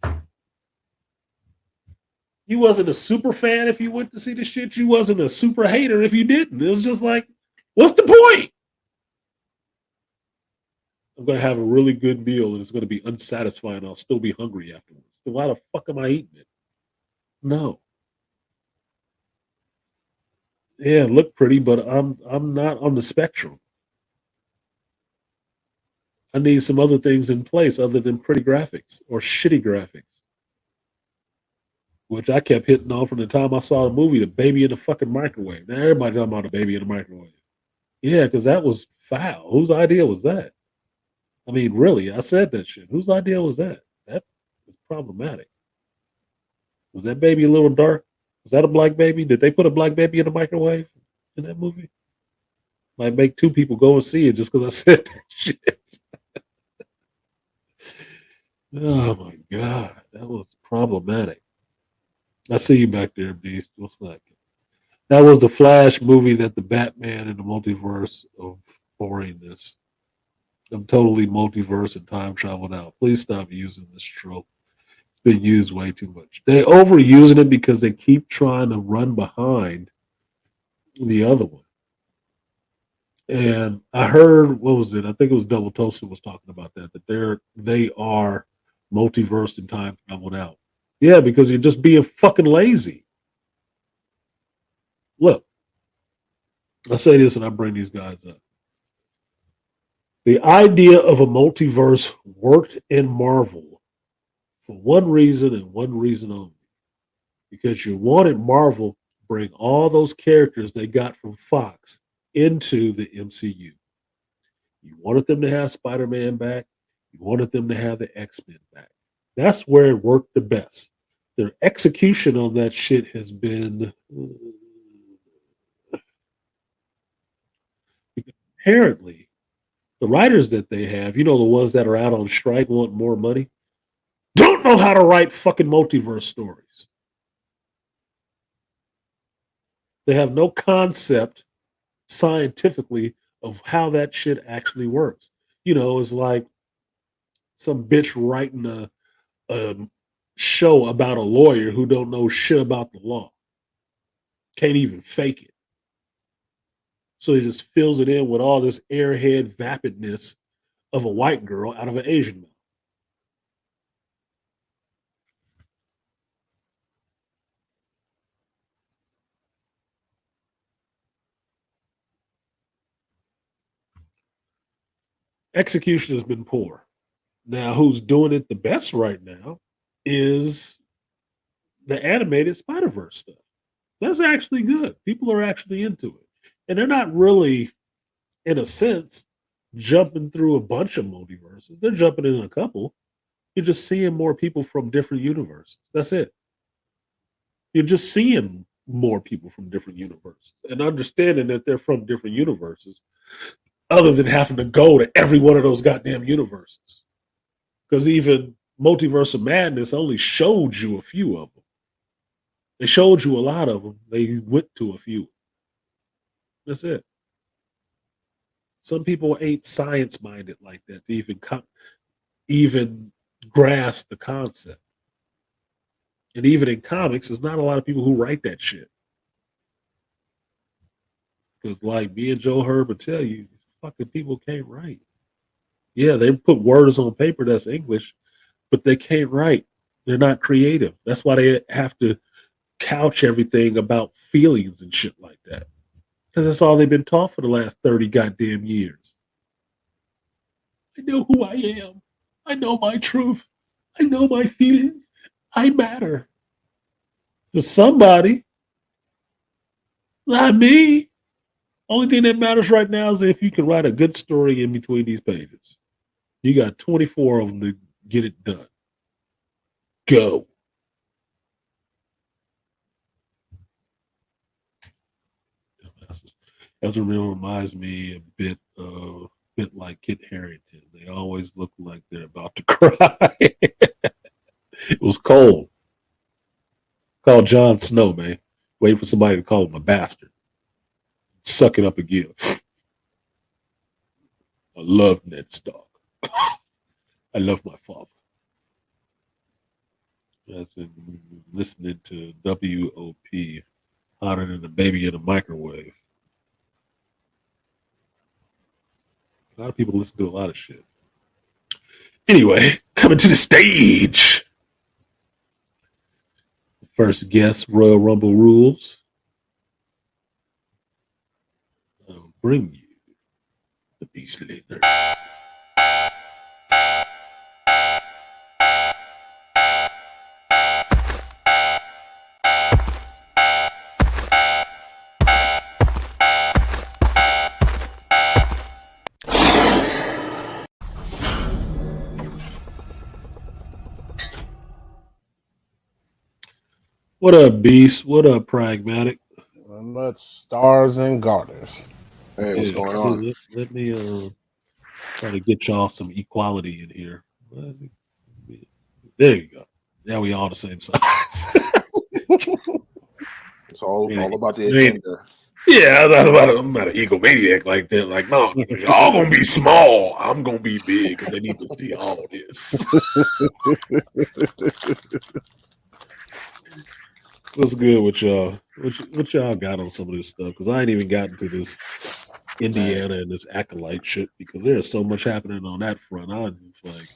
A: You wasn't a super fan if you went to see the shit. You wasn't a super hater if you didn't. It was just like, what's the point? I'm going to have a really good meal and it's going to be unsatisfying. I'll still be hungry afterwards. So why the fuck am I eating it? No. Yeah, look pretty, but I'm not on the spectrum. I need some other things in place other than pretty graphics or shitty graphics. Which I kept hitting on from the time I saw the movie, The Baby in the fucking Microwave. Now everybody talking about The Baby in the Microwave. Yeah, because that was foul. Whose idea was that? I mean, really, I said that shit. Whose idea was that? That is problematic. Was that baby a little dark? Was that a black baby? Did they put a black baby in the microwave in that movie? Might make 2 people go and see it just because I said that shit. Oh my God, that was problematic. I see you back there, Beast. What's that? That was the Flash movie that the Batman and the multiverse of boringness. I'm totally multiverse and time traveled out. Please stop using this trope. It's been used way too much. They're overusing it because they keep trying to run behind the other one. And I heard, what was it? I think it was Double Toasted was talking about that they are multiverse and time traveled out. Yeah, because you're just being fucking lazy. Look, I say this and I bring these guys up. The idea of a multiverse worked in Marvel for one reason and one reason only. Because you wanted Marvel to bring all those characters they got from Fox into the MCU. You wanted them to have Spider-Man back. You wanted them to have the X-Men back. That's where it worked the best. Their execution on that shit has been apparently the writers that they have, the ones that are out on strike want more money, don't know how to write fucking multiverse stories. They have no concept scientifically of how that shit actually works. It's like some bitch writing a show about a lawyer who don't know shit about the law. Can't even fake it. So he just fills it in with all this airhead vapidness of a white girl out of an Asian man. Execution has been poor. Now, who's doing it the best right now is the animated Spider-Verse stuff. That's actually good. People are actually into it. And they're not really, in a sense, jumping through a bunch of multiverses. They're jumping in a couple. You're just seeing more people from different universes. That's it. You're just seeing more people from different universes and understanding that they're from different universes, other than having to go to every one of those goddamn universes. Because even Multiverse of Madness only showed you a few of them. They showed you a lot of them. They went to a few. That's it. Some people ain't science minded like that to even grasp the concept. And even in comics, there's not a lot of people who write that shit. Because like me and Joe Herb would tell you, fucking people can't write. Yeah, they put words on paper that's English, but they can't write. They're not creative. That's why they have to couch everything about feelings and shit like that. Because that's all they've been taught for the last 30 goddamn years. I know who I am. I know my truth. I know my feelings. I matter. To somebody. Not me. Only thing that matters right now is if you can write a good story in between these pages. You got 24 of them to get it done. Go. Ezra Miller reminds me a bit like Kit Harington. They always look like they're about to cry. It was cold. Call Jon Snow, man. Wait for somebody to call him a bastard. Suck it up again. I love Ned Stark. I love my father. That's listening to WOP, hotter than a baby in a microwave. A lot of people listen to a lot of shit. Anyway, coming to the stage. First guest, Royal Rumble rules. I'll bring you the Beastly Nerd. What up, Beast? What up, Pragmatic?
E: Not much stars and garters.
F: Hey, what's going on?
A: Let me try to get y'all some equality in here. There you go. Now we all the same size.
F: It's all about the agenda.
A: Yeah, I'm not an egomaniac like that. Like, no, y'all gonna be small. I'm gonna be big because they need to see all of this. What's good with y'all? What y'all got on some of this stuff? Because I ain't even gotten to this Indiana and this acolyte shit because there's so much happening on that front. I'm just like,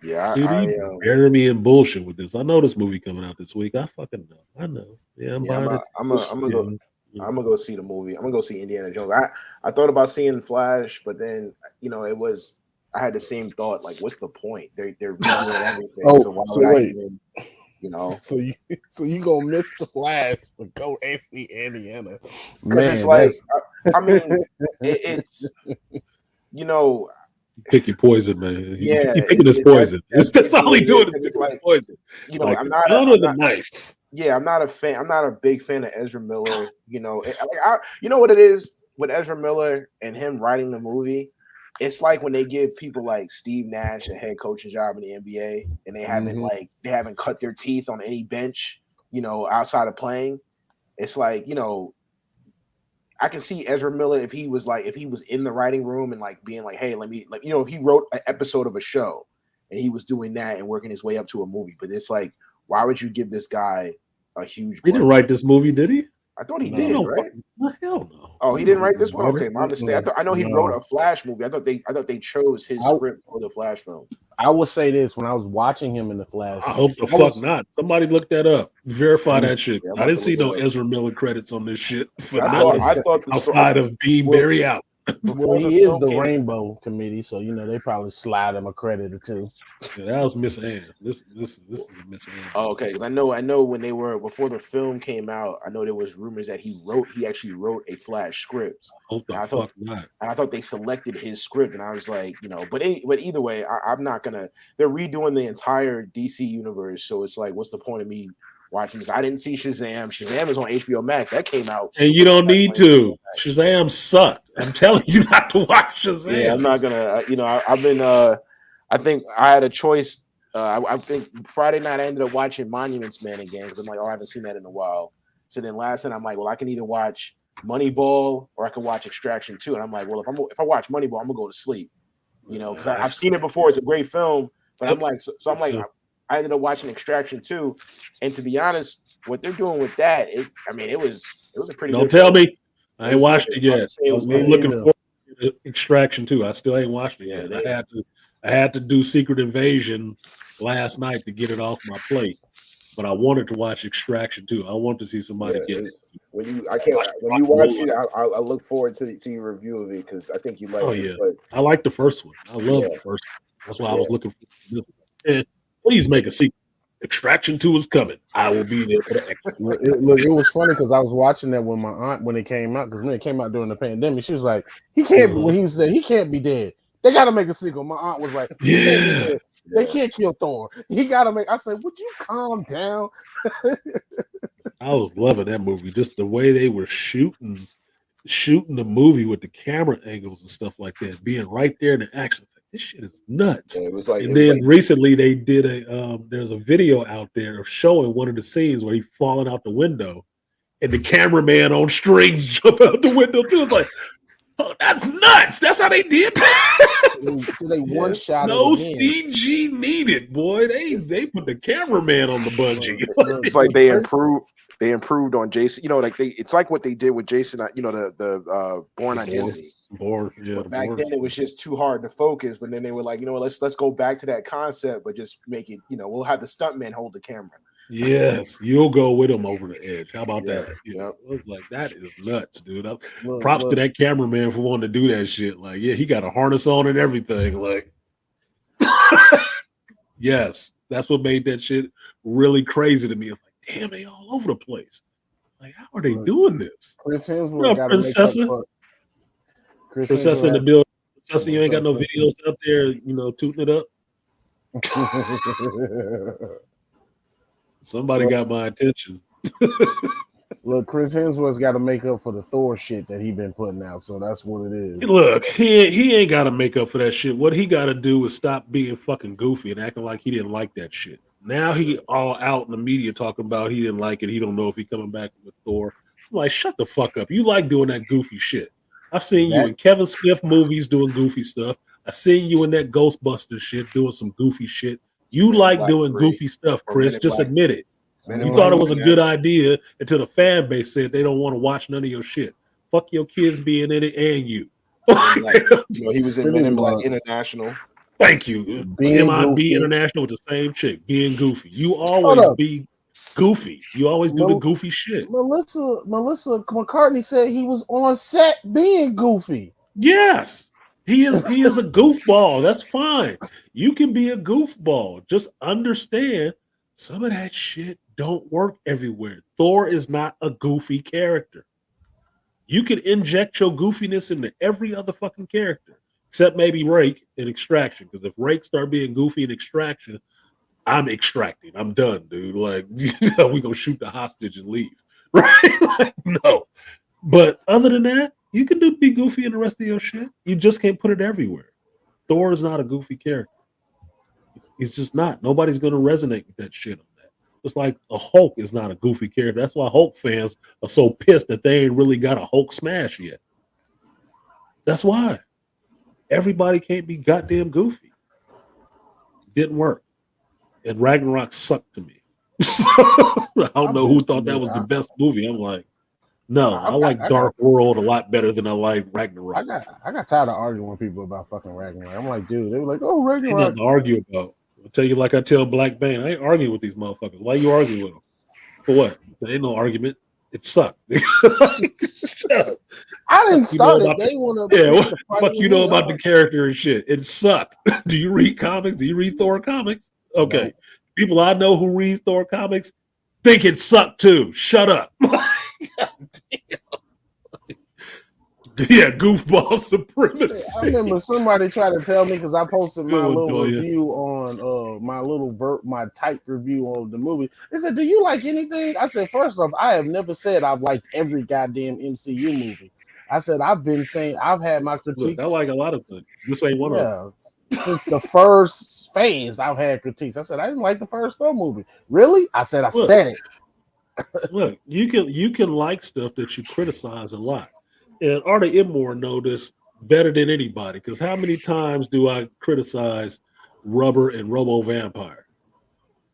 F: yeah,
A: dude, you bury me in bullshit with this. I know this movie coming out this week. I fucking know. I know. Yeah, I'm gonna
F: go see the movie. I'm gonna go see Indiana Jones. I thought about seeing Flash, but then I had the same thought. Like, what's the point? They're doing everything. So why would I even?
E: So you gonna miss the Flash, but go and see Indiana.
F: Man, it's like, I mean, it's
A: pick your poison, man.
F: Yeah,
A: you picking his poison. That's all he doing is picking
F: like
A: poison.
F: Like, I'm not
A: the knife.
F: Yeah, I'm not a fan. I'm not a big fan of Ezra Miller. You know what it is with Ezra Miller and him writing the movie. It's like when they give people like Steve Nash a head coaching job in the NBA, and they haven't cut their teeth on any bench, outside of playing. It's like, I can see Ezra Miller if he was in the writing room and like being like, hey, if he wrote an episode of a show and he was doing that and working his way up to a movie. But it's like, why would you give this guy a huge?
A: He didn't write this movie, did he?
F: I thought he did, right?
A: Hell no.
F: Oh, he didn't write this one. Okay, my mistake. I know he wrote a Flash movie. I thought they chose his script for the Flash film.
E: I will say this: when I was watching him in the Flash,
A: I hope the fuck not. Somebody look that up. Verify that shit. I didn't see no Ezra Miller credits on this shit.
F: I thought
A: outside of being Barry out.
F: before
E: he is the
F: came out.
E: Rainbow Committee, so they probably slide him a credit or two.
A: Yeah, that was Miss Ann. This is a Miss Ann.
F: Oh, okay, because I know when they were before the film came out, I know there was rumors that he actually wrote a Flash script.
A: Hope the
F: And
A: fuck not.
F: I thought they selected his script, and I was like, but either way, I'm not gonna. They're redoing the entire DC universe, so it's like, what's the point of me watching this? I didn't see Shazam. Shazam is on HBO Max. That came out,
A: And you don't need to. Shazam sucked. I'm telling you not to watch Shazam.
F: Yeah, I'm not gonna. I've been. I think I had a choice. I think Friday night I ended up watching Monuments Man again because I'm like, I haven't seen that in a while. So then last night I'm like, well, I can either watch Moneyball or I can watch Extraction 2. And I'm like, well, if I watch Moneyball, I'm gonna go to sleep. Because I've seen it before. It's a great film, but I'm like, so I'm like, I ended up watching Extraction 2, and to be honest, what they're doing with that, it was a pretty.
A: Don't
F: good
A: tell
F: film.
A: me. I ain't watched it yet. I'm looking forward to Extraction 2. I still ain't watched it yet. I had to do Secret Invasion last night to get it off my plate, but I wanted to watch Extraction 2. I want to see somebody get it.
G: When you watch it, I look forward to your review of it because I think you like it.
A: Yeah,
G: but
A: I like the first one. I love the first one. That's why I was looking for this one. And please make a sequel. Extraction 2 is coming. I will be there for the extra.
E: Look, it was funny because I was watching that with my aunt when it came out. Because when it came out during the pandemic, she was like, "He can't." When he was there, he can't be dead. They got to make a sequel. My aunt was like, "Yeah, they can't kill Thor. He got to make." I said, "Would you calm down?"
A: I was loving that movie. Just the way they were shooting the movie with the camera angles and stuff like that, being right there in the action. It's like, this shit is nuts.
G: it was like.
A: And then recently they did there's a video out there of showing one of the scenes where he's falling out the window, and the cameraman on strings jump out the window too. It's like, oh, that's nuts. That's how they did that.
E: So they one shot.
A: No CG needed, boy. They put the cameraman on the bungee.
F: It's like they improved. They improved on Jason. It's like what they did with Jason. The Born Identity. Back then it was just too hard to focus. But then they were like, let's go back to that concept, but just make it. We'll have the stuntman hold the camera.
A: Yes, you'll go with him over the edge. How about that? Like that is nuts, dude. Props to that cameraman for wanting to do that shit. Like, yeah, he got a harness on and everything. Like, yes, that's what made that shit really crazy to me. It's like, damn, they all over the place. Like, how are they doing this?
E: Chris Hemsworth got
A: Princess in the building. Princess, you ain't got no videos up there, tooting it up. Somebody got my attention.
E: Look, Chris Hemsworth's got to make up for the Thor shit that he been putting out, so that's what it is.
A: Look, he ain't got to make up for that shit. What he got to do is stop being fucking goofy and acting like he didn't like that shit. Now he all out in the media talking about he didn't like it. He don't know if he coming back with Thor. I'm like, shut the fuck up. You like doing that goofy shit. I've seen you in Kevin Smith movies doing goofy stuff. I've seen you in that Ghostbusters shit doing some goofy shit. You like doing goofy stuff, Chris. Just admit it. You thought it was a good idea until the fan base said they don't want to watch none of your shit. Fuck your kids being in it and you.
F: He was in Men in Black International.
A: Thank you. MIB International with the same chick, being goofy. You always be goofy. You always do the goofy shit.
E: Melissa McCartney said he was on set being goofy.
A: Yes. He is a goofball. That's fine. You can be a goofball. Just understand some of that shit don't work everywhere. Thor is not a goofy character. You can inject your goofiness into every other fucking character, except maybe Rake in Extraction. Because if Rake start being goofy in Extraction, I'm extracting. I'm done, dude. Like, we gonna shoot the hostage and leave, right? Like, no. But other than that, you can be goofy in the rest of your shit. You just can't put it everywhere. Thor is not a goofy character. He's just not. Nobody's gonna resonate with that shit on that. It's like a Hulk is not a goofy character. That's why Hulk fans are so pissed that they ain't really got a Hulk smash yet. That's why. Everybody can't be goddamn goofy. Didn't work. And Ragnarok sucked to me. I don't know who thought that was the best movie. I'm like, no, I like Dark World a lot better than I like Ragnarok.
E: I got tired of arguing with people about fucking Ragnarok. I'm like, dude, they were like, oh, Ragnarok.
A: Ain't nothing to argue about. I'll tell you like I tell Black Bane, I ain't arguing with these motherfuckers. Why you arguing with them? For what? There ain't no argument. It sucked. Shut up.
E: I didn't
A: You know
E: start it.
A: about
E: They want to.
A: Yeah, what the fuck you know about the character and shit? It sucked. Do you read comics? Do you read Thor comics? Okay.
E: Nope.
A: People I know who read Thor comics think it sucked too. Shut up. Yeah, goofball supremacy.
E: I remember somebody tried to tell me because I posted my
A: Good one,
E: little
A: Toya.
E: review on my type review on the movie. They said, "Do you like anything?" I said, "First off, I have never said I've liked every goddamn MCU movie. I said I've been saying I've had my
A: Look,
E: critiques.
A: I like a lot of things. This ain't one of them.
E: Yeah, since the first phase, I've had critiques. I said I didn't like the first Thor movie. Really? I said I
A: Look.
E: said it.
A: Look, you can like stuff that you criticize a lot. And Artie Immore know this better than anybody, because how many times do I criticize Rubber and Robo Vampire?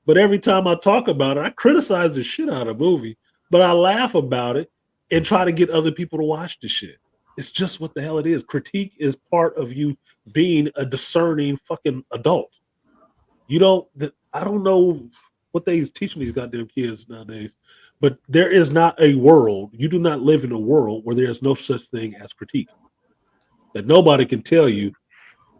A: But every time I talk about it, I criticize the shit out of the movie, but I laugh about it and try to get other people to watch the shit. It's just what the hell it is. Critique is part of you being a discerning fucking adult. You don't, I don't know what they teaching these goddamn kids nowadays, but there is not a world, you do not live in a world where there is no such thing as critique. That nobody can tell you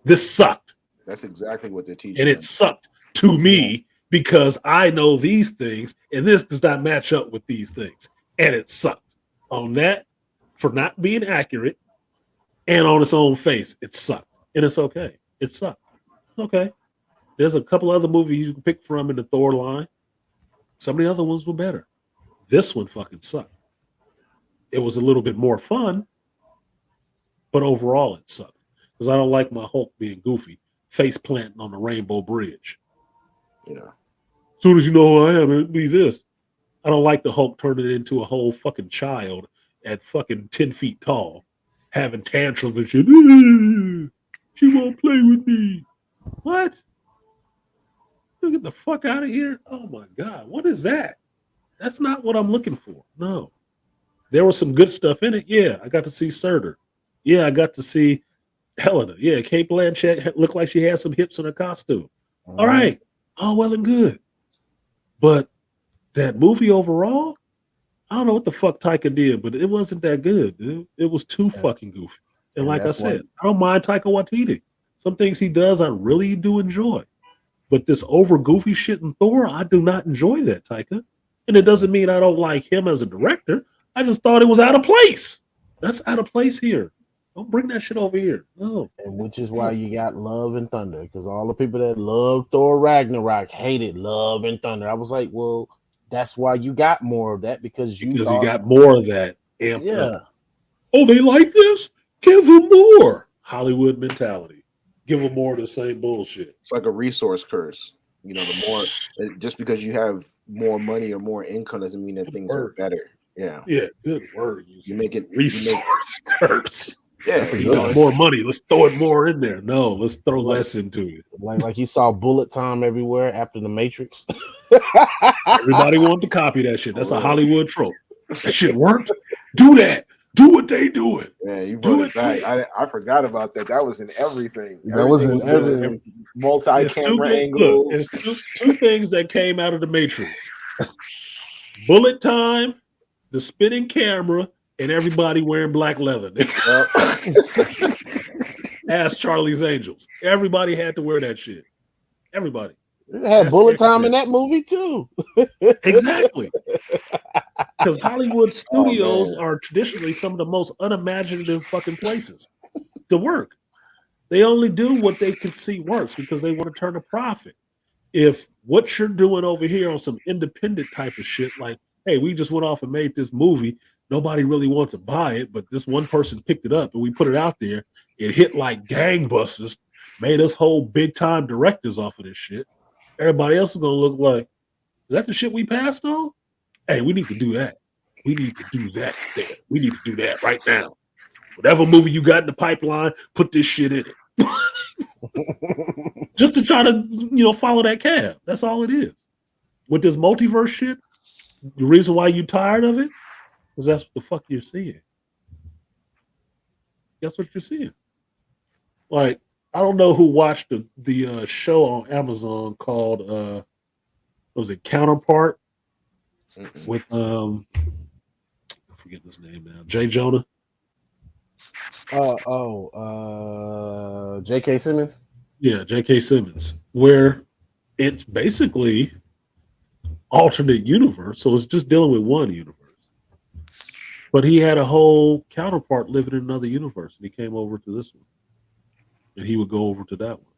A: this sucked.
G: That's exactly what they're teaching.
A: And it sucked to me because I know these things and this does not match up with these things. And it sucked. On that, for not being accurate and on its own face, it sucked. And it's okay. It sucked. It's okay. There's a couple other movies you can pick from in the Thor line. Some of the other ones were better. This one fucking sucked. It was a little bit more fun, but overall it sucked. Because I don't like my Hulk being goofy, face planting on the Rainbow Bridge.
G: Yeah.
A: As soon as you know who I am, it'd be this. I don't like the Hulk turning into a whole fucking child at fucking 10 feet tall, having tantrums and shit. She won't play with me. What? You get the fuck out of here. Oh my God. What is that? That's not what I'm looking for. No. There was some good stuff in it. Yeah, I got to see Surtur. Yeah, I got to see Helena. Yeah, Kate Blanchett looked like she had some hips in her costume. All right. All well and good. But that movie overall, I don't know what the fuck Taika did, but it wasn't that good, dude. It was too fucking goofy. And like I said, I don't mind Taika Waititi. Some things he does, I really do enjoy. But this over goofy shit in Thor, I do not enjoy that, Taika. And it doesn't mean I don't like him as a director. I just thought it was out of place. That's out of place here. Don't bring that shit over here. No.
E: And which is why you got Love and Thunder, because all the people that love Thor Ragnarok hated Love and Thunder. I was like, well, that's why you got more of that, because you
A: got more of that amped up.
E: Yeah.
A: Oh, they like this? Give them more. Hollywood mentality. Give them more of the same bullshit.
G: It's like a resource curse. You know, the more, just because you have more money or more income doesn't mean that things are better. Yeah.
A: Yeah, good word.
G: You make it
A: resource curse.
G: Yeah,
A: you know, more money. Let's throw it more in there. No, let's throw less into it.
E: Like you saw bullet time everywhere after the Matrix.
A: Everybody wanted to copy that shit. That's a Hollywood trope. That shit worked. Do that. Do what they doing.
G: Yeah, you brought it back. I forgot about that. That was in everything.
E: That was in everything.
G: Multi-camera angles.
A: Two things that came out of the Matrix: bullet time, the spinning camera, and everybody wearing black leather. Ask Charlie's Angels. Everybody had to wear that shit. Everybody.
E: It had bullet time in that movie too.
A: Exactly. Because Hollywood studios are traditionally some of the most unimaginative fucking places to work. They only do what they can see works because they want to turn a profit. If what you're doing over here on some independent type of shit, like, hey, we just went off and made this movie, nobody really wants to buy it, but this one person picked it up and we put it out there, it hit like gangbusters, made us whole big time directors off of this shit. Everybody else is gonna look like, is that the shit we passed on? Hey, we need to do that. We need to do that there. We need to do that right now. Whatever movie you got in the pipeline, put this shit in it. Just to try to, follow that cab. That's all it is. With this multiverse shit, the reason why you tired of it is that's what the fuck you're seeing. That's what you're seeing. Like, I don't know who watched the show on Amazon called was it Counterpart with forgetting his name now. Jay Jonah.
E: J.K. Simmons.
A: Yeah, J.K. Simmons, where it's basically alternate universe, so it's just dealing with one universe. But he had a whole counterpart living in another universe, and he came over to this one, and he would go over to that one.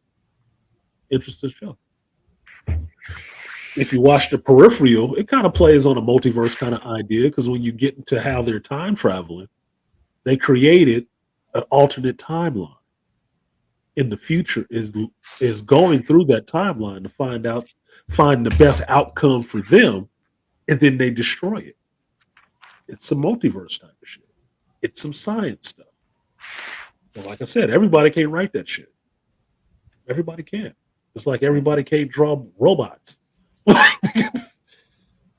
A: Interesting show. If you watch the Peripheral, it kind of plays on a multiverse kind of idea because when you get into how they're time traveling, they created an alternate timeline. In the future is going through that timeline to find the best outcome for them, and then they destroy it. It's some multiverse type of shit. It's some science stuff. But like I said, everybody can't write that shit. Everybody can't. It's like everybody can't draw robots.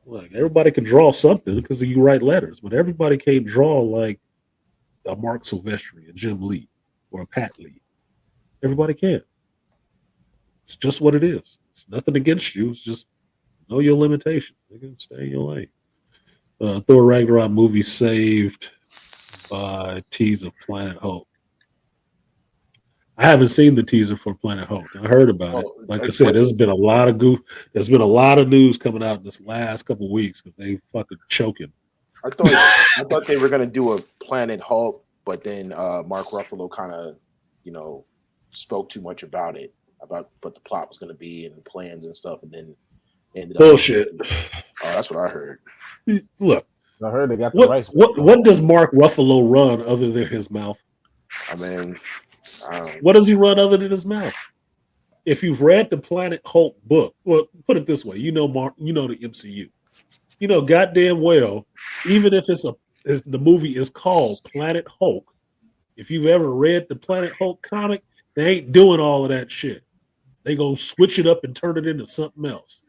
A: Like everybody can draw something because you write letters, but everybody can't draw like a Mark Silvestri, a Jim Lee, or a Pat Lee. Everybody can't. It's just what it is. It's nothing against you. It's just know your limitations. You can stay in your lane. Thor Ragnarok movie saved by teaser Planet Hulk. I haven't seen the teaser for Planet Hulk. I heard about it. Like I said, there's been a lot of There's been a lot of news coming out this last couple of weeks because they fucking choking.
F: I thought they were gonna do a Planet Hulk, but then Mark Ruffalo kind of, spoke too much about what the plot was gonna be and plans and stuff, and then ended up
A: bullshit.
F: Oh, that's what I heard.
A: Look,
E: I heard they got the rights.
A: What does Mark Ruffalo run other than his mouth?
F: I mean,
A: what does he run other than his mouth? If you've read the Planet Hulk book, well, put it this way: the MCU. You know goddamn well, even if the movie is called Planet Hulk, if you've ever read the Planet Hulk comic, they ain't doing all of that shit. They gonna switch it up and turn it into something else.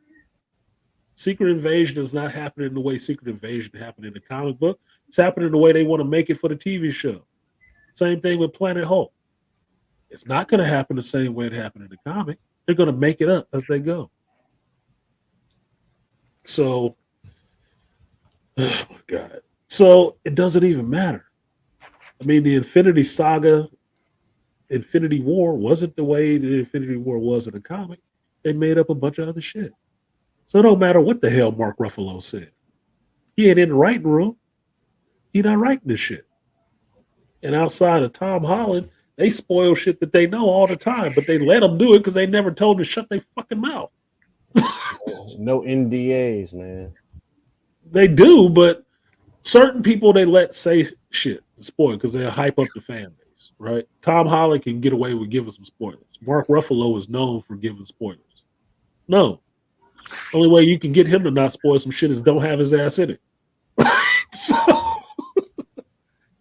A: Secret Invasion is not happening the way Secret Invasion happened in the comic book. It's happening the way they want to make it for the TV show. Same thing with Planet Hulk. It's not going to happen the same way it happened in the comic. They're going to make it up as they go. So, oh my God. So it doesn't even matter. I mean, the Infinity Saga, Infinity War wasn't the way the Infinity War was in the comic. They made up a bunch of other shit. So it don't matter what the hell Mark Ruffalo said. He ain't in the writing room. He not writing this shit. And outside of Tom Holland, they spoil shit that they know all the time, but they let them do it because they never told them to shut their fucking mouth.
E: No NDAs, man.
A: They do, but certain people they let say shit spoil because they'll hype up the fan base, right? Tom Holland can get away with giving some spoilers. Mark Ruffalo is known for giving spoilers. No. Only way you can get him to not spoil some shit is don't have his ass in it. So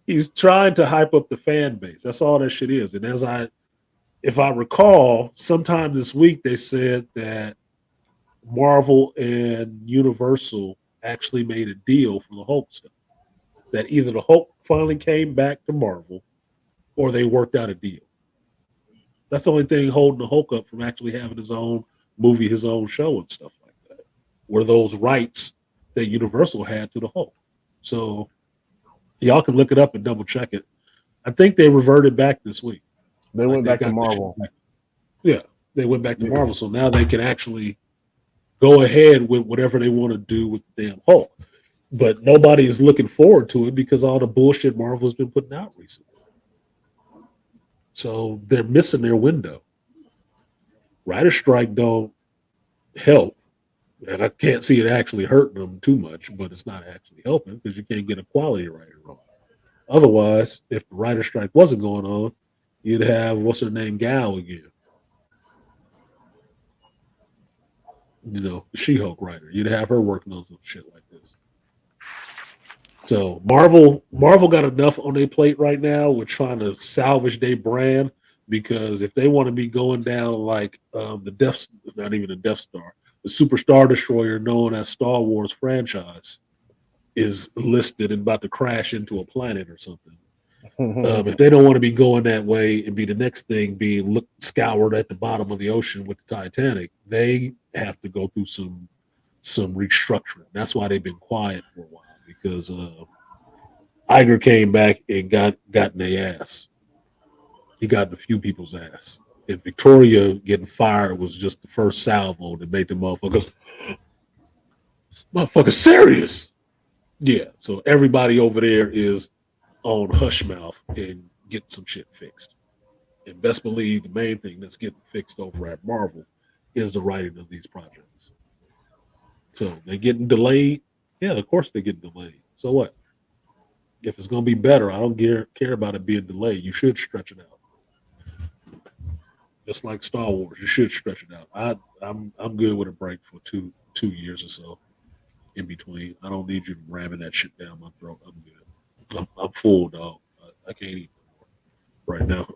A: he's trying to hype up the fan base. That's all that shit is. And if I recall, sometime this week they said that Marvel and Universal actually made a deal for the Hulk stuff. That either the Hulk finally came back to Marvel or they worked out a deal. That's the only thing holding the Hulk up from actually having his own movie, his own show and stuff like that, were those rights that Universal had to the Hulk. So y'all can look it up and double check it. I think they reverted back this week.
E: They went back to Marvel.
A: Yeah, they went back to Marvel. So now they can actually go ahead with whatever they want to do with the damn Hulk. But nobody is looking forward to it because all the bullshit Marvel has been putting out recently. So they're missing their window. Writer strike don't help. And I can't see it actually hurting them too much, but it's not actually helping because you can't get a quality writer on. Otherwise, if the writer strike wasn't going on, you'd have, what's her name, Gal again. The She-Hulk writer. You'd have her working on some shit like this. So Marvel got enough on their plate right now with trying to salvage their brand, because if they want to be going down like not even the Death Star, the Super Star Destroyer known as Star Wars franchise is listed and about to crash into a planet or something. If they don't want to be going that way and be the next thing being scoured at the bottom of the ocean with the Titanic, they have to go through some restructuring. That's why they've been quiet for a while, because Iger came back and got in their ass. He got in a few people's ass. And Victoria getting fired was just the first salvo that made the motherfuckers serious. Yeah. So everybody over there is on hush mouth and getting some shit fixed. And best believe the main thing that's getting fixed over at Marvel is the writing of these projects. So they're getting delayed. Yeah, of course they're getting delayed. So what? If it's going to be better, I don't care about it being delayed. You should stretch it out. Just like Star Wars, you should stretch it out. I'm good with a break for two years or so in between. I don't need you ramming that shit down my throat. I'm good. I'm full, dog. I can't eat right now.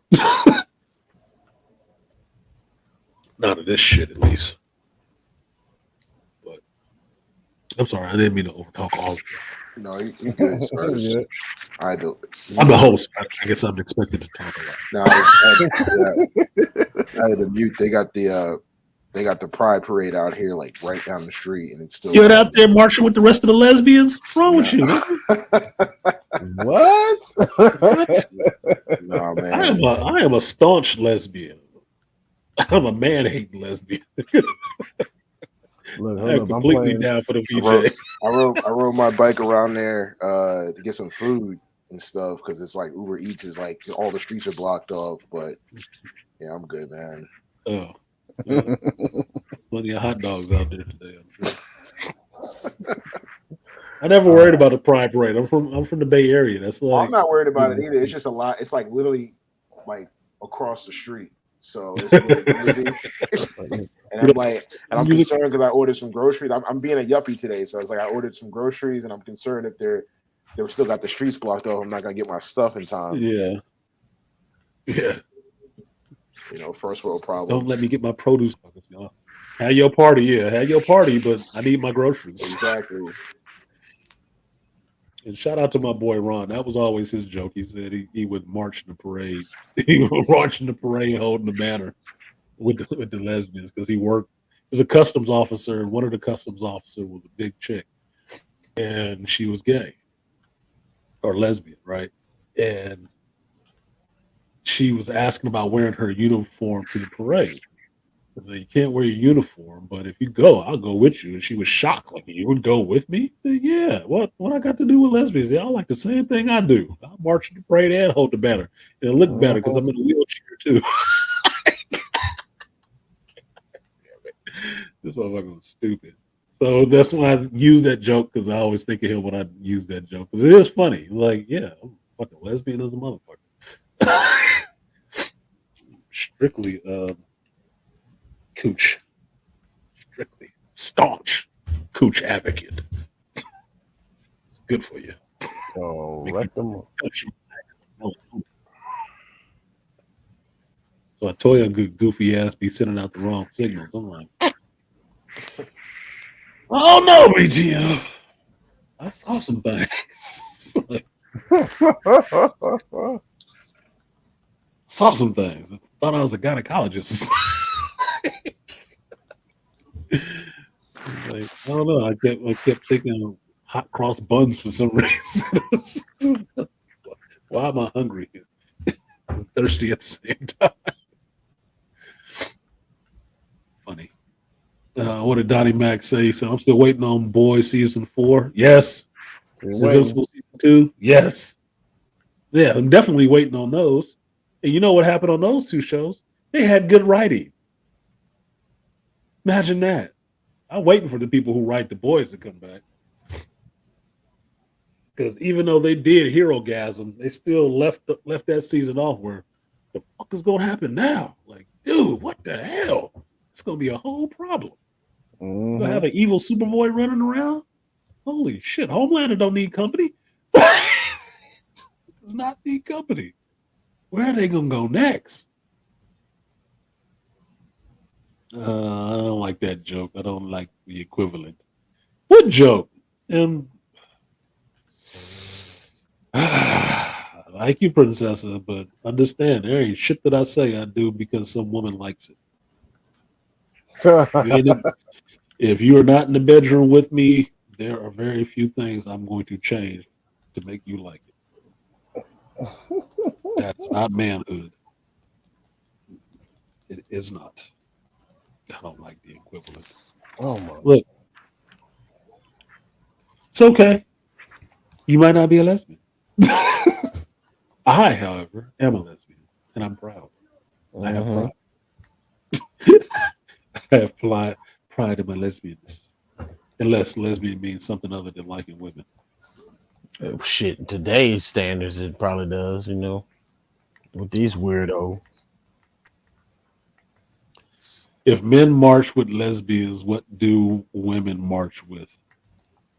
A: Not of this shit, at least. But I'm sorry, I didn't mean to overtalk all of it.
F: No, you good, sir.
E: Yeah.
F: I do.
A: I'm the host. I guess I'm expected to talk a lot.
F: No, I had to mute. They got the Pride Parade out here, like right down the street, and it's still.
A: You're out there marching with the rest of the lesbians? What's wrong with you?
E: What?
F: No, man.
A: I am a staunch lesbian. I'm a man-hating lesbian.
E: Look,
A: I'm completely down for the VJ.
F: I rode my bike around there to get some food and stuff because it's like Uber Eats is like all the streets are blocked off. But yeah, I'm good, man.
A: Oh, plenty of hot dogs out there today, I'm sure. I never worried about the Pride Parade. I'm from the Bay Area. That's like
F: I'm not worried about it either. It's just a lot. It's like literally like across the street. So it's really busy. And I'm concerned because I ordered some groceries. I'm being a yuppie today, so it's like I ordered some groceries, and I'm concerned if they've still got the streets blocked off. I'm not gonna get my stuff in time.
A: Yeah.
F: You know, first world problems.
A: Don't let me get my produce. Have your party, yeah. Have your party, but I need my groceries.
F: Exactly.
A: And shout out to my boy Ron. That was always his joke. He said he would march in the parade. He would march in the parade holding the banner with the lesbians because he worked as a customs officer, and one of the customs officers was a big chick, and she was gay or lesbian, right? And she was asking about wearing her uniform to the parade. I said, you can't wear your uniform, but if you go, I'll go with you. And she was shocked, like, you would go with me? I said, yeah, what I got to do with lesbians? They all like the same thing I do. I'll march in the parade and hold the banner. And it look better because I'm in a wheelchair too. This motherfucker was stupid. So that's why I use that joke, because I always think of him when I use that joke. Because it is funny. Like, yeah, I'm a fucking lesbian as a motherfucker. Strictly cooch. Strictly staunch cooch advocate. It's good for you.
E: Oh, let them.
A: So I told you, good goofy ass be sending out the wrong signals. I'm like, oh no, BGM. I saw some things. Like, saw some things. I thought I was a gynecologist. Like, I don't know. I kept thinking of hot cross buns for some reason. Why am I hungry? I'm thirsty at the same time. Funny. What did Donnie Mac say? So I'm still waiting on Boys season 4. Yes. Invincible season 2. Yes. Yeah, I'm definitely waiting on those. And you know what happened on those two shows? They had good writing. Imagine that. I'm waiting for the people who write The Boys to come back. Because even though they did Hero-gasm, they still left that season off where the fuck is going to happen now? Like, dude, what the hell? It's going to be a whole problem.
E: Mm-hmm.
A: You're going to have an evil Superboy running around? Holy shit, Homelander don't need company. Does not need company. Where are they going to go next? I don't like that joke. I don't like the equivalent. What joke? I like you, Princessa, but understand there ain't shit that I say I do because some woman likes it. If you are not in the bedroom with me, there are very few things I'm going to change to make you like it. That's not manhood. It is not. I don't like the equivalent.
E: Oh my.
A: Look, it's okay. You might not be a lesbian. I, however, am a lesbian, and I'm proud. I have
E: Mhm.
A: pride. I have pride in my lesbianness. Unless lesbian means something other than liking women.
E: Oh, shit, today's standards, it probably does. With these weirdo.
A: If men march with lesbians, what do women march with?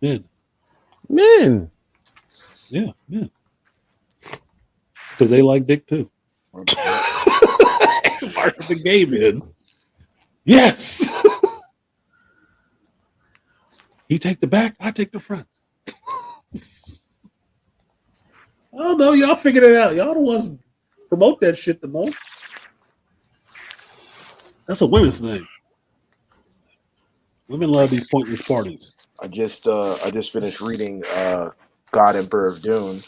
A: Men.
E: Men.
A: Yeah, men. Because they like dick too. March with the gay men. Yes. He take the back, I take the front. I don't know. Y'all figured it out. Y'all the ones promote that shit the most. That's a women's thing. Women love these pointless parties.
G: I just finished reading God Emperor of Dune.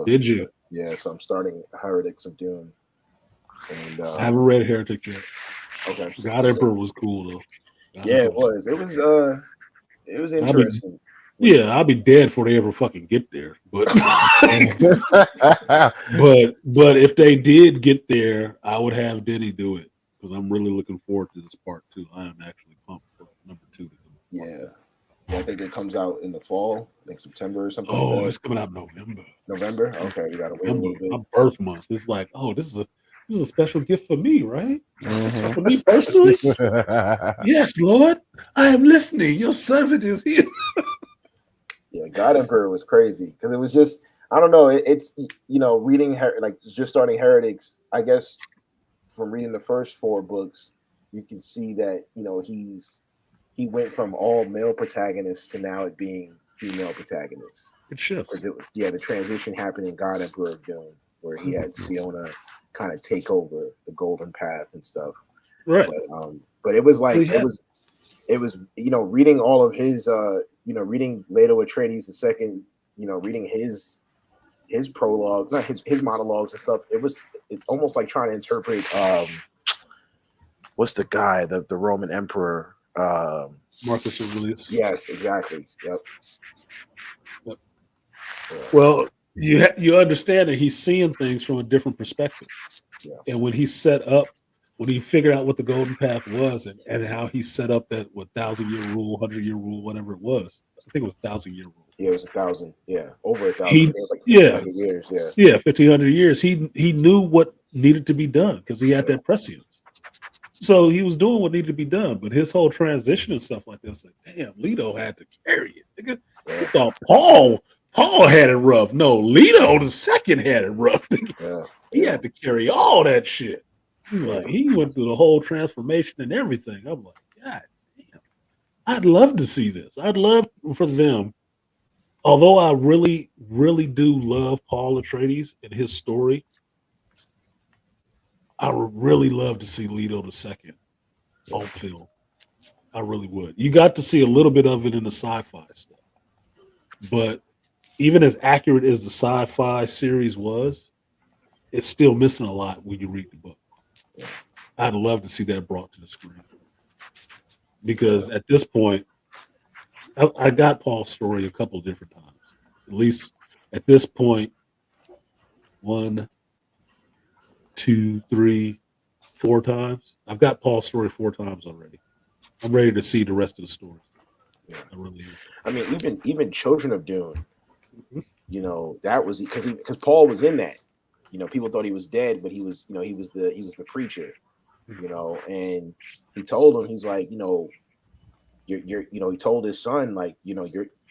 A: Did you?
G: Yeah, so I'm starting Heretics of Dune. And
A: I haven't read Heretic yet.
G: okay.
A: God Emperor was cool though. God
G: Yeah,
A: Emperor
G: it was. It was
A: I'll be
G: interesting.
A: I'll be dead before they ever fucking get there. But but if they did get there, I would have Denny do it because I'm really looking forward to this part two. I am actually pumped for number two to come.
G: Yeah. I think it comes out in the fall, like September or something like
A: Oh,
G: that.
A: it's coming out in November.
G: November? Okay, we gotta wait a
A: November,
G: little bit.
A: my birth month. It's like, oh, this is a special gift for me, right?
E: Mhm.
A: For me personally. Yes, Lord, I am listening. Your servant is here.
G: Yeah, God Emperor was crazy because it was just I don't know. It's reading like just starting Heretics. I guess from reading the first four books, you can see that he went from all male protagonists to now it being female protagonists.
A: It shifts.
G: Because it was the transition happened in God Emperor of Doom, where he had Siona kind of take over the Golden Path and stuff.
A: Right.
G: But it was like
A: We had-
G: it was reading all of his reading Leto Atreides the second, reading his prologue, not his monologues and stuff. It's almost like trying to interpret what's the guy, the Roman emperor.
A: Marcus Aurelius.
G: Yes, exactly. Yep.
A: Well, you understand that he's seeing things from a different perspective.
G: Yeah.
A: And when he figured out what the golden path was and how he set up that 1,000-year rule, 100-year rule, whatever it was. I think it was 1,000-year rule.
G: Yeah, it was 1,000. Yeah, over 1,000.
A: He-
G: It was like
A: yeah.
G: 1,500 years. Yeah.
A: Yeah, 1,500 years. He knew what needed to be done because he had that prescience. So he was doing what needed to be done. But his whole transition and stuff like this, like, damn, Leto had to carry it. Nigga, I thought Paul had it rough. No, Leto the second had it rough.
G: Yeah.
A: He had to carry all that shit. He went through the whole transformation and everything. I'm like, God damn. I'd love to see this. I'd love for them. Although I really, really do love Paul Atreides and his story, I would really love to see Leto the second on film. I really would. You got to see a little bit of it in the sci-fi stuff. But even as accurate as the sci-fi series was, it's still missing a lot when you read the book. I'd love to see that brought to the screen. Because at this point, I got Paul's story a couple different times. At least at this point, 1, 2, 3, 4 times. I've got Paul's story 4 times already. I'm ready to see the rest of the story.
G: Yeah.
A: I really am.
G: I mean, even Children of Dune, that was because Paul was in that. People thought he was dead, but he was the preacher. And he told him, he's like, he told his son, like,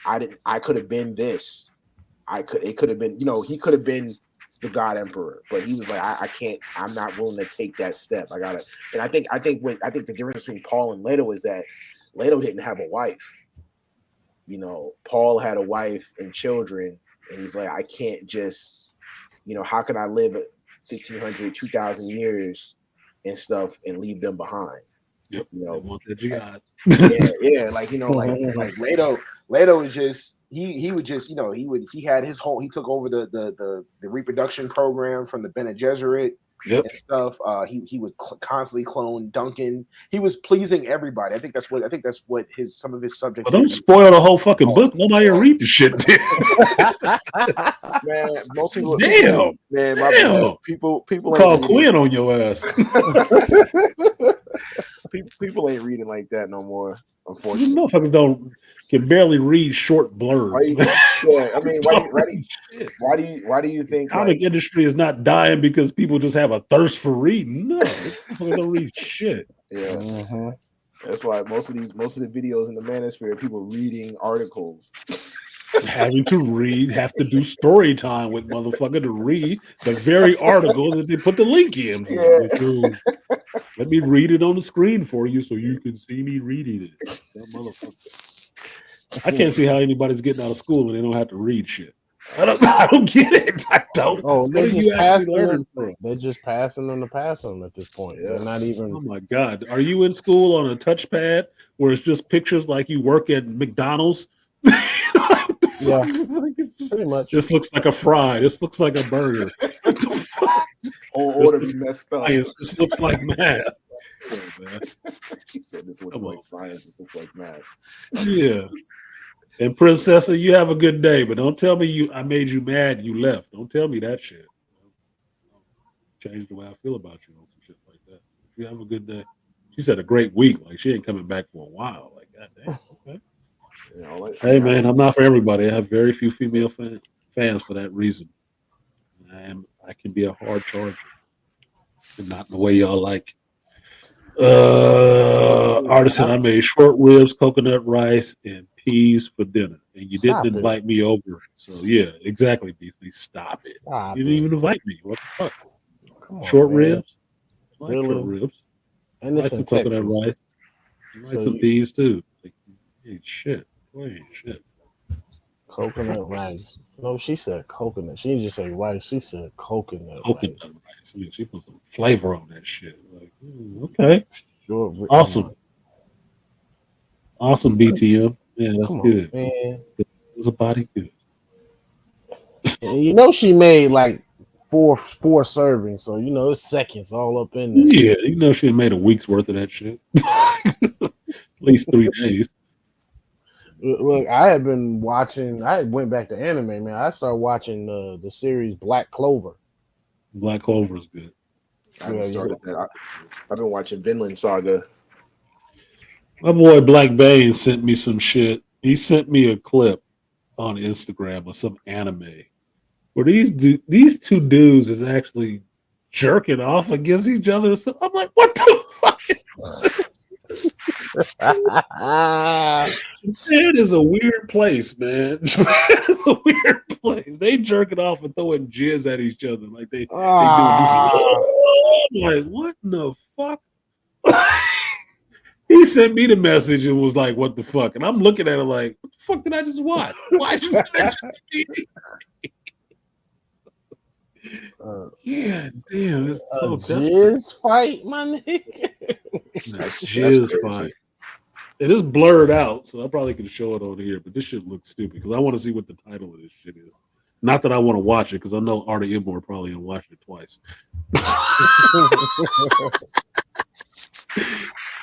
G: I could have been this. It could have been, he could have been the God Emperor, but he was like, I can't, I'm not willing to take that step. I gotta, and I think the difference between Paul and Leto is that Leto didn't have a wife. Paul had a wife and children, and he's like, I can't just, how can I live 1,500, 2,000 years and stuff and leave them behind?
A: Yep.
G: You know,
A: Want that jihad.
G: yeah, like like Leto is just he would just he had his whole he took over the reproduction program from the Bene Gesserit and stuff. He would constantly clone Duncan. He was pleasing everybody. I think that's what some of his subjects.
A: Well, don't spoil the whole fucking book. Nobody will read the shit.
G: Man, most people.
A: Damn,
G: man, my bad. People
A: call
G: ain't
A: Quinn on your ass.
G: people ain't reading like that no more.
A: You
G: Unfortunately,
A: motherfuckers can barely read short blurbs.
G: Yeah, I mean, why do you think
A: comic industry is not dying because people just have a thirst for reading? No, people don't read shit.
G: Yeah, that's why most of the videos in the manosphere are people reading articles.
A: Having to have to do story time with motherfucker to read the very article that they put the link in for.
G: Yeah.
A: So let me read it on the screen for you so you can see me reading it. That motherfucker. I can't see how anybody's getting out of school and they don't have to read shit. I don't get it. I don't.
E: Oh,
A: they're just
E: passing them to pass them at this point. Yeah. They're not even.
A: Oh my God. Are you in school on a touchpad where it's just pictures like you work at McDonald's?
E: Yeah,
A: pretty much. This looks like a fry. This looks like a burger. What the fuck?
G: Whole order be messed up.
A: This looks like math.
G: He said this looks like science. This looks like math.
A: Yeah. And Princessa, you have a good day, but don't tell me I made you mad and you left. Don't tell me that shit. Change the way I feel about you on some shit like that. If you have a good day. She said a great week. Like she ain't coming back for a while. Like, goddamn. Okay. Hey man, I'm not for everybody. I have very few female fans for that reason. I can be a hard charger, and not in the way y'all like. Artisan, I made short ribs, coconut rice, and peas for dinner, and you didn't invite me over. So yeah, exactly, Beasley. Stop it. You didn't even invite me. What the fuck? Short ribs, I like short ribs.
E: And it's
A: some coconut rice. I like some peas too. Like, hey, shit. Shit.
E: Coconut rice. No, she said coconut. She didn't just say rice. She said coconut rice.
A: I mean, she put some flavor on that shit. Like, okay. Awesome. Awesome, BTM. Yeah, that's good. Man. It's a body good.
E: And you know she made like four servings, so you know it's seconds all up in there.
A: Yeah, you know she made a week's worth of that shit. At least 3 days.
E: Look, I had been watching. I went back to anime, man. I started watching the series Black Clover.
A: Black Clover is good.
G: I haven't started that. I've been watching Vinland Saga.
A: My boy Black Bane sent me some shit. He sent me a clip on Instagram of some anime where these two dudes is actually jerking off against each other. So I'm like, what the fuck? Japan is a weird place, man. Japan is a weird place. They jerking off and throwing jizz at each other like they doing like, what in the fuck? He sent me the message and was like, what the fuck? And I'm looking at it like, what the fuck did I just watch? Why did you send that shit to me? Yeah, damn, it's so
E: jizz fight, my nigga.
A: Jizz fight. It is blurred out, so I probably can show it on here, but this shit looks stupid because I want to see what the title of this shit is. Not that I want to watch it because I know Artie Immore probably have watched it twice.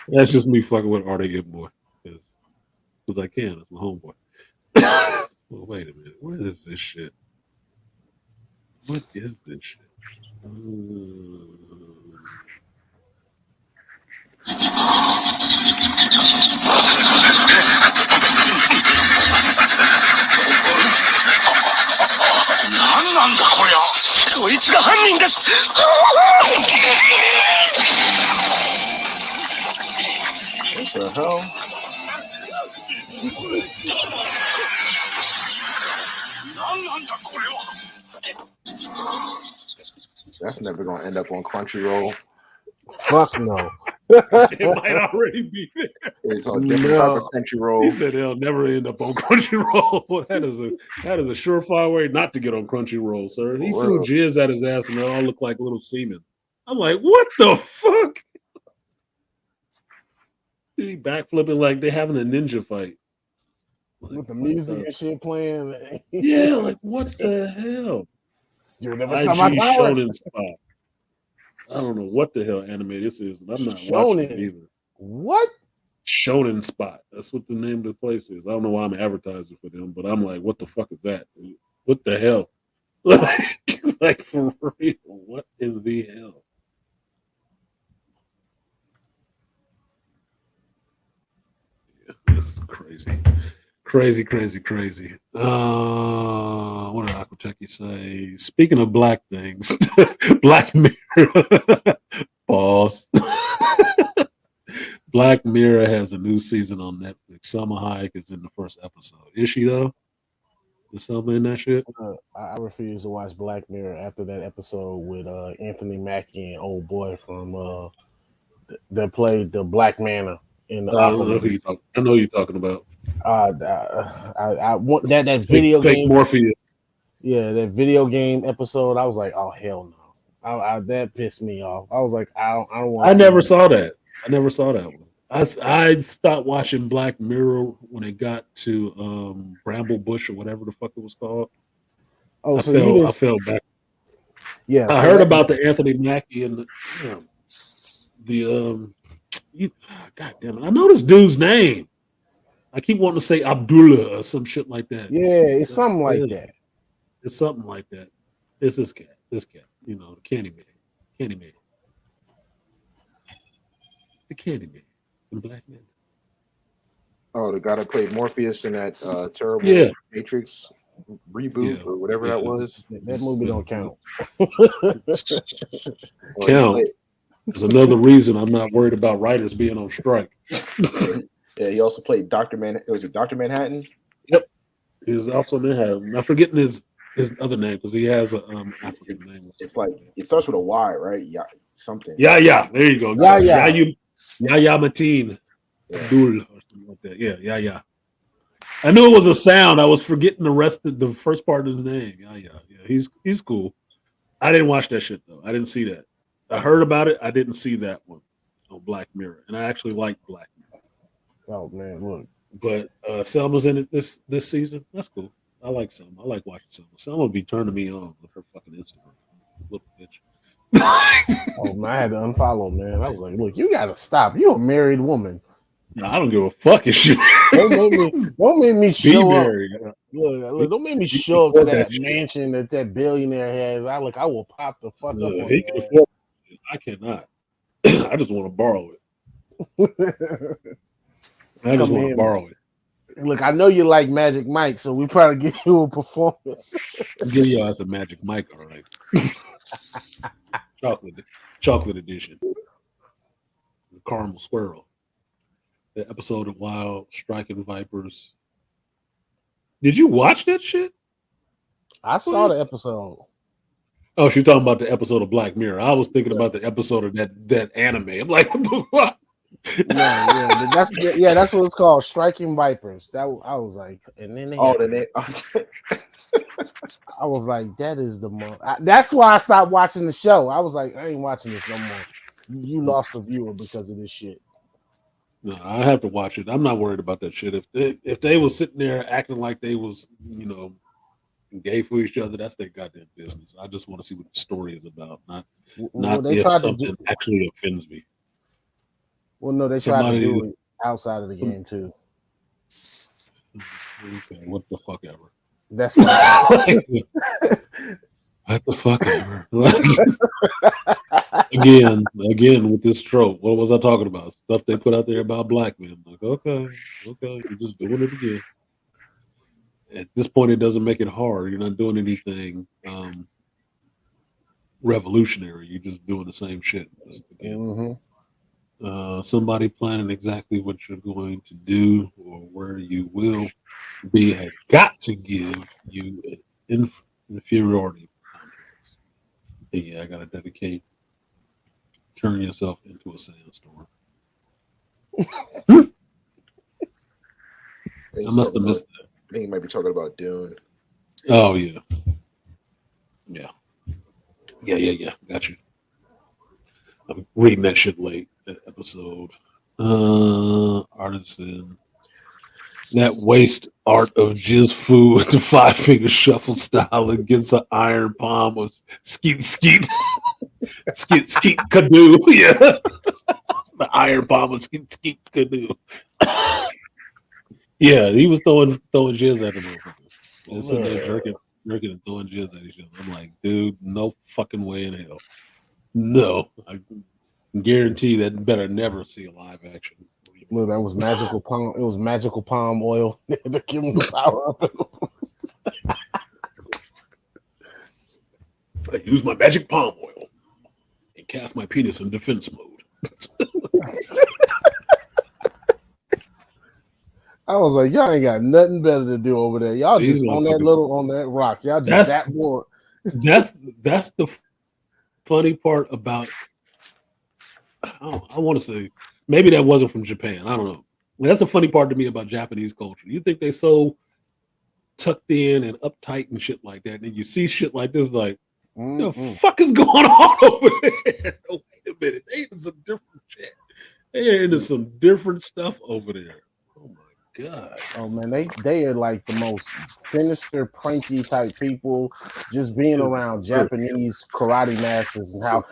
A: That's just me fucking with Artie Immore because I can. It's my homeboy. Well, wait a minute. Where is this shit? What is this shit?
G: What the hell? That's never gonna end up on Crunchyroll.
E: Fuck no.
A: It might already be there.
G: It's on different type of Crunchyroll.
A: He said they'll never end up on Crunchyroll. That is a surefire way not to get on Crunchyroll, sir. He threw jizz at his ass and they all look like little semen. I'm like, what the fuck? He backflipping like they having a ninja fight. Like,
E: with the
A: what
E: music
A: the-
E: and shit playing.
A: yeah, like what the hell?
E: You never saw my
A: IG
E: power.
A: Shonen Spot. I don't know what the hell anime this is, and I'm not watching it
E: Shonen.
A: either.
E: What?
A: Shonen Spot. That's what the name of the place is. I don't know why I'm advertising for them, but I'm like, what the fuck is that? Dude? What the hell? Like for real? What in the hell? Yeah, this is crazy. Crazy. What did Akuteki say? Speaking of black things, Black Mirror. Pause. Black Mirror has a new season on Netflix. Salma Hayek is in the first episode. Is she though? Is Selma in that shit?
E: I refuse to watch Black Mirror after that episode with Anthony Mackie and old boy from that played the Black Manta in the
A: I don't know
E: Aquaman.
A: who you talk. I know who you're talking about.
E: I want that video
A: Fake
E: game.
A: Morpheus.
E: Yeah, that video game episode. I was like, oh hell no. That pissed me off. I was like, I don't want.
A: I never saw that. I never saw that one. I stopped watching Black Mirror when it got to Bramble Bush or whatever the fuck it was called.
E: Oh,
A: I
E: so you didn't?
A: fell back.
E: Yeah,
A: I
E: so
A: heard
E: that-
A: about the Anthony Mackie and God damn it! I know this dude's name. I keep wanting to say Abdullah or some shit like that.
E: Yeah, it's something like that.
A: It's something like that. It's this cat. You know, the Candyman. The Candyman. The Black Man.
F: Oh, the guy that played Morpheus in that terrible
A: Yeah.
F: Matrix reboot
A: Yeah.
F: or whatever
A: Yeah.
F: that was.
E: That movie don't count.
F: Or
A: Count. There's another reason I'm not worried about writers being on strike.
G: Yeah, he also played Dr. Was it Dr. Manhattan?
A: He's also Manhattan. I'm forgetting his other name because he has a African name.
G: It's like it starts with a Y, right? Yeah, something.
A: Yeah. There you go.
E: Yeah.
A: Yahya Mateen Abdul or something like that. Yeah. I knew it was a sound. I was forgetting the first part of his name. Yeah. He's cool. I didn't watch that shit though. I didn't see that. I heard about it. I didn't see that one on Black Mirror, and I actually like Black Mirror.
E: Oh man, look.
A: But Selma's in it this season. That's cool. I like Selma. I like watching Selma. Selma be turning me on with her fucking Instagram. Little bitch.
E: Oh man, I had to unfollow, man. I was like, look, you gotta stop. You're a married woman.
A: No, I don't give a fuck if she
E: Don't make me
A: be
E: show up.
A: married.
E: Look, don't make me show up to that mansion that billionaire has. I will pop the fuck up on
A: He can afford it. I cannot. I just want to borrow it. I just
E: Come
A: want to
E: in.
A: borrow it.
E: Look, I know you like Magic Mike, so we probably give you a performance.
A: Give your ass a Magic Mike, all right. Chocolate edition. The caramel swirl. The episode of Wild Striking Vipers. Did you watch that shit?
E: I saw the episode.
A: Oh, she's talking about the episode of Black Mirror. I was thinking about the episode of that anime. I'm like, what the fuck?
E: That's what it's called, Striking Vipers. I was like, and then I was like, that is the most. That's why I stopped watching the show. I was like, I ain't watching this no more. You lost a viewer because of this shit.
A: No, I have to watch it. I'm not worried about that shit. If they was sitting there acting like they was, gay for each other, that's their goddamn business. I just want to see what the story is about, not if something actually offends me.
E: Well, no, they tried to do it outside of the game too.
A: Okay, what the fuck ever.
E: That's what.
A: What the fuck ever. Again with this trope. What was I talking about? Stuff they put out there about black men. Like, okay, you're just doing it again. At this point, it doesn't make it hard. You're not doing anything revolutionary. You're just doing the same shit. Somebody planning exactly what you're going to do or where you will be has got to give you an inferiority complex. Yeah, I got to dedicate. Turn yourself into a sandstorm.
G: I
A: must have missed that.
G: I think he might be talking about Dune.
A: Oh yeah. Got you. I'm reading that shit late. That episode. Artisan. That waste art of jizz food, the 5-finger shuffle style against an iron palm of skeet skeet skeet skeet canoe. Yeah, the iron palm of skeet skeet canoe. Yeah, he was throwing jizz at the motherfuckers. And sitting there jerking and throwing jizz at each other. I'm like, dude, no fucking way in hell. No, I guarantee that better never see a live action.
E: Look, that was magical palm. It was magical palm oil to give him the power up.
A: I use my magic palm oil and cast my penis in defense mode.
E: I was like, y'all ain't got nothing better to do over there. Y'all
A: These
E: just on that rock. Y'all just
A: That's-
E: that bored.
A: That's the funny part about. I want to say maybe that wasn't from Japan. I don't know. That's the funny part to me about Japanese culture. You think they so tucked in and uptight and shit like that, and you see shit like this, like, what the fuck is going on over there? Wait a minute, they into some different shit. They into some different stuff over there. Oh my god.
E: Oh man, they are like the most sinister, pranky type people. Just being around Japanese karate masters and how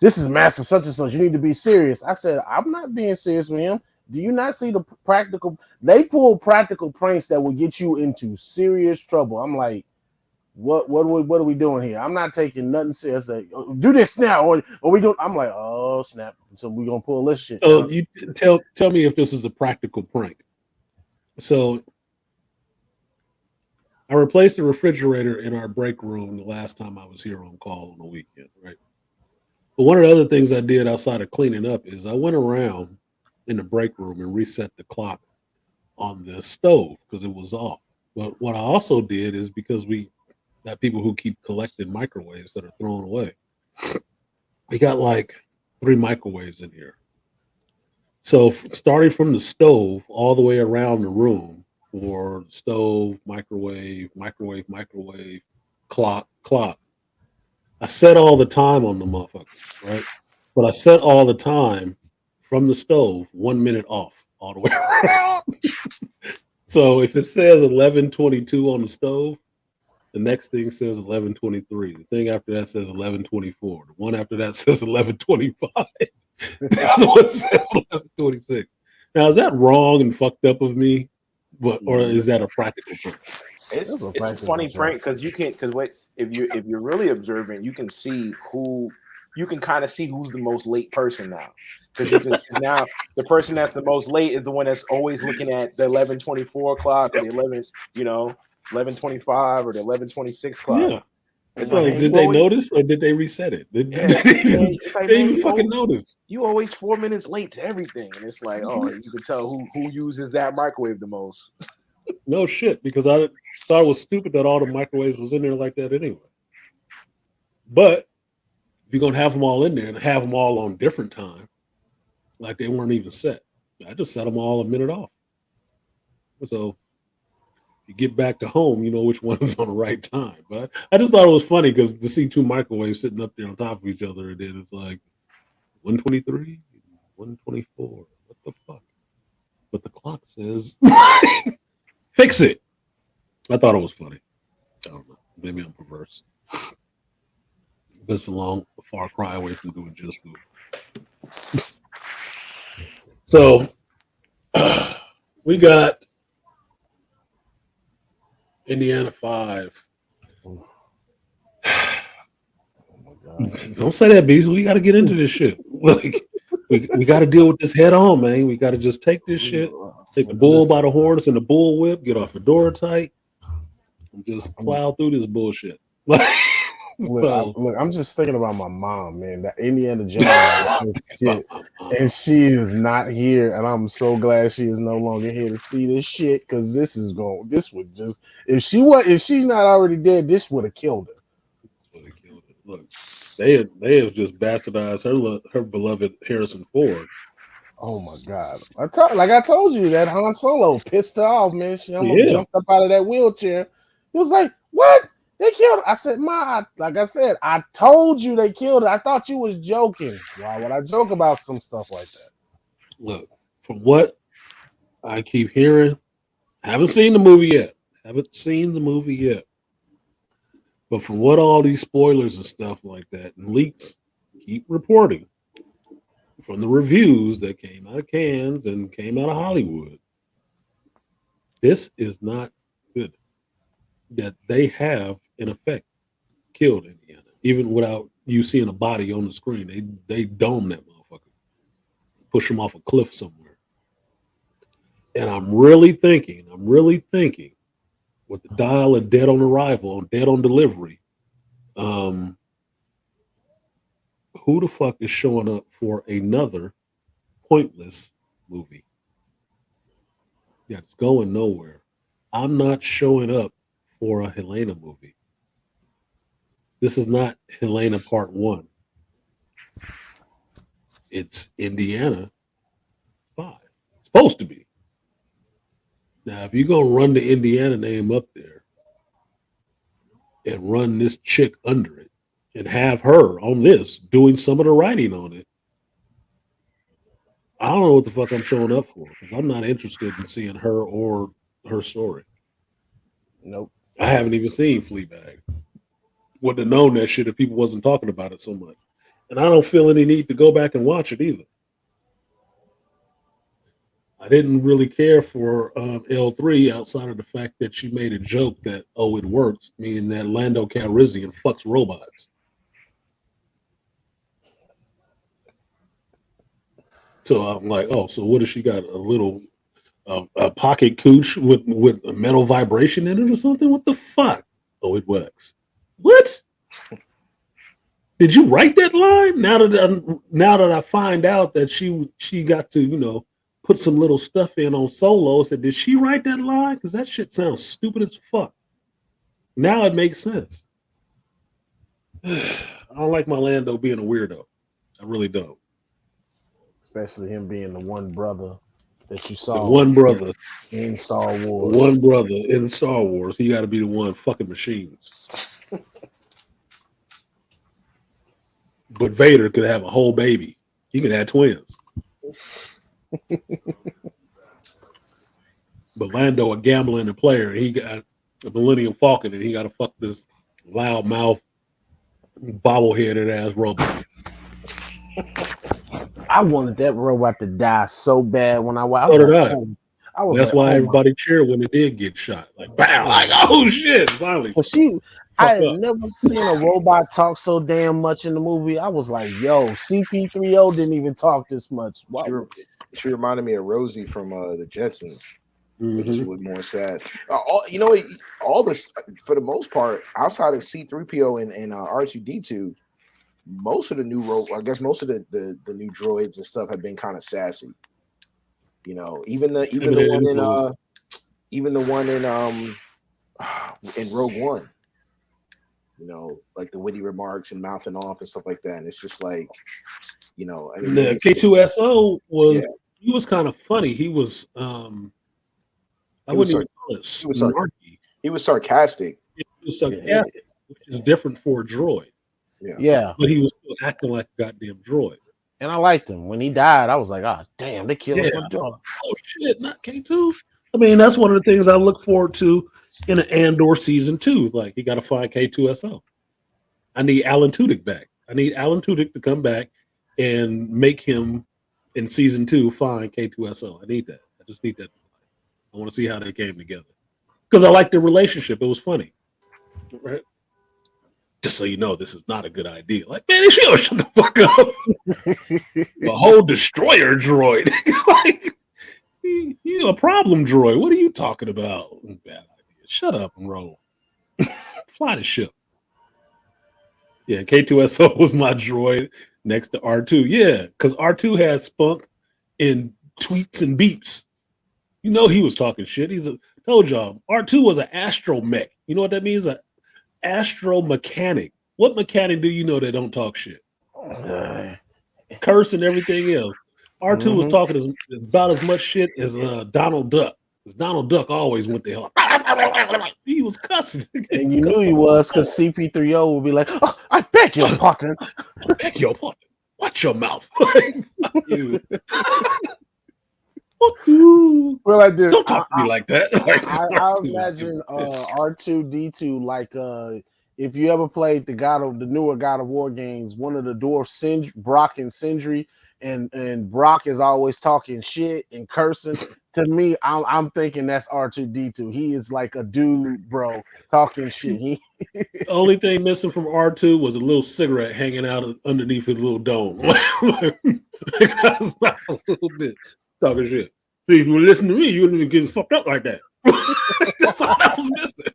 E: this is master such and such. You need to be serious. I said I'm not being serious with him. Do you not see the practical? They pull practical pranks that will get you into serious trouble. I'm like, what are we doing here? I'm not taking nothing serious. Like, do this now, or we do. I'm like, oh snap! So we gonna pull this shit.
A: So you tell me if this is a practical prank. So I replaced the refrigerator in our break room the last time I was here on call on the weekend, right? But one of the other things I did outside of cleaning up is I went around in the break room and reset the clock on the stove because it was off. But what I also did is because we got people who keep collecting microwaves that are thrown away. We got like 3 microwaves in here. So starting from the stove all the way around the room for stove, microwave, clock. I set all the time on the motherfuckers, right? But I set all the time from the stove 1 minute off all the way around. So if it says 11:22 on the stove, the next thing says 11:23. The thing after that says 11:24. The one after that says 11:25. The other one says 11:26. Now, is that wrong and fucked up of me? Or is that a practical prank?
F: It's a funny prank because if you're really observant, you can see kind of see who's the most late person now. Because now the person that's the most late is the one that's always looking at the 11:24 clock or the 11:25 or the 11:26 clock.
A: Yeah. It's like, did they notice or did they reset it? Did they even fucking notice?
F: You always 4 minutes late to everything, and it's like, oh, you can tell who uses that microwave the most.
A: No shit, because I thought it was stupid that all the microwaves was in there like that anyway. But if you're gonna have them all in there and have them all on different time, like they weren't even set, I just set them all a minute off. So you get back to home, you know which one is on the right time. But I just thought it was funny because to see 2 microwaves sitting up there on top of each other, and then it's like 123, 124. What the fuck? But the clock says fix it. I thought it was funny. I don't know. Maybe I'm perverse. But it's a far cry away from doing just food. So we got Indiana 5. Oh don't say that, Beasley. We got to get into this shit. Like, we got to deal with this head on, man. We got to just take this shit, take the bull by the horns and the bull whip, get off the door tight, and just plow through this bullshit.
E: Look, I'm just thinking about my mom, man. That Indiana Jones shit, and she is not here, and I'm so glad she is no longer here to see this shit because this would just if she's not already dead, this would have killed her.
A: Look, they have just bastardized her beloved Harrison Ford.
E: Oh my god! I told you that Han Solo pissed her off, man. She almost jumped up out of that wheelchair. He was like, "What? They killed her." I said, like I said, I told you they killed her. I thought you was joking. Why would I joke about some stuff like that?
A: Look, from what I keep hearing, haven't seen the movie yet. Haven't seen the movie yet. But from what all these spoilers and stuff like that and leaks keep reporting from the reviews that came out of Cannes and came out of Hollywood, this is not good. That they have, in effect, killed Indiana, even without you seeing a body on the screen. They dome that motherfucker, push him off a cliff somewhere. And I'm really thinking, with the dial of dead on arrival, dead on delivery, who the fuck is showing up for another pointless movie that's going nowhere? I'm not showing up for a Helena movie. This is not Helena Part 1. It's Indiana 5. It's supposed to be. Now, if you're going to run the Indiana name up there and run this chick under it and have her on this doing some of the writing on it, I don't know what the fuck I'm showing up for, because I'm not interested in seeing her or her story.
E: Nope.
A: I haven't even seen Fleabag. Wouldn't have known that shit if people wasn't talking about it so much. And I don't feel any need to go back and watch it either. I didn't really care for L3 outside of the fact that she made a joke that, oh, it works, meaning that Lando Calrissian fucks robots. So I'm like, oh, so what has she got? A little a pocket cooch with a metal vibration in it or something? What the fuck? Oh, it works. What? Did you write that line? Now that I find out that she got to put some little stuff in on Solo, I said, did she write that line? Because that shit sounds stupid as fuck. Now it makes sense. I don't like my Lando being a weirdo. I really don't.
E: Especially him being the one brother that you saw.
A: The one brother
E: in Star Wars.
A: One brother in Star Wars. He got to be the one fucking machines. But Vader could have a whole baby. He could have twins. But Lando, a gambling and player, he got a Millennium Falcon, and he got to fuck this loud mouth, bobbleheaded ass robot.
E: I wanted that robot to die so bad when I watched.
A: So did I. That's
E: like,
A: why everybody cheered when it did get shot. Like, bam! Like, oh shit! Finally.
E: But I had never seen a robot talk so damn much in the movie. I was like, yo, CP3O didn't even talk this much. Wow.
F: She reminded me of Rosie from the Jetsons.
A: Mm-hmm.
F: Just with more sass. All this, for the most part, outside of C3PO and R2D2, most of the new most of the new droids and stuff have been kind of sassy. Even the one in Rogue One. Like the witty remarks and mouthing off and stuff like that. And it's just like, the
A: K2SO was he was kind of funny. He was I wouldn't even call it snarky.
F: He was sarcastic.
A: He was sarcastic, which is different for a droid.
E: Yeah.
A: But he was still acting like a goddamn droid.
E: And I liked him. When he died, I was like, oh, damn, they killed him.
A: Oh, shit, not K2. I mean, that's one of the things I look forward to in an Andor season 2. Like, you got to find K2SO. I need Alan Tudyk back. I need Alan Tudyk to come back and make him, in season 2, find K2SO. I need that. I just need that. I want to see how they came together. Because I like their relationship. It was funny. Right? Just so you know, this is not a good idea. Like, man, shut the fuck up. A whole destroyer droid. Like, you a problem droid. What are you talking about? Bad idea. Shut up and roll. Fly the ship. Yeah, K2SO was my droid next to R2. Yeah, because R2 had spunk in tweets and beeps. He was talking shit. Told y'all, R2 was an astromech. You know what that means? An astro mechanic. What mechanic do you know that don't talk shit? Curse and everything else. R2 was talking about as much shit as Donald Duck. Because Donald Duck always went to hell. He was cussing.
E: And you knew he was, because CP3O would be like, oh, I beg your pardon.
A: I beg your pardon. Watch your mouth. You. Fuck you.
E: Well, like this,
A: Don't talk to me like that. Like,
E: I imagine R2D2 like if you ever played the newer God of War games, one of the dwarfs, Brock and Sindri, and Brock is always talking shit and cursing. To me, I'm thinking that's R2D2. He is like a dude, bro, talking shit.
A: the only thing missing from R2 was a little cigarette hanging out underneath his little dome. That's not a little bit talking shit. See, if you listen to me, you wouldn't even get fucked up like that. That's all that was missing.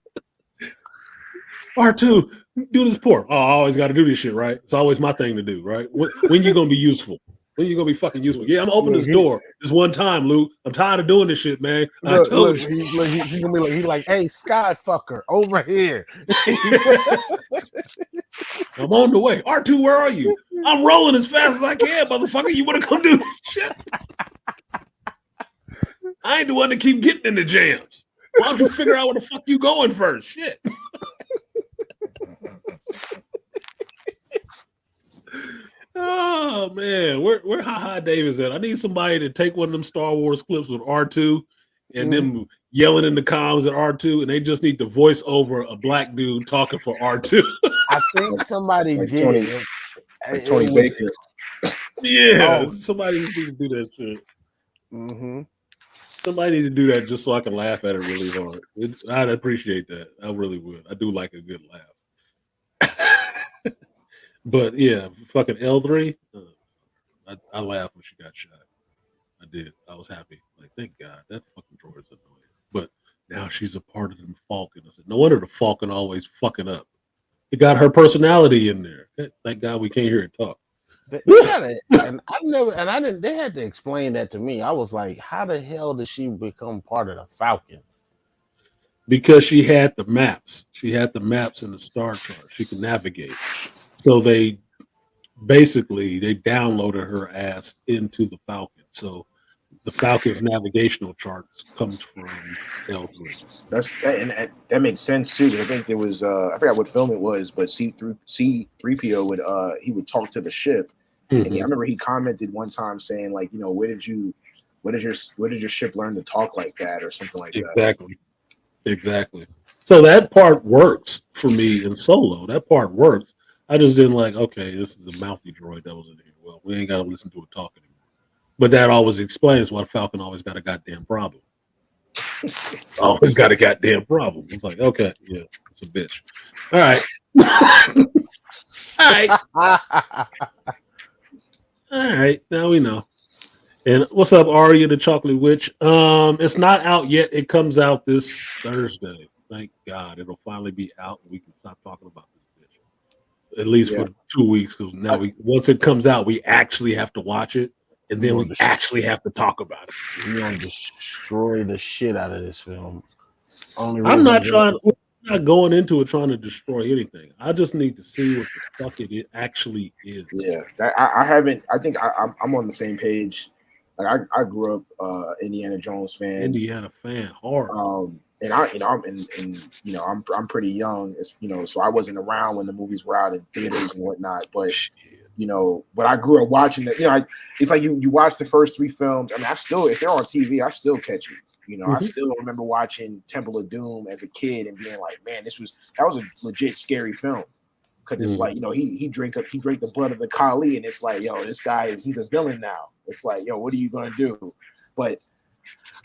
A: R2, do this port. Oh, I always got to do this shit, right? It's always my thing to do, right? When you gonna be useful? When you gonna be fucking useful? Yeah, I'm opening this door this one time, Luke. I'm tired of doing this shit, man. I told you.
E: He's gonna be like, hey, sky fucker, over here.
A: I'm on the way. R2, where are you? I'm rolling as fast as I can, motherfucker. You wanna come do this shit? I ain't the one to keep getting in the jams. Why don't you figure out where the fuck you going first? Shit. Oh man, where Ha Davis at? I need somebody to take one of them Star Wars clips with R2 and them yelling in the comms at R2, and they just need to voice over a black dude talking for R2.
E: I think somebody
G: like
E: did
G: Tony,
E: it.
G: like Tony Baker.
A: Yeah, somebody needs to do that shit.
E: Mm-hmm.
A: Somebody need to do that just so I can laugh at it really hard. I'd appreciate that. I really would. I do like a good laugh. But yeah, fucking L3. I laughed when she got shot. I did. I was happy. Like, thank God. That fucking droid is annoying. But now she's a part of the Falcon. I said, no wonder the Falcon always fucking up. It got her personality in there. Thank God we can't hear it talk.
E: They had to explain that to me. I was like, how the hell did she become part of the Falcon?
A: Because she had the maps. She had the maps in the star chart. She could navigate. So they downloaded her ass into the Falcon. So the Falcon's navigational charts comes from L3.
G: That makes sense too. I think there was I forgot what film it was, but C3PO would talk to the ship. And I remember he commented one time saying, like, you know, where did your ship learn to talk like that or something like that?
A: Exactly. So that part works for me in Solo. That part works. I just didn't like, okay, this is a mouthy droid that was in here. Well, we ain't got to listen to it talk anymore. But that always explains why Falcon always got a goddamn problem. Always got a goddamn problem. It's like, okay, yeah, it's a bitch. All right. All right. Now we know. And what's up, Aria the Chocolate Witch? It's not out yet. It comes out this Thursday. Thank God. It'll finally be out and we can stop talking about this bitch. At least for 2 weeks, because now once it comes out, we actually have to watch it, and then we actually have to talk about it.
E: We're gonna destroy the shit out of this film.
A: I'm not going into it trying to destroy anything. I just need to see what the fuck it actually is.
G: Yeah, I haven't. I think I'm on the same page. Like I grew up Indiana Jones fan.
A: Hard.
G: And I'm pretty young, so I wasn't around when the movies were out in theaters and whatnot. But but I grew up watching that. It's like you watch the first 3 films. I mean, if they're on TV, I still catch it. I still remember watching Temple of Doom as a kid and being like, man, that was a legit scary film. Because it's like, he drank the blood of the Kali, and it's like, yo, this guy he's a villain now. It's like, yo, what are you gonna do? But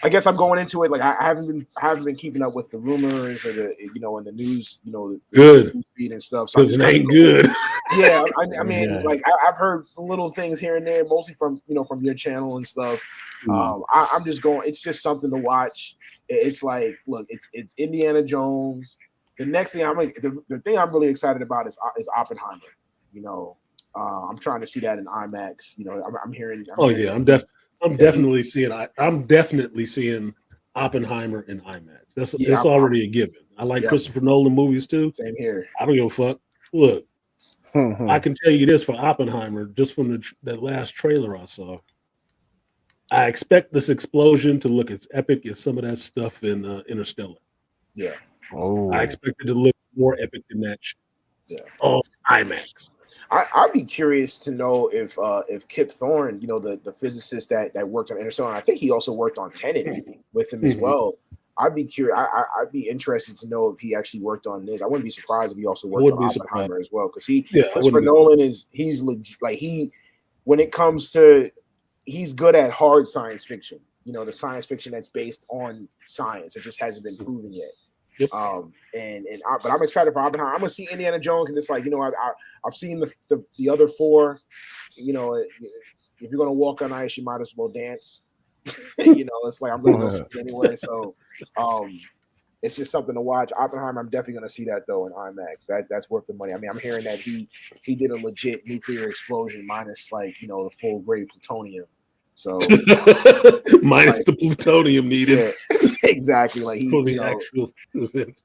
G: I guess I'm going into it like I haven't been keeping up with the rumors or the in the news, the news feed and stuff. So
A: it ain't good.
G: Yeah, I mean, like I've heard little things here and there, mostly from your channel and stuff. I'm just going. It's just something to watch. It's like, look, it's Indiana Jones. The next thing the thing I'm really excited about is Oppenheimer. I'm trying to see that in IMAX. I'm hearing.
A: I'm definitely seeing Oppenheimer in IMAX. That's already a given. I like Christopher Nolan movies too.
G: Same here.
A: I don't give a fuck. Look, I can tell you this for Oppenheimer, just from that last trailer I saw. I expect this explosion to look as epic as some of that stuff in Interstellar.
G: Yeah.
E: Oh.
A: I expect it to look more epic than that shit.
G: Yeah.
A: Oh, IMAX.
G: I'd be curious to know if Kip Thorne, the physicist that worked on Interstellar, and I think he also worked on Tenet with him as well. I'd be curious. I'd be interested to know if he actually worked on this. I wouldn't be surprised if he also worked on Oppenheimer as well, because Christopher Nolan he's legit, like when it comes to, he's good at hard science fiction. The science fiction that's based on science. It just hasn't been proven yet.
A: Yep.
G: But I'm excited for Oppenheimer. I'm gonna see Indiana Jones, and it's like, I've seen the other four. If you're gonna walk on ice, you might as well dance. It's like I'm gonna go see it anyway. So it's just something to watch. Oppenheimer, I'm definitely gonna see that though in IMAX. That's worth the money. I mean, I'm hearing that he did a legit nuclear explosion minus the full grade plutonium. So
A: minus the plutonium needed.
G: Yeah, exactly. Like
A: for the actual event.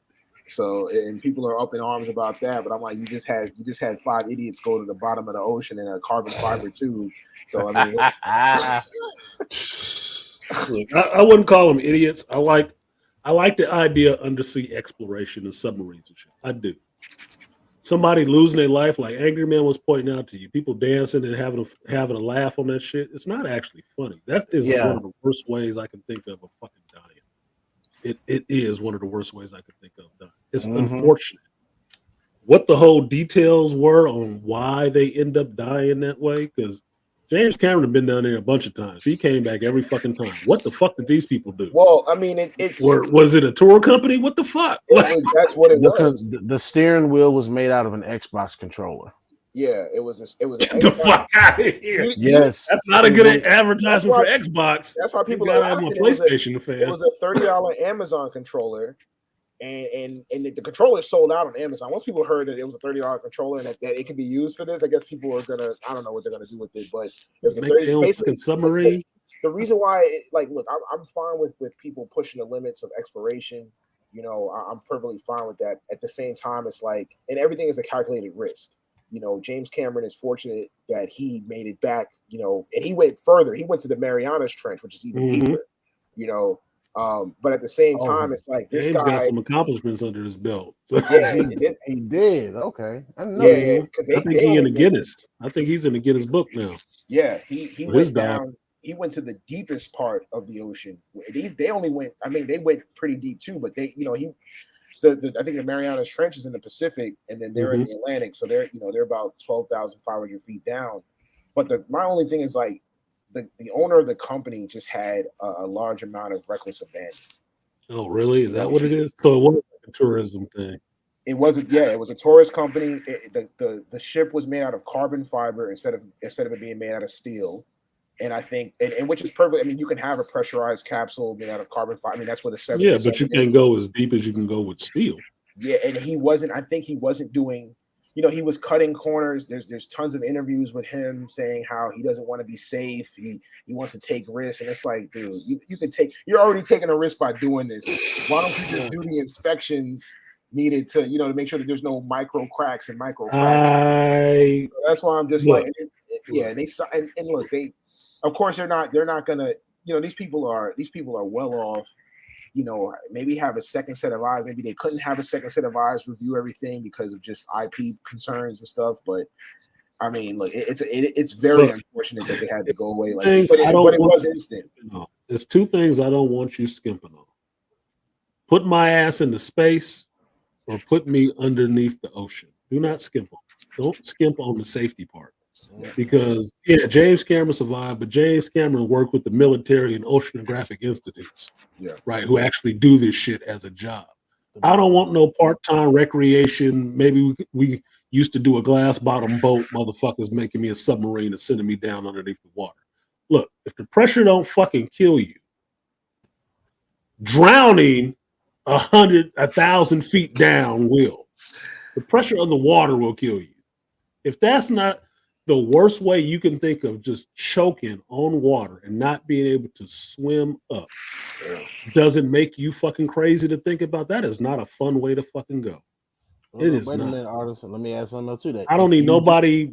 G: So, and people are up in arms about that, but I'm like, you just had 5 idiots go to the bottom of the ocean in a carbon fiber tube. So I mean,
A: look, I wouldn't call them idiots. I like the idea of undersea exploration and submarines and shit. I do. Somebody losing their life, like Angry Man was pointing out to you, people dancing and having a laugh on that shit. It's not actually funny. That is one of the worst ways I can think of fucking dying. It is one of the worst ways I could think of dying. It's unfortunate. What the whole details were on why they end up dying that way, because James Cameron had been down there a bunch of times. He came back every fucking time. What the fuck did these people do?
G: Well, I mean,
A: was it a tour company? What the fuck?
G: That's what it was.
E: The steering wheel was made out of an Xbox controller.
G: Yeah, it was.
A: Get the fuck out of here.
E: Yes,
A: that's not a good advertisement for Xbox.
G: That's why people
A: gotta have a PlayStation fan.
G: It was a $30 Amazon controller. And the controller sold out on Amazon. Once people heard that it was a $30 controller and that it could be used for this, I guess people are gonna, I don't know what they're gonna do with it, but it was basically
A: submarine.
G: The reason why, look, I'm fine with people pushing the limits of exploration. I'm perfectly fine with that. At the same time, it's like, and everything is a calculated risk. James Cameron is fortunate that he made it back. And he went further. He went to the Marianas Trench, which is even deeper. But at the same time, it's like this guy
A: got some accomplishments under his belt.
E: Yeah, he did. Okay,
G: I know.
A: I think he's in the Guinness. I think he's in the Guinness book now.
G: Yeah, he went down. He went to the deepest part of the ocean. They only went. I mean, they went pretty deep too. But I think the Marianas Trench is in the Pacific, and then they're in the Atlantic. So they're about 12,500 feet down. But my only thing is like, the owner of the company just had a large amount of reckless abandon.
A: Oh, really? Is that what it is? So it wasn't like a tourism thing.
G: It wasn't. Yeah, it was a tourist company. The ship was made out of carbon fiber instead of it being made out of steel. And I think, and which is perfect. I mean, you can have a pressurized capsule made out of carbon fiber. I mean, that's what the 7.
A: Yeah, but you can't go as deep as you can go with steel.
G: Yeah, and he wasn't. I think he wasn't doing. He was cutting corners. There's tons of interviews with him saying how he doesn't want to be safe. He wants to take risks, and it's like, dude, you can take. You're already taking a risk by doing this. Why don't you just do the inspections needed to, to make sure that there's no micro cracks and micro fractures? So that's why I'm just like, yeah. And look, of course, they're not gonna. These people are well off. Maybe have a second set of eyes. Maybe they couldn't have a second set of eyes review everything because of just IP concerns and stuff. But I mean, look, it's very unfortunate that they had to go away. But it was instant.
A: There's 2 things I don't want you skimping on: put my ass into space or put me underneath the ocean. Do not skimp on. Don't skimp on the safety part. Because James Cameron survived, but James Cameron worked with the military and oceanographic institutes, right, who actually do this shit as a job. I don't want no part-time recreation. Maybe we used to do a glass bottom boat, motherfuckers making me a submarine and sending me down underneath the water. Look, if the pressure don't fucking kill you, drowning 1,000 feet down will. The pressure of the water will kill you. If that's not the worst way you can think of, just choking on water and not being able to swim up, doesn't make you fucking crazy to think about. That is not a fun way to fucking go. It is not. Wait a minute,
E: artist. Let me add something else to that.
A: I don't need nobody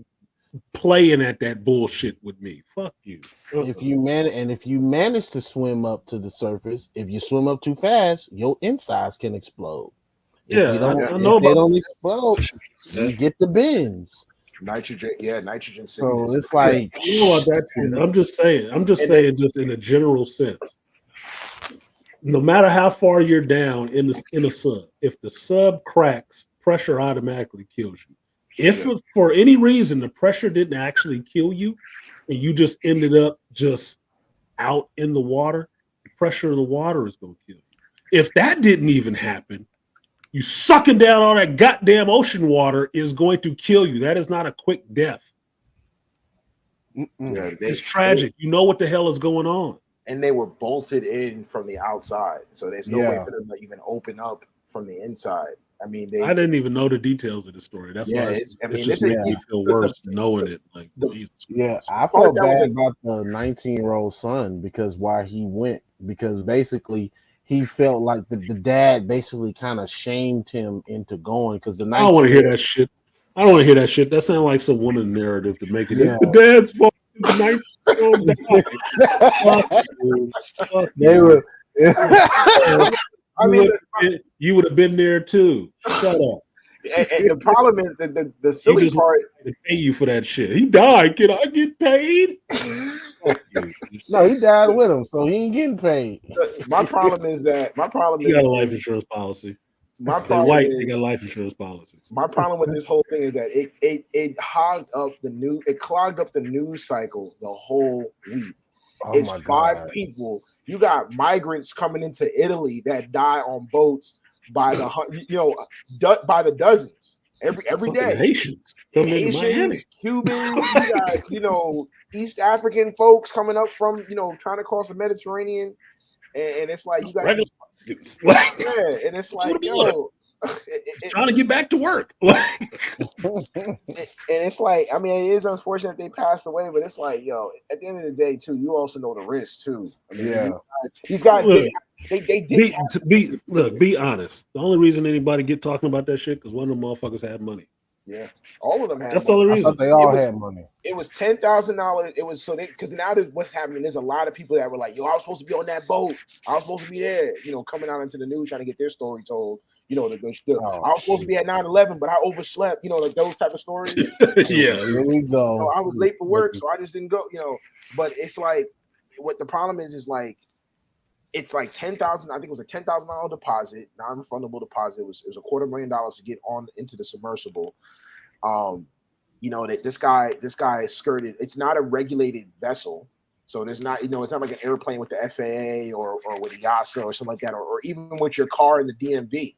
A: playing at that bullshit with me. Fuck you.
E: If you manage to swim up to the surface, if you swim up too fast, your insides can explode. If they don't explode, you get the bends.
F: Nitrogen, yeah, nitrogen
E: So
F: sickness.
E: it's like,
A: I know about that shit. I'm just saying, just in a general sense. No matter how far you're down in a sub, if the sub cracks, pressure automatically kills you. If for any reason the pressure didn't actually kill you, and you just ended up just out in the water, the pressure of the water is going to kill you. If that didn't even happen, you sucking down all that goddamn ocean water is going to kill you. That is not a quick death.
F: Yeah,
A: It's tragic. You know what the hell is going on.
F: And they were bolted in from the outside, so there's no way for them to even open up from the inside. I mean,
A: I didn't even know the details of the story. That's why it's just making me feel worse knowing it. Like, Jesus Christ.
E: I felt bad about the 19-year-old son because why he went, because basically he felt like the dad basically kind of shamed him into going because the 19.
A: I don't want to hear that shit. I don't want to hear that shit. That sounds like some woman narrative to make it. It's the dad's fault. The 19-year-old
E: They were.
F: I mean,
A: you would have been there too. Shut up.
F: And the problem is the silly part.
A: To pay you for that shit. He died. Can I get paid?
E: No, he died with him, so he ain't getting paid.
F: My problem is that
A: he got a life insurance policy.
F: My problem
A: they got life insurance policies.
F: My problem with this whole thing is that it hogged up it clogged up the news cycle the whole week. It's 5 people. You got migrants coming into Italy that die on boats by by the dozens every day.
A: Haitians,
F: Cubans, you got East African folks coming up from trying to cross the Mediterranean, and it's like you got and it's like
A: trying to get back to work.
F: And it's like, I mean, it is unfortunate they passed away, but it's like, at the end of the day, too, you also know the risk too. I mean, these guys, they did.
A: Be honest. The only reason anybody get talking about that shit because one of them motherfuckers had money.
F: Yeah, all of them had.
A: That's the only reason.
E: They all had money.
F: It was $10,000. It was because now what's happening. There's a lot of people that were like, I was supposed to be on that boat. I was supposed to be there. Coming out into the news trying to get their story told. I was supposed to be at 9/11, but I overslept. Like those type of stories.
A: Yeah,
E: here we go.
F: I was late for work, so I just didn't go. But it's like, what the problem is like, it's like $10,000. I think it was a $10,000 deposit, non-refundable deposit. It was $250,000 to get on into the submersible. That this guy is skirted. It's not a regulated vessel. So there's not, it's not like an airplane with the FAA or with EASA or something like that, or even with your car in the DMV.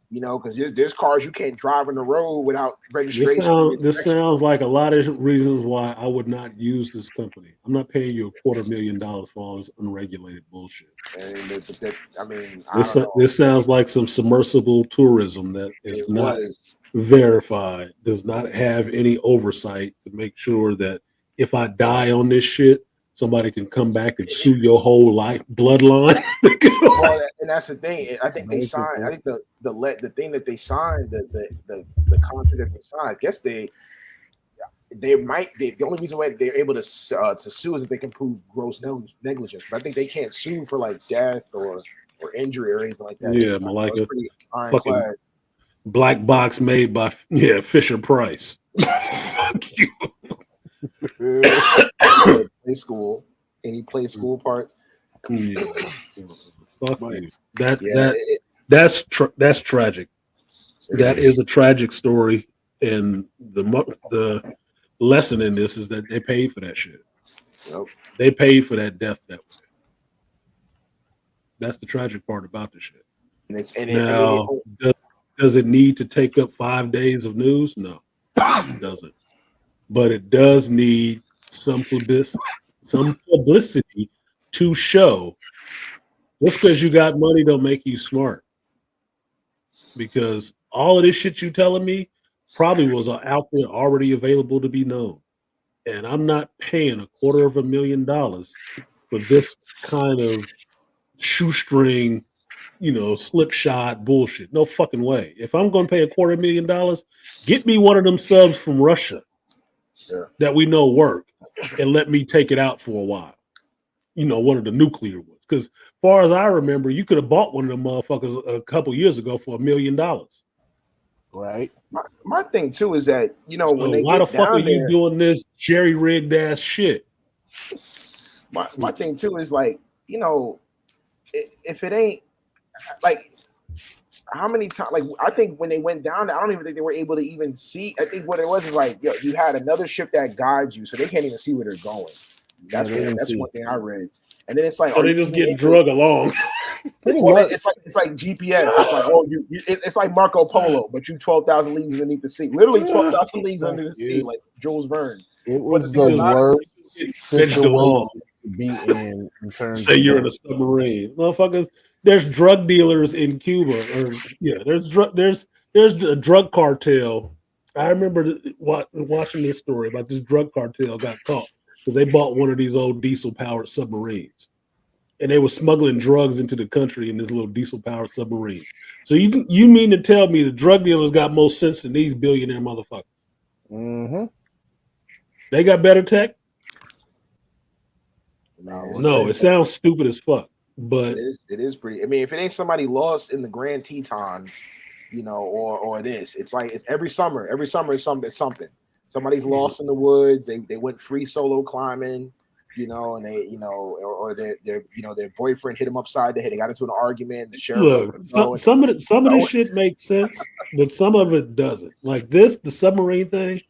F: Because there's cars you can't drive on the road without registration.
A: This sounds like a lot of reasons why I would not use this company. I'm not paying you $250,000 for all this unregulated bullshit. This sounds like some submersible tourism that is not verified, does not have any oversight to make sure that if I die on this shit, somebody can come back and sue your whole life bloodline.
F: And that's the thing. I think they signed. I think the thing that they signed, the contract that they signed. I guess they might. The only reason why they're able to sue is if they can prove gross negligence. But I think they can't sue for like death or injury or anything like that.
A: Yeah, Malika, fucking black box made by Fisher Price. Fuck you.
F: Play school, any play school parts.
A: Yeah. Fuck you. That's tragic. That is a tragic story, and the lesson in this is that they paid for that shit.
F: Yep.
A: They paid for that death that way. That's the tragic part about the shit. Does it need to take up 5 days of news? No, it doesn't. But it does need some publicity to show. Just because you got money don't make you smart. Because all of this shit you telling me probably was out there already available to be known. And I'm not paying $250,000 for this kind of shoestring, slipshod bullshit. No fucking way. If I'm going to pay $250,000, get me one of them subs from Russia that we know work and let me take it out for a while. One of the nuclear ones. Because far as I remember, you could have bought one of them motherfuckers a couple years ago for $1 million.
E: Right.
F: My thing too is that when
A: So
F: they
A: why
F: get
A: the fuck are
F: down
A: you
F: there,
A: doing this jerry rigged ass shit?
F: my thing too is like if it ain't like how many times like I think when they went down there, I don't even think they were able to even see. I think what it was is like you had another ship that guides you, so they can't even see where they're going. That's one thing I read. And then it's like,
A: so they just getting drug along.
F: It's like GPS. It's like it's like Marco Polo, but you 12,000 leagues underneath the sea. Literally 12,000 leagues under the sea, like Jules Verne.
E: It was the worst situation to be in terms.
A: Say you're in a submarine, motherfuckers. There's drug dealers in Cuba, there's a drug cartel. I remember watching this story about this drug cartel got caught because they bought one of these old diesel-powered submarines, and they were smuggling drugs into the country in this little diesel-powered submarines. So you mean to tell me the drug dealers got more sense than these billionaire motherfuckers?
E: Mm-hmm.
A: They got better tech?
F: No,
A: it sounds stupid as fuck. But
F: it is pretty. I mean, if it ain't somebody lost in the Grand Tetons, or this, it's like it's every summer is something. Somebody's lost in the woods. They went free solo climbing, and they, or their boyfriend hit them upside the head. They got into an argument. The sheriff.
A: Look, some of this shit makes sense, but some of it doesn't. Like the submarine thing.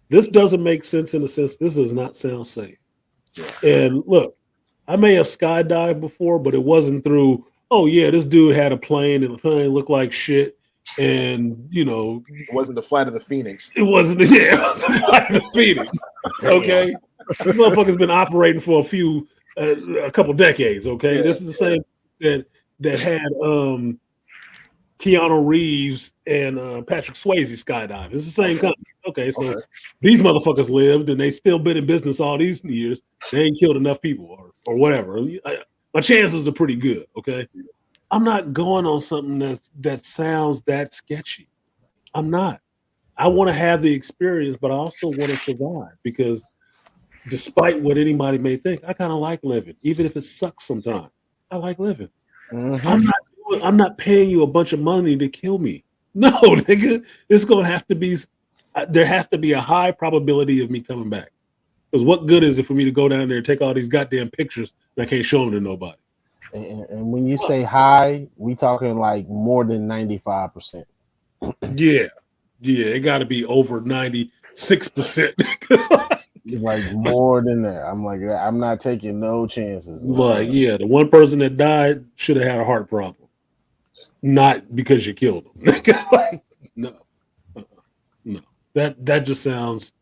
A: This doesn't make sense in the sense this does not sound safe. Yeah. And look, I may have skydived before, but it wasn't through, oh yeah, this dude had a plane and the plane looked like shit. And it
F: wasn't the flight of the Phoenix.
A: It wasn't the flight of the Phoenix. Okay. This motherfucker's been operating for a couple decades. Okay. Yeah, this is the same that had Keanu Reeves and Patrick Swayze skydiving. It's the same company. Okay, so these motherfuckers lived and they still been in business all these years. They ain't killed enough people or whatever. My chances are pretty good. Okay, I'm not going on something that sounds that sketchy. I'm not. I want to have the experience, but I also want to survive because despite what anybody may think, I kind of like living, even if it sucks sometimes. I like living. Mm-hmm. I'm not paying you a bunch of money to kill me. No, nigga, it's gonna have to be. There has to be a high probability of me coming back. Because what good is it for me to go down there and take all these goddamn pictures and I can't show them to nobody?
E: And when you say high, we talking like more than 95%.
A: Yeah, it got to be over 96%.
E: Like more than that. I'm like, I'm not taking no chances.
A: Like, yeah, the one person that died should have had a heart problem. Not because you killed him. Like, no. That just sounds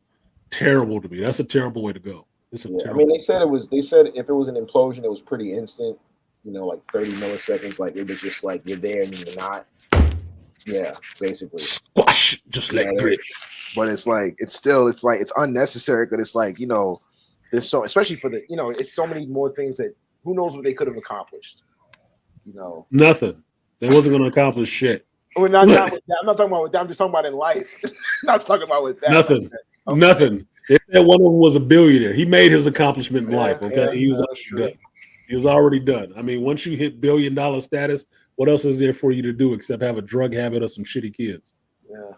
A: terrible to me. That's a terrible way to go.
G: I mean, they said if it was an implosion, it was pretty instant. Like 30 milliseconds. Like it was just like you're there and you're not. Yeah, basically.
A: Squash, just like grit.
F: But it's unnecessary because it's like, there's so, especially for the, it's so many more things that who knows what they could have accomplished.
A: Nothing. They wasn't going to accomplish shit.
F: I'm not talking about with that. I'm just talking about in life. Not talking about with that.
A: Nothing. Okay. Nothing. They said one of them was a billionaire. He made his accomplishment in life. Okay, he was already done. He was already done. I mean, once you hit $1 billion status, what else is there for you to do except have a drug habit or some shitty kids? Yeah,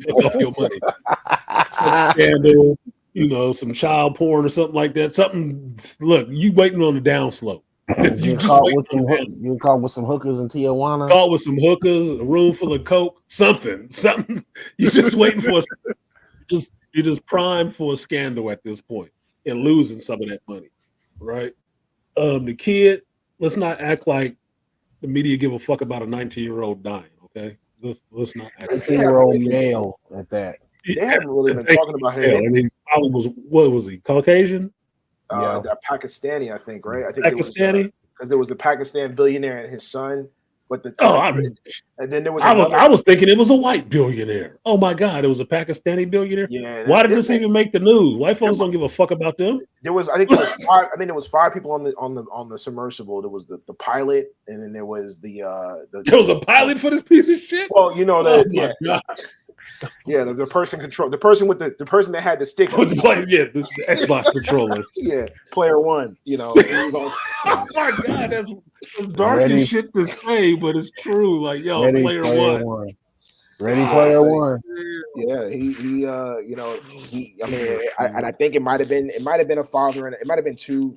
A: fuck off your money. Some scandal, some child porn or something like that. Something. Look, you waiting on the downslope.
E: You caught with some hookers in Tijuana.
A: Caught with some hookers, a room full of coke, something. You're just waiting for you're just primed for a scandal at this point and losing some of that money, right? The kid, let's not act like the media give a fuck about a 19-year-old dying. Okay, let's not act.
E: 19-year-old male at that.
F: They haven't really been talking about him.
A: And he probably was. What was he? Caucasian?
F: Pakistani, I think, right? I think
A: Pakistani,
F: because there was the Pakistan billionaire and his son. But and then there was.
A: I was thinking it was a white billionaire. Oh my god, it was a Pakistani billionaire.
F: Yeah.
A: Why did this even make the news? White folks don't give a fuck about them.
F: There was, I think there was five people on the submersible. There was the pilot, and then there was the
A: there was a pilot for this piece of shit.
F: Well, the person the person that had the stick.
A: The Xbox controller.
F: Yeah, player one. He was on.
A: Oh my god, that's dark as shit to say, but it's true. Like, yo, player one.
E: Ready
F: Yeah,
E: Player
F: it's like-
E: One.
F: Yeah, you know, I mean, I think it might have been a father and it might have been two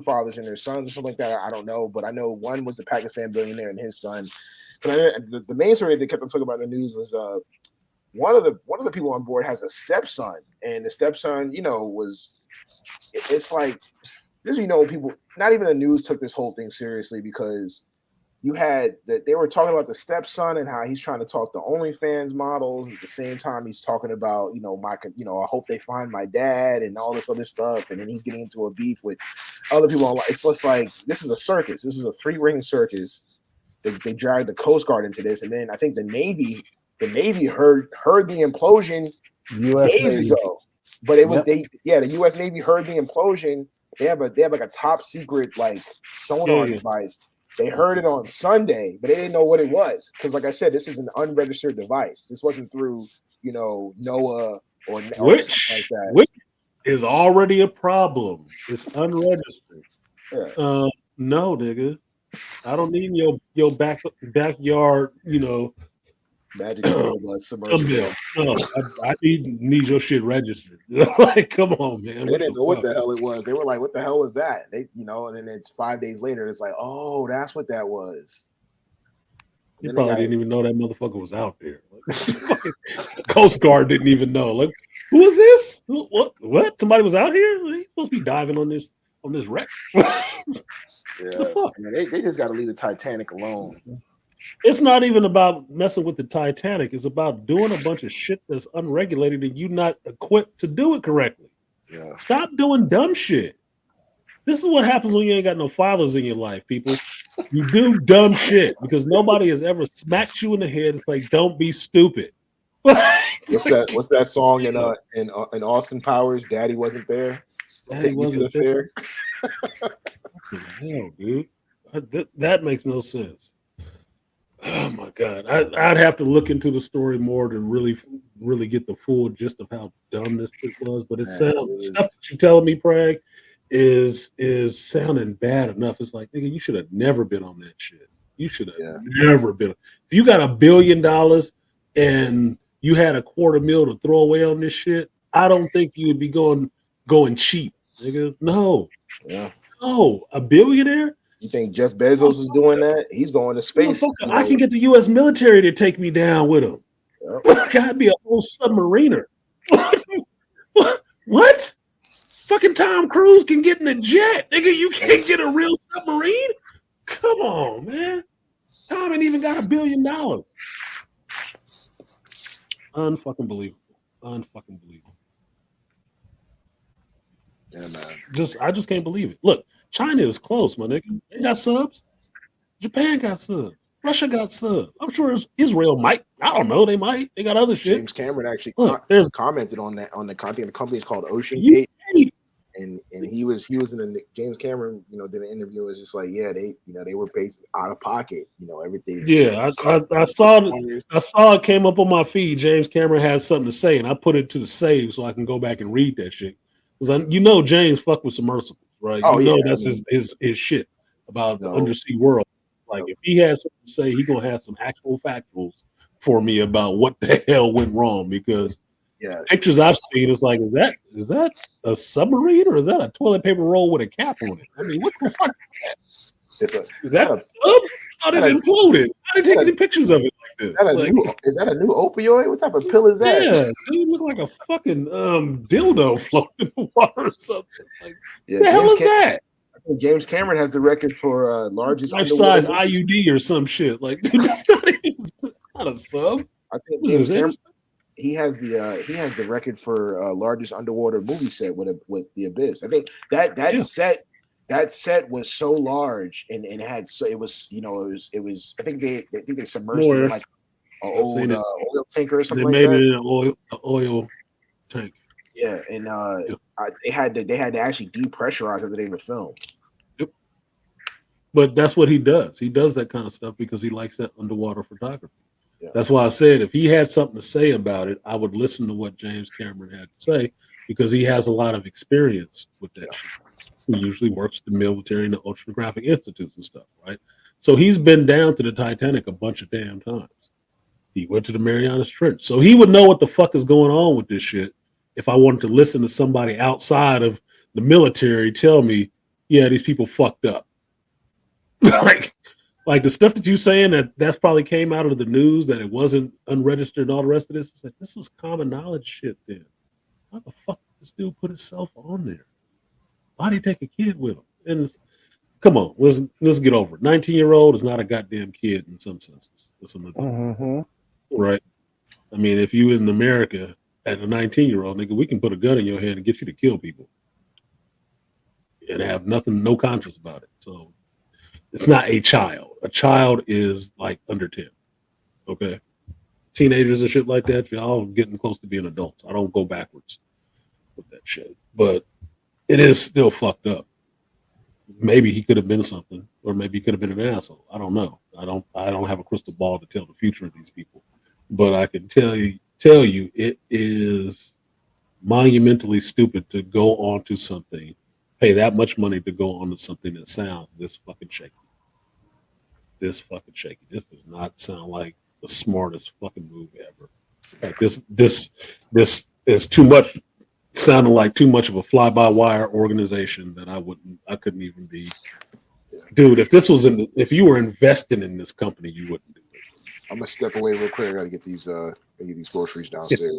F: fathers and their sons or something like that. I don't know, but I know one was the Pakistan billionaire and his son. But the main story they kept on talking about in the news was one of the people on board has a stepson, and the stepson, you know, it's like this. You know, people, not even the news took this whole thing seriously because you had that they were talking about the stepson and how he's trying to talk to OnlyFans models. At the same time, he's talking about, you know, I hope they find my dad and all this other stuff. And then he's getting into a beef with other people. It's just like, this is a circus. This is a 3-ring circus. They dragged the Coast Guard into this. And then I think the Navy heard the implosion
E: US
F: days
E: Navy.
F: ago. But it was
E: Yep.
F: the US Navy heard the implosion. They have like a top secret like sonar device. They heard it on Sunday, but they didn't know what it was. Because, like I said, this is an unregistered device. This wasn't through, you know, NOAA or something like that.
A: Which is already a problem. It's unregistered.
F: Yeah.
A: No, nigga. I don't need your backyard, you know,
F: Magic submersible.
A: No, I need your shit registered. Like, come on, man.
F: They didn't know what the hell it was. They were like, "What the hell was that?" They, you know, and then it's 5 days later. It's like, "Oh, that's what that was."
A: You probably didn't even know that motherfucker was out there. Like, Coast Guard didn't even know. Like, who is this? What? Somebody was out here? He's supposed to be diving on this wreck.
G: Yeah, I mean, they just got to leave the Titanic alone.
A: It's not even about messing with the Titanic. It's about doing a bunch of shit that's unregulated and you not equipped to do it correctly.
G: Yeah.
A: Stop doing dumb shit. This is what happens when you ain't got no fathers in your life, people. You do dumb shit because nobody has ever smacked you in the head. It's like, don't be stupid.
F: What's that song in Austin Powers? Daddy wasn't there.
A: Daddy wasn't there. Hell, dude. That makes no sense. Oh my god, I'd have to look into the story more to really get the full gist of how dumb this shit was. But it sounds stuff that you're telling me, Prag, is sounding bad enough. It's like, nigga, you should have never been on that shit. You should have never been. If you got $1 billion and you had $250,000 to throw away on this shit, I don't think you would be going cheap, nigga. No, no, a billionaire.
F: You think Jeff Bezos is doing that? He's going to space.
A: I can get the U.S. military to take me down with him. I gotta be a whole submariner. What? Fucking Tom Cruise can get in a jet, nigga. You can't get a real submarine? Come on, man. Tom ain't even got $1 billion. Unfucking believable. Unfucking believable.
G: Yeah, man.
A: I just can't believe it. Look, China is close, my nigga. They got subs. Japan got subs. Russia got subs. I'm sure Israel might. I don't know. They might. They got other shit.
F: James Cameron actually commented on that on the content. The company is called Ocean Gate, and he was in the James Cameron, you know, did an interview. It was just like, yeah, they were basically out of pocket, you know, everything.
A: Yeah, I saw it came up on my feed. James Cameron had something to say, and I put it to the save so I can go back and read that shit. Because you know James fuck with submersibles, right?
F: Oh,
A: you know
F: yeah,
A: that's his shit about the undersea world. Like if he had something to say, he gonna have some actual factuals for me about what the hell went wrong. Because pictures I've seen, it's like, is that a submarine or is that a toilet paper roll with a cap on it? I mean, what the fuck?
F: Is
A: that a sub? How did it imploded? I didn't take any pictures of it like this.
F: Is that a new opioid? What type of pill is that?
A: Yeah, dude, look like a fucking dildo floating in the water or something. Like,
F: Yeah,
A: the hell is that?
F: I think James Cameron has the record for largest
A: life-size IUD or some shit. Like, dude, that's not a sub.
F: I think James Cameron, he has the record for largest underwater movie set with The Abyss. I think that set was so large and had it was I think they submerged it in like an old oil tanker or something like that.
A: They made it in an oil tank.
F: Yeah, and they had to actually depressurize after they were filmed.
A: Yep. But that's what he does. He does that kind of stuff because he likes that underwater photography. Yeah. That's why I said if he had something to say about it, I would listen to what James Cameron had to say because he has a lot of experience with that shit. He usually works with the military and the oceanographic institutes and stuff, right? So he's been down to the Titanic a bunch of damn times. He went to the Marianas Trench. So he would know what the fuck is going on with this shit if I wanted to listen to somebody outside of the military tell me, yeah, these people fucked up. like the stuff that you saying that's probably came out of the news that it wasn't unregistered and all the rest of this. It's like, this is common knowledge shit then. How the fuck did this dude put himself on there? Why'd he take a kid with him? And come on, let's get over it. 19-year-old is not a goddamn kid in some senses. Right? I mean, if you in America at a 19-year-old, nigga, we can put a gun in your hand and get you to kill people and have no conscience about it. So it's not a child. A child is like under 10. Okay? Teenagers and shit like that, y'all getting close to being adults. I don't go backwards with that shit. But it is still fucked up. Maybe he could have been something, or maybe he could have been an asshole. I don't know. I don't have a crystal ball to tell the future of these people. But I can tell you it is monumentally stupid to go onto something, pay that much money to go onto something that sounds this fucking shaky. This does not sound like the smartest fucking move ever. Like this is too much, sounding like too much of a fly-by-wire organization that I couldn't even be. Dude, if you were investing in this company, you wouldn't do it.
F: I'm gonna step away real quick. I gotta get these groceries downstairs.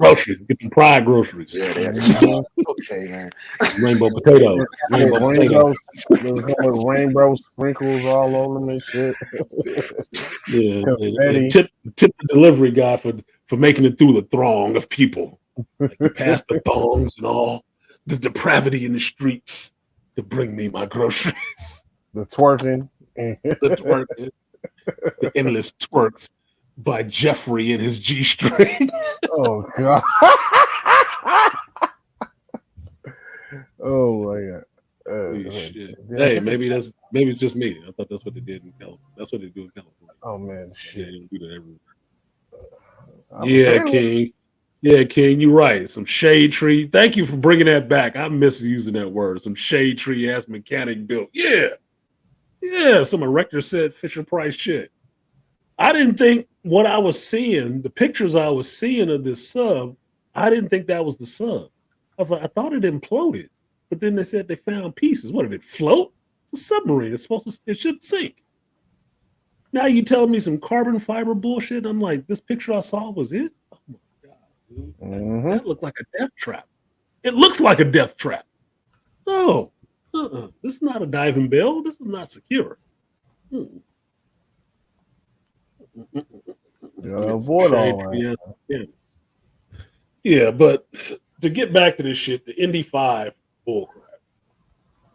A: Get them Pride groceries.
F: Yeah, they okay, man.
A: Rainbow potatoes.
E: Rainbow sprinkles all over them and shit.
A: Yeah, and tip the delivery guy for making it through the throng of people. Like, past the thongs and all the depravity in the streets to bring me my groceries.
E: The twerking.
A: The endless twerks by Jeffrey and his G-string.
E: Oh god. Oh my god.
A: Shit. Hey, maybe it's just me. I thought that's what they did in California. That's what they do in California.
E: Oh man, shit.
A: Yeah, do that everywhere. King. Yeah, King, you're right. Some shade tree. Thank you for bringing that back. I miss using that word. Some shade tree ass mechanic built. Yeah. Some erector set Fisher Price shit. I didn't think what I was seeing, the pictures I was seeing of this sub, I didn't think that was the sub. I thought it imploded, but then they said they found pieces. What did it float? It's a submarine. It should sink. Now you telling me some carbon fiber bullshit? I'm like, this picture I saw was it? Oh my god, dude. That looked like a death trap. It looks like a death trap. No, this is not a diving bell. This is not secure. Yeah, but to get back to this shit, the Indy 5 bullcrap.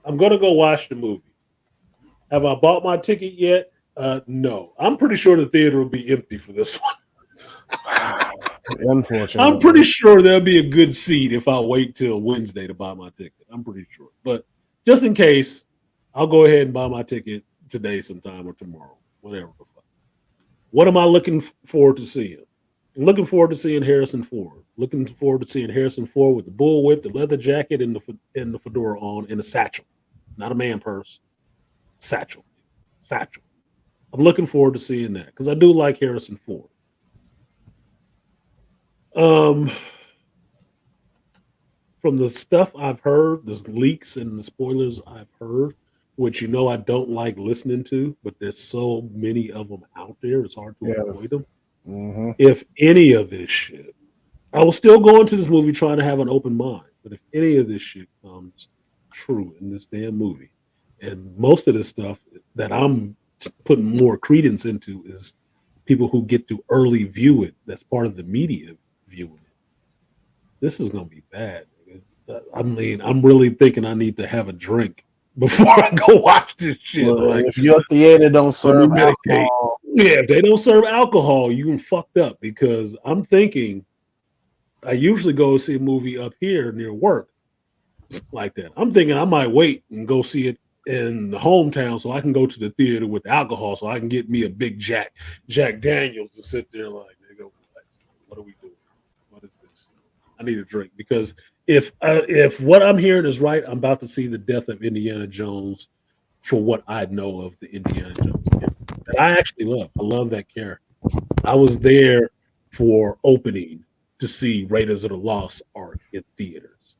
A: I'm gonna go watch the movie. Have I bought my ticket yet? No. I'm pretty sure the theater will be empty for this one.
E: Unfortunately,
A: I'm pretty sure there'll be a good seat if I wait till Wednesday to buy my ticket. I'm pretty sure. But just in case, I'll go ahead and buy my ticket today sometime or tomorrow, whatever the fuck. What am I looking forward to seeing? I'm looking forward to seeing Harrison Ford. Looking forward to seeing Harrison Ford with the bullwhip, the leather jacket, and the fedora on, and a satchel. Not a man purse. Satchel. I'm looking forward to seeing that because I do like Harrison Ford. From the stuff I've heard, the leaks and the spoilers I've heard, which I don't like listening to, but there's so many of them out there, it's hard to avoid them.
E: Mm-hmm.
A: If any of this shit, I will still go into this movie trying to have an open mind, but if any of this shit comes true in this damn movie, and most of the stuff that I'm putting more credence into is people who get to early view it, that's part of the media viewing it. This is going to be bad. I mean, I'm really thinking I need to have a drink before I go watch this shit.
E: Well,
A: like,
E: if your theater don't serve alcohol,
A: if they don't serve alcohol, you fucked up, because I'm thinking I usually go see a movie up here near work like that. I'm thinking I might wait and go see it in the hometown so I can go to the theater with alcohol so I can get me a big Jack Daniels to sit there like, they go, what are we doing? What is this? I need a drink, because if what I'm hearing is right, I'm about to see the death of Indiana Jones for what I know of the Indiana Jones that I actually love. I love that character. I was there for opening to see Raiders of the Lost Ark in theaters.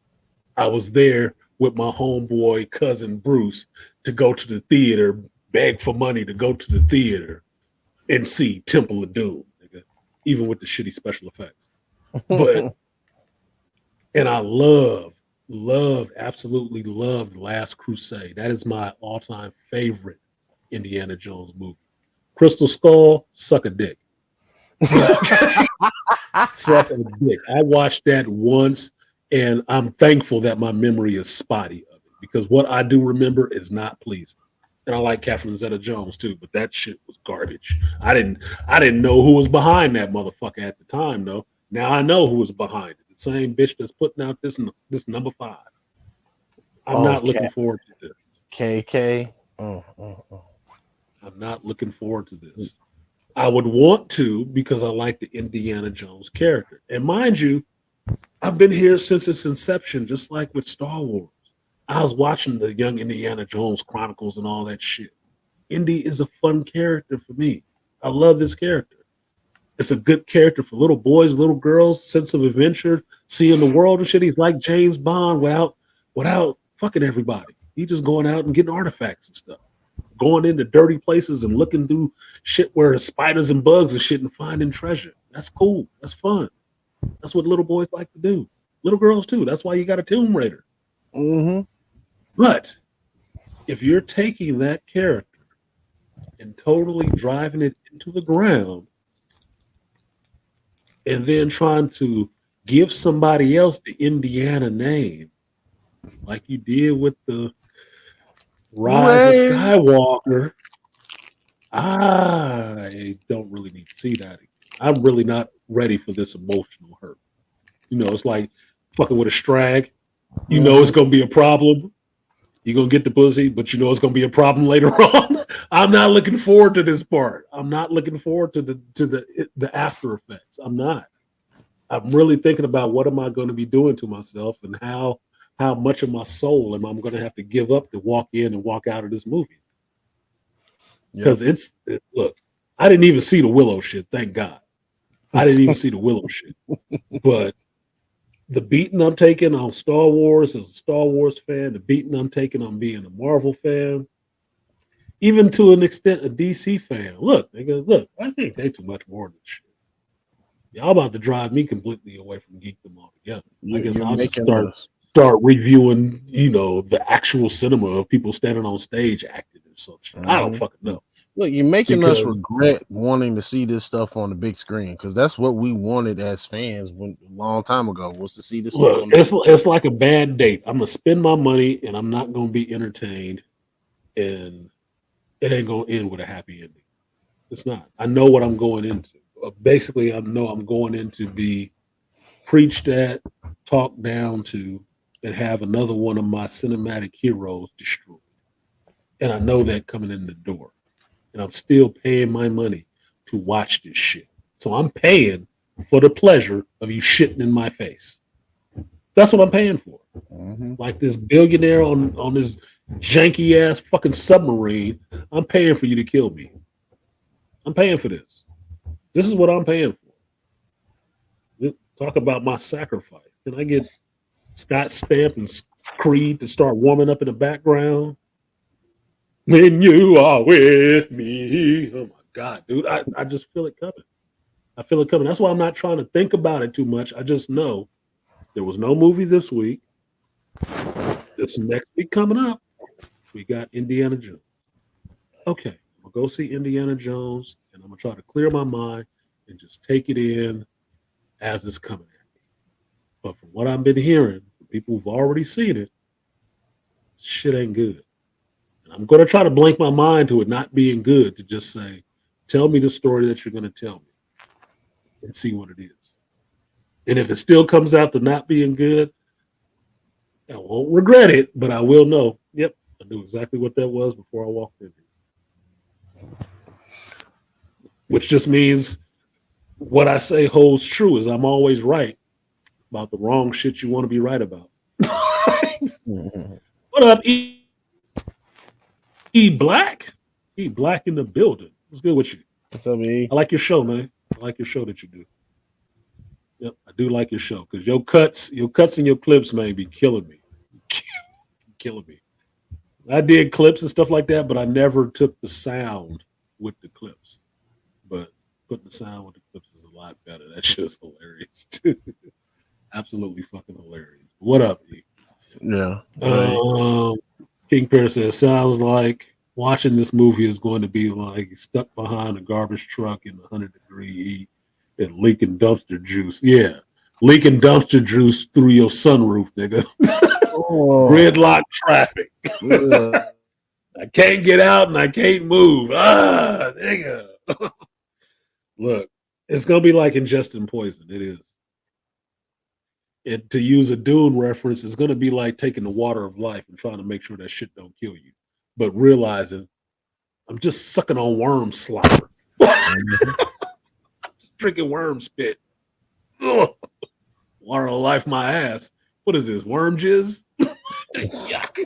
A: I was there with my homeboy cousin Bruce to go to the theater, beg for money to go to the theater and see Temple of Doom, nigga, even with the shitty special effects. But and I absolutely loved Last Crusade. That is my all-time favorite Indiana Jones movie. Crystal Skull, suck a dick. Suck a dick. I watched that once, and I'm thankful that my memory is spotty of it because what I do remember is not pleasing. And I like Catherine Zeta-Jones too, but that shit was garbage. I didn't know who was behind that motherfucker at the time, though. Now I know who was behind it. The same bitch that's putting out this number 5. I'm not looking forward to this.
E: KK.
A: I'm not looking forward to this. I would want to because I like the Indiana Jones character. And mind you, I've been here since its inception, just like with Star Wars. I was watching the Young Indiana Jones Chronicles and all that shit. Indy is a fun character for me. I love this character. It's a good character for little boys, little girls, sense of adventure, seeing the world and shit. He's like James Bond without fucking everybody. He's just going out and getting artifacts and stuff. Going into dirty places and looking through shit where spiders and bugs and shit and finding treasure. That's cool. That's fun. That's what little boys like to do. Little girls too. That's why you got a Tomb Raider.
E: Mm-hmm.
A: But if you're taking that character and totally driving it into the ground and then trying to give somebody else the Indiana name, like you did with the Rise of Skywalker, I don't really need to see that. I'm really not ready for this emotional hurt. You know, it's like fucking with a strag. You know it's gonna be a problem. You're gonna get the pussy, but you know it's gonna be a problem later on. I'm not looking forward to this part. I'm not looking forward to the after effects. I'm not. I'm really thinking about what am I going to be doing to myself and how much of my soul am I going to have to give up to walk in and walk out of this movie. Because look, I didn't even see the Willow shit, thank God. I didn't even see the Willow shit. But the beating I'm taking on Star Wars as a Star Wars fan, the beating I'm taking on being a Marvel fan, even to an extent a DC fan. Look, I think they too much more than shit. Y'all about to drive me completely away from geekdom altogether. I guess I'll just start reviewing, you know, the actual cinema of people standing on stage acting or something. I don't fucking know.
E: Look, you're making us regret wanting to see this stuff on the big screen because that's what we wanted as fans a long time ago was to see this.
A: Look, it's like a bad date. I'm gonna spend my money and I'm not gonna be entertained, and it ain't gonna end with a happy ending. It's not. I know what I'm going into. Basically, I know I'm going in to be preached at, talked down to, and have another one of my cinematic heroes destroyed. And I know that coming in the door. And I'm still paying my money to watch this shit. So I'm paying for the pleasure of you shitting in my face. That's what I'm paying for. Like this billionaire on this janky ass fucking submarine, I'm paying for you to kill me. I'm paying for this. This is what I'm paying for. Talk about my sacrifice. Can I get Scott Stamp and Creed to start warming up in the background? When you are with me. Oh my God, dude. I just feel it coming. I feel it coming. That's why I'm not trying to think about it too much. I just know there was no movie this week. This next week coming up, we got Indiana Jones. Okay, I'll go see Indiana Jones, and I'm going to try to clear my mind and just take it in as it's coming at me. But from what I've been hearing from people who've already seen it, shit ain't good. And I'm going to try to blank my mind to it not being good to just say, tell me the story that you're going to tell me and see what it is. And if it still comes out to not being good, I won't regret it, but I will know, yep, I knew exactly what that was before I walked in here. Which just means what I say holds true is I'm always right about the wrong shit you want to be right about. What up, E Black? E Black in the building. What's good with you?
E: What's up, E?
A: I like your show, man. I like your show that you do. Yep, I do like your show because your cuts and your clips may be killing me, killing me. I did clips and stuff like that, but I never took the sound with the clips. But putting the sound with the clips is a lot better. That shit's hilarious too. Absolutely fucking hilarious. What up, E?
E: Yeah.
A: King Pear says, sounds like watching this movie is going to be like stuck behind a garbage truck in 100-degree heat and leaking dumpster juice. Yeah, leaking dumpster juice through your sunroof, nigga. Gridlock traffic. I can't get out and I can't move. Nigga. Look, it's gonna be like ingesting poison. It is. And to use a Dune reference, it's gonna be like taking the water of life and trying to make sure that shit don't kill you, but realizing I'm just sucking on worm slobber, just drinking worm spit. Ugh. Water of life, my ass. What is this? Worm jizz? Yuck.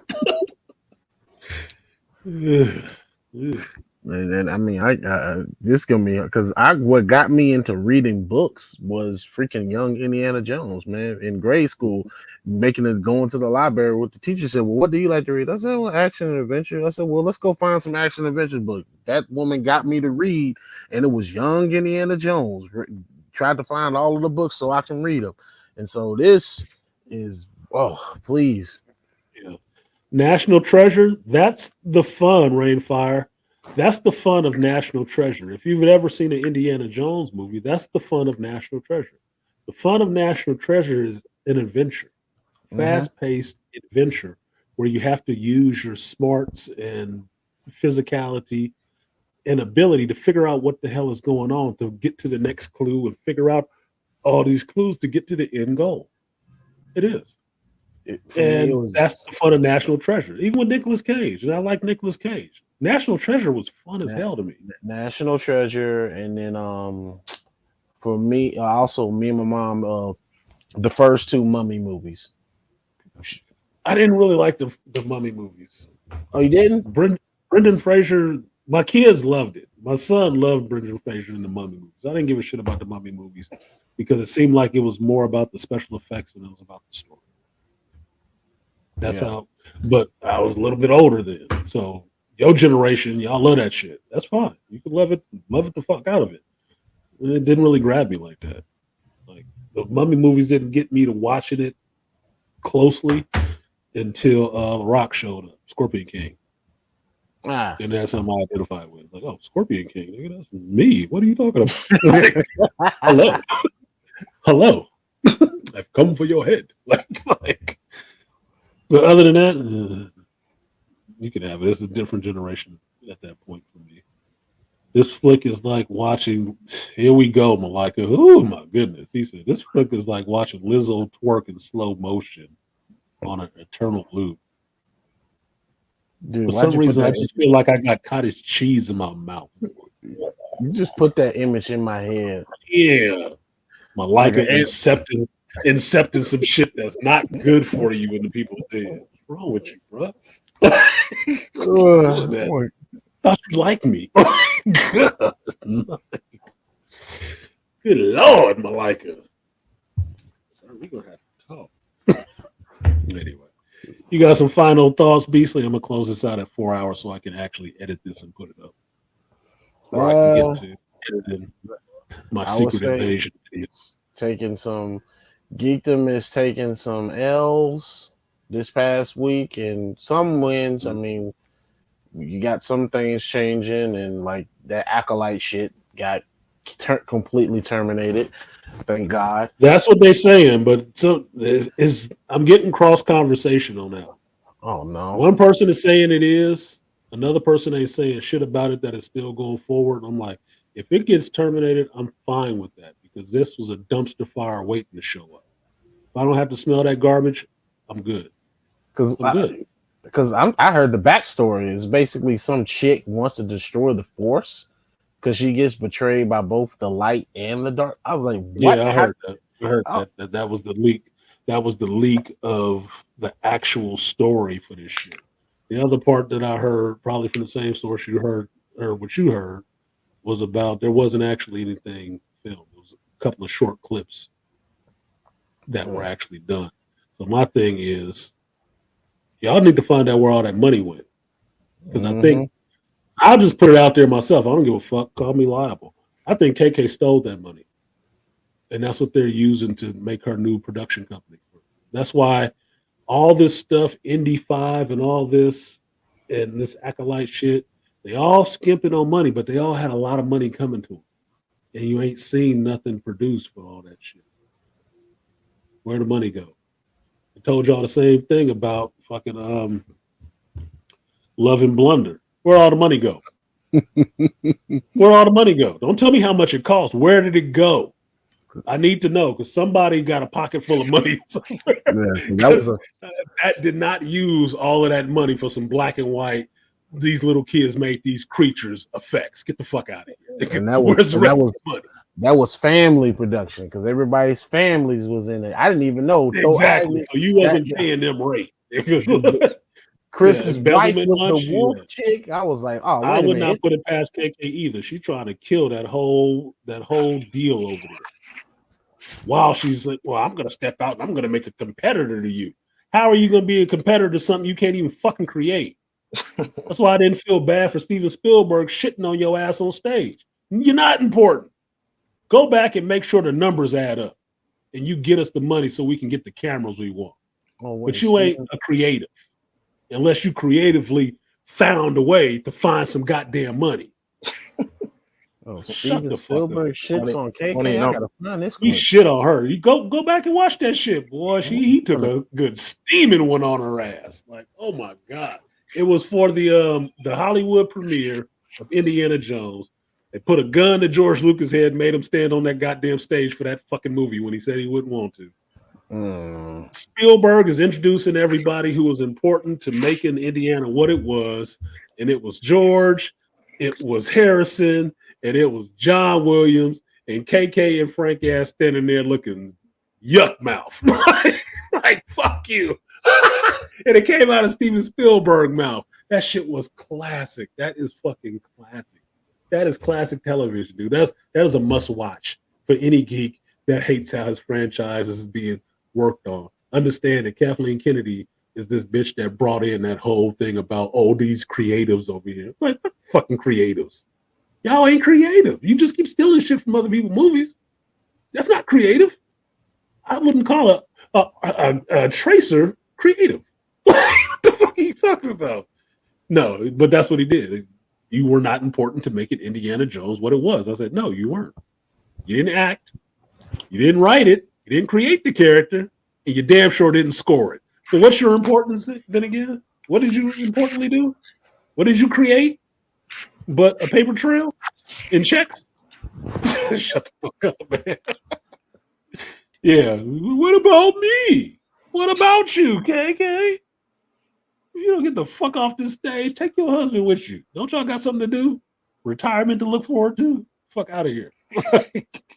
E: And I mean, this gonna be because what got me into reading books was freaking young Indiana Jones, man. In grade school, going to the library with the teacher said, "Well, what do you like to read?" I said, "Well, action and adventure." I said, "Well, let's go find some action and adventure books." That woman got me to read, and it was young Indiana Jones. Tried to find all of the books so I can read them, and so this is please.
A: Yeah. National Treasure. That's the fun, Rainfire. That's the fun of National Treasure. If you've ever seen an Indiana Jones movie, that's the fun of National Treasure. The fun of National Treasure is an adventure, fast-paced adventure where you have to use your smarts and physicality and ability to figure out what the hell is going on to get to the next clue and figure out all these clues to get to the end goal. It is. That's the fun of National Treasure. Even with Nicolas Cage, and I like Nicolas Cage. National Treasure was fun as hell to me.
E: National Treasure, and then for me, also me and my mom, the first two Mummy movies.
A: I didn't really like the Mummy movies.
E: Oh, you didn't?
A: Brendan Fraser. My kids loved it. My son loved Brendan Fraser in the Mummy movies. I didn't give a shit about the Mummy movies because it seemed like it was more about the special effects than it was about the story. That's how. But I was a little bit older then, so your generation, y'all love that shit. That's fine. You can love it the fuck out of it. It didn't really grab me like that. Like the Mummy movies didn't get me to watching it closely until The Rock showed up, Scorpion King. And that's something I identified with. Like, oh, Scorpion King, nigga, that's me. What are you talking about? Like, hello. I've come for your head. Like. But other than that, you can have it. It's a different generation at that point for me. This flick is like watching. Here we go, Malika. Oh my goodness, he said this flick is like watching Lizzo twerk in slow motion on an eternal loop.
E: Dude,
A: for some reason, I just feel like I got cottage cheese in my mouth.
E: You just put that image in my head.
A: Yeah, Malika incepting some shit that's not good for you in the people's head. What's wrong with you, bro? Thought you like me. Good Lord, Malika. Sorry, we're gonna have to talk. Anyway, you got some final thoughts, Beasley? I'm gonna close this out at 4 hours so I can actually edit this and put it up. Or I can get to editing my secret invasion videos.
E: Geekdom is taking some L's this past week and some wins. I mean, you got some things changing, and like that Acolyte shit got completely terminated. Thank God.
A: That's what they're saying, but I'm getting cross conversation on that.
E: Oh no!
A: One person is saying it is, another person ain't saying shit about it. That it's still going forward. I'm like, if it gets terminated, I'm fine with that because this was a dumpster fire waiting to show up. If I don't have to smell that garbage, I'm good.
E: Because I heard the backstory is basically some chick wants to destroy the Force because she gets betrayed by both the light and the dark. I was like, what?
A: Yeah, I heard that. I heard that was the leak. That was the leak of the actual story for this shit. The other part that I heard, probably from the same source you heard, or what you heard, was about there wasn't actually anything filmed. It was a couple of short clips that were actually done. So my thing is, y'all need to find out where all that money went. Because I think I'll just put it out there myself. I don't give a fuck. Call me liable. I think KK stole that money. And that's what they're using to make her new production company. That's why all this stuff, Indy 5 and all this and this acolyte shit, they all skimping on money, but they all had a lot of money coming to them. And you ain't seen nothing produced for all that shit. Where'd the money go? I told y'all the same thing about fucking Love and Blunder. Where all the money go? Where all the money go? Don't tell me how much it cost. Where did it go? I need to know because somebody got a pocket full of money somewhere. That did not use all of that money for some black and white. These little kids made these creatures effects. Get the fuck out of here.
E: And that was family production because everybody's families was in it. I didn't even know.
A: Exactly. So you wasn't paying them rate.
E: Chris's wife was the wolf chick. I was like, oh,
A: I would not put it past KK either. She's trying to kill that whole deal over there. While she's like, well, I'm gonna step out and I'm gonna make a competitor to you. How are you gonna be a competitor to something you can't even fucking create? That's why I didn't feel bad for Steven Spielberg shitting on your ass on stage. You're not important. Go back and make sure the numbers add up, and you get us the money so we can get the cameras we want. But you ain't a creative unless you creatively found a way to find some goddamn money.
E: Shut the fuck up. Shits on KK. I gotta find this.
A: He shit on her. You go back and watch that shit, boy. He took a good steaming one on her ass. Like, oh my god. It was for the Hollywood premiere of Indiana Jones. They put a gun to George Lucas' head, made him stand on that goddamn stage for that fucking movie when he said he wouldn't want to. Spielberg is introducing everybody who was important to making Indiana what it was, and it was George, it was Harrison, and it was John Williams, and KK and Frank ass standing there looking yuck mouth. like, fuck you. And it came out of Steven Spielberg mouth. That shit was classic. That is fucking classic. That is classic television, dude. That is a must watch for any geek that hates how his franchise is being worked on. Understand that Kathleen Kennedy is this bitch that brought in that whole thing about, oh, these creatives over here. Like, fucking creatives. Y'all ain't creative. You just keep stealing shit from other people's movies. That's not creative. I wouldn't call a tracer creative. What the fuck are you talking about? No, but that's what he did. You were not important to making Indiana Jones what it was. I said, no, you weren't. You didn't act. You didn't write it. You didn't create the character. And you damn sure didn't score it. So what's your importance then again? What did you importantly do? What did you create? But a paper trail and checks? Shut the fuck up, man. Yeah. What about me? What about you, KK? If you don't get the fuck off this stage, take your husband with you. Don't y'all got something to do? Retirement to look forward to? Fuck out of here.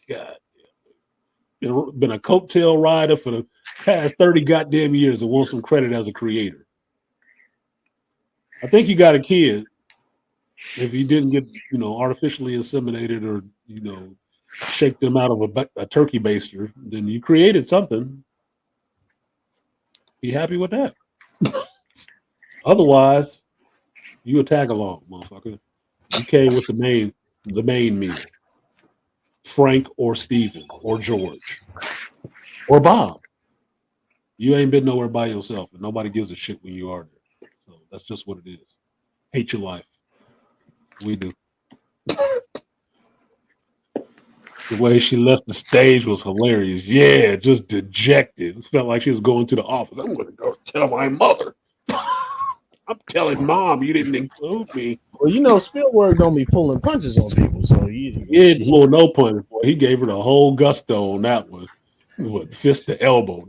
A: God. Been a coattail rider for the past 30 goddamn years and want some credit as a creator. I think you got a kid. If you didn't get, artificially inseminated or, shake them out of a turkey baster, then you created something. Be happy with that. Otherwise, you a tag along, motherfucker. You came with the main meal. Frank or Steven or George or Bob. You ain't been nowhere by yourself, and nobody gives a shit when you are there. So that's just what it is. Hate your life. We do. The way she left the stage was hilarious. Yeah, just dejected. It felt like she was going to the office. I'm going to go tell my mother. I'm telling mom you didn't include me.
E: Well, Spielberg don't be pulling punches on people, so he
A: didn't pull no punches. Boy, he gave her the whole gusto on that one. What, fist to elbow?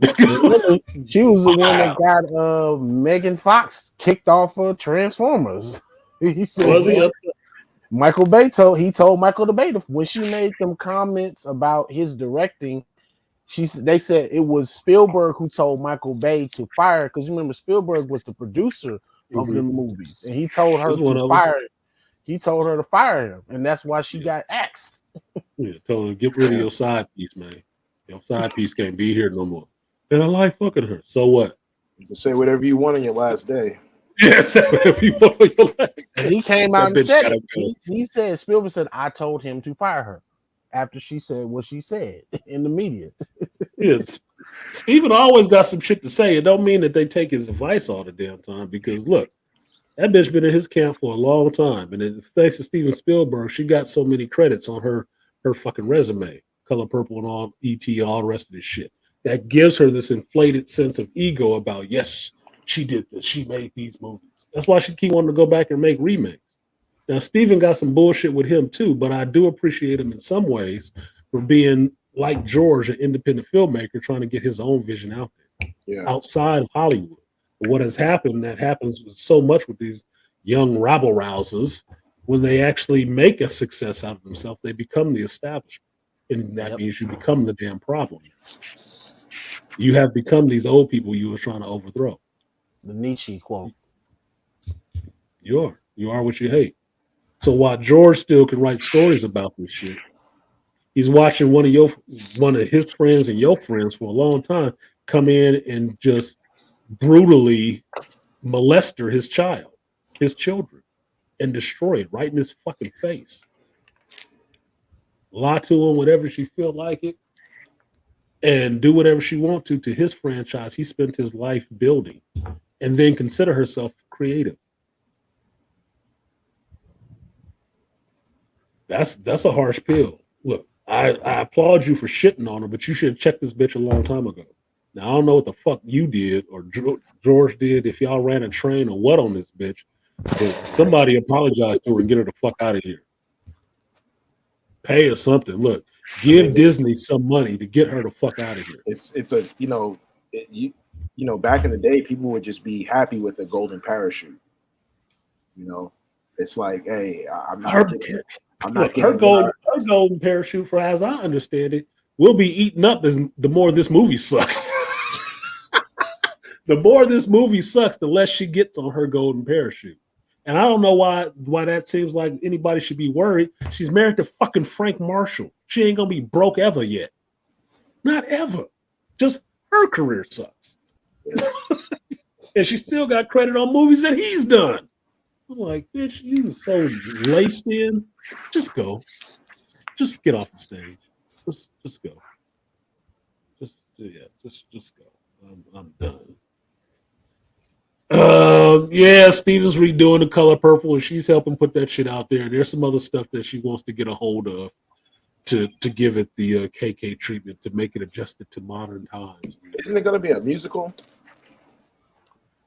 E: She was the one that got Megan Fox kicked off of Transformers. He said, was he? Michael Bay told Michael Bay when she made them comments about his directing. They said it was Spielberg who told Michael Bay to fire, because you remember Spielberg was the producer of the movies, and he told her to fire. He told her to fire him, and that's why she got axed.
A: Yeah, told her to get rid of your side piece, man. Your side piece can't be here no more. and I like fucking her. So what?
F: You can say whatever you want on your last day.
A: Yes, if you want on your last
E: And he came
A: That
E: out and
A: bitch
E: said
A: gotta
E: it.
A: go.
E: He said, Spielberg said, I told him to fire her after she said what she said in the media.
A: Yes. Steven always got some shit to say. It don't mean that they take his advice all the damn time because look, that bitch been in his camp for a long time. And then thanks to Steven Spielberg, she got so many credits on her fucking resume. Color Purple and all ET, all the rest of this shit. That gives her this inflated sense of ego about, yes, she did this. She made these movies. That's why she keep wanting to go back and make remakes. Now, Steven got some bullshit with him too, but I do appreciate him in some ways for being like George, an independent filmmaker, trying to get his own vision out there, outside of Hollywood. But what has happened, that happens so much with these young rabble rousers, when they actually make a success out of themselves, they become the establishment. And that means you become the damn problem. You have become these old people you were trying to overthrow.
E: The Nietzsche quote.
A: You are what you hate. So while George still can write stories about this shit, he's watching one of his friends and your friends for a long time come in and just brutally molest his children, and destroy it right in his fucking face. Lie to him whenever she feel like it, and do whatever she want to his franchise he spent his life building, and then consider herself creative. That's a harsh pill. Look, I applaud you for shitting on her, but you should have checked this bitch a long time ago. Now, I don't know what the fuck you did or George did, if y'all ran a train or what on this bitch, but somebody apologize to her and get her the fuck out of here. Pay her something. Look, give Disney some money to get her the fuck out of here.
G: It's a back in the day, people would just be happy with a golden parachute. It's like, hey, I'm not getting
A: her golden parachute, for as I understand it, will be eaten up as the more this movie sucks. The more this movie sucks, the less she gets on her golden parachute. And I don't know why that seems like anybody should be worried. She's married to fucking Frank Marshall. She ain't gonna be broke ever yet. Not ever. Just her career sucks. And she still got credit on movies that he's done. I'm like, bitch, you so laced in. Just go. Just get off the stage. Just go. Just go. I'm done. Yeah, Steven's redoing The Color Purple, and she's helping put that shit out there. And there's some other stuff that she wants to get a hold of to give it the KK treatment, to make it adjusted to modern times.
F: Isn't it going to be a musical?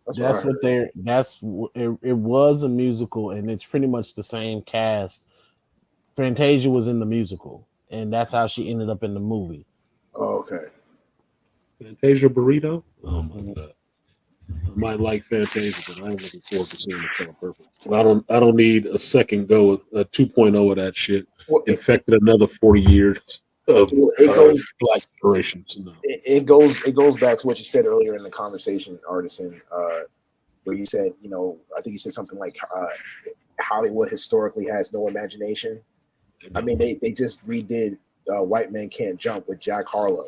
E: It was a musical, and it's pretty much the same cast. Fantasia was in the musical, and that's how she ended up in the movie.
F: Oh, okay.
A: Fantasia Burrito? Oh my god. I might like Fantasia, but I'm looking forward to seeing The Color Purple. I don't need a second go, a 2.0 of that shit. Infected another 40 years of black generations. No.
G: It goes back to what you said earlier in the conversation, Artisan, where you said, I think you said something like Hollywood historically has no imagination. I mean, they just redid White Men Can't Jump with Jack Harlow.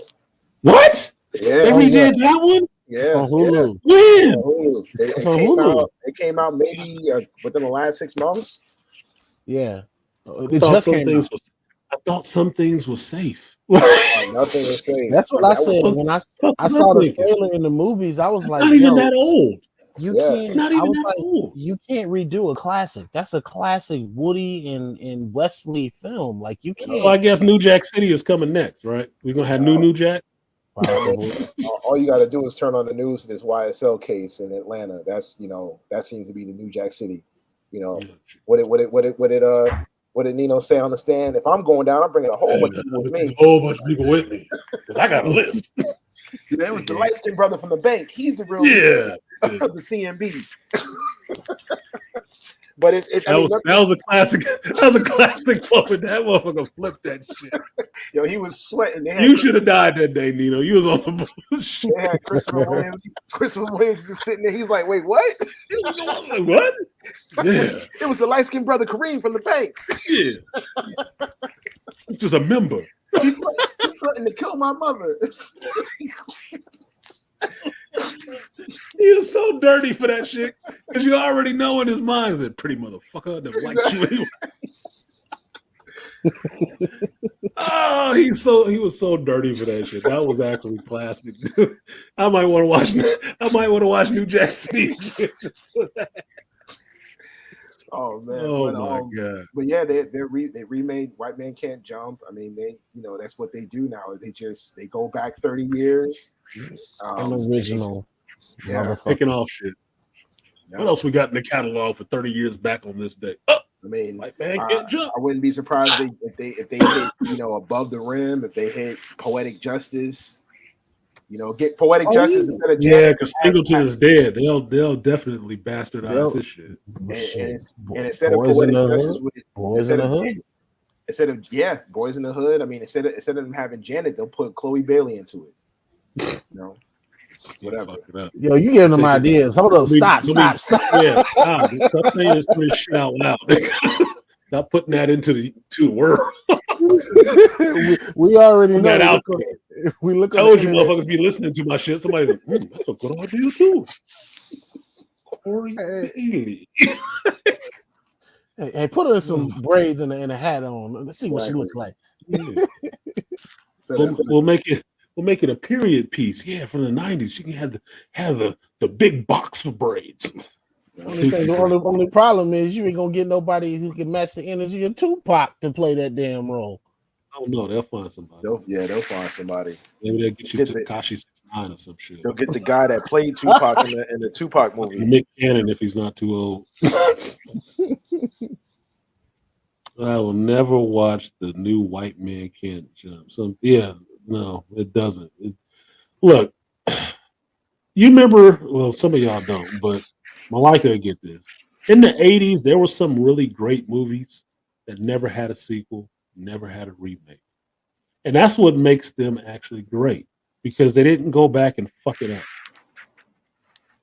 A: What?
G: Yeah,
A: they redid that one?
G: Yeah.
E: On Hulu.
A: Yeah.
E: When?
G: It came out maybe within the last 6 months.
E: Yeah.
A: I thought some things were safe.
G: Nothing was safe.
E: That's what I said when I saw the trailer in the movies. I was like,
A: not even that old.
E: You can't.
A: It's not even that old.
E: You can't redo a classic. That's a classic Woody and Wesley film. Like you can't.
A: So I guess New Jack City is coming next, right? We're gonna have New Jack.
G: All you got to do is turn on the news to this YSL case in Atlanta. That's that seems to be the New Jack City. What did Nino say on the stand? If I'm going down, I'm bringing a whole bunch of people with me.
A: A whole bunch of people with me, because I got a list.
G: There was the light-skinned brother from the bank. He's the real of the CMB. But that was a classic. That was a classic moment. That motherfucker flipped that shit.
F: Yo, he was sweating.
A: You should have died that day, Nino. You was on some bullshit.
F: They had Christopher Williams. Christopher Williams just sitting there. He's like, "Wait, what?
A: What? Yeah,
F: it was the light skinned brother Kareem from the bank.
A: Yeah, just a member.
F: He's threatening to kill my mother.
A: He was so dirty for that shit because you already know in his mind that pretty motherfucker that liked you anyway. Oh, he was so dirty for that shit. That was actually classic. I might want to watch. I might want to watch New Jack City.
G: Oh man!
A: Oh my god!
G: But yeah, they remade White Man Can't Jump. I mean, that's what they do now. Is they go back 30 years.
E: An original.
G: Yeah,
A: Picking off shit.
G: yeah.
A: What else we got in the catalog for 30 years back on this day? Oh,
G: I mean,
A: White Man Can't Jump.
G: I wouldn't be surprised if they hit Above the Rim, if they hit Poetic Justice. Get Poetic Justice instead of
A: Janet. Yeah, because Singleton is dead. They'll definitely bastardize this shit.
G: And instead of Poetic Justice, Boys in the Hood. I mean, instead of them having Janet, they'll put Chloe Bailey into it. Whatever.
E: Yo, you giving them ideas. Hold up. Stop.
A: Yeah, stop saying this shit out loud. Stop putting that into the world.
E: we already know
A: that out
E: there. We look.
A: Told you, motherfuckers be listening to my shit. Somebody's like, that's a good idea too. Corey Bailey.
E: Hey, put her some braids and a hat on. Let's see what she looks like.
A: Yeah. We'll make it a period piece. Yeah, from the 90s. She can have the big box of braids.
E: The only problem is you ain't gonna get nobody who can match the energy of Tupac to play that damn role.
A: Oh no, they'll find somebody.
G: They'll find somebody.
A: Maybe they'll get you Tekashi 69 or some shit.
F: They'll get the guy that played Tupac in the Tupac movie.
A: Nick Cannon if he's not too old. I will never watch the new White Man Can't Jump. No, it doesn't. Look, you remember? Well, some of y'all don't, but Malika will get this. In the 80s, there were some really great movies that never had a sequel, never had a remake. And that's what makes them actually great because they didn't go back and fuck it up.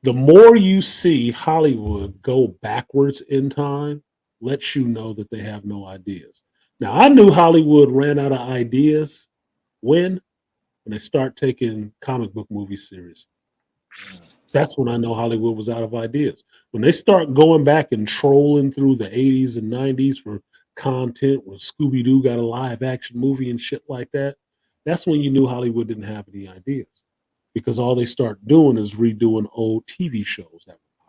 A: The more you see Hollywood go backwards in time, lets you know that they have no ideas. Now, I knew Hollywood ran out of ideas when they start taking comic book movies seriously. That's when I know Hollywood was out of ideas. When they start going back and trolling through the 80s and 90s for content, when Scooby-Doo got a live action movie and shit like that, that's when you knew Hollywood didn't have any ideas. Because all they start doing is redoing old TV shows that were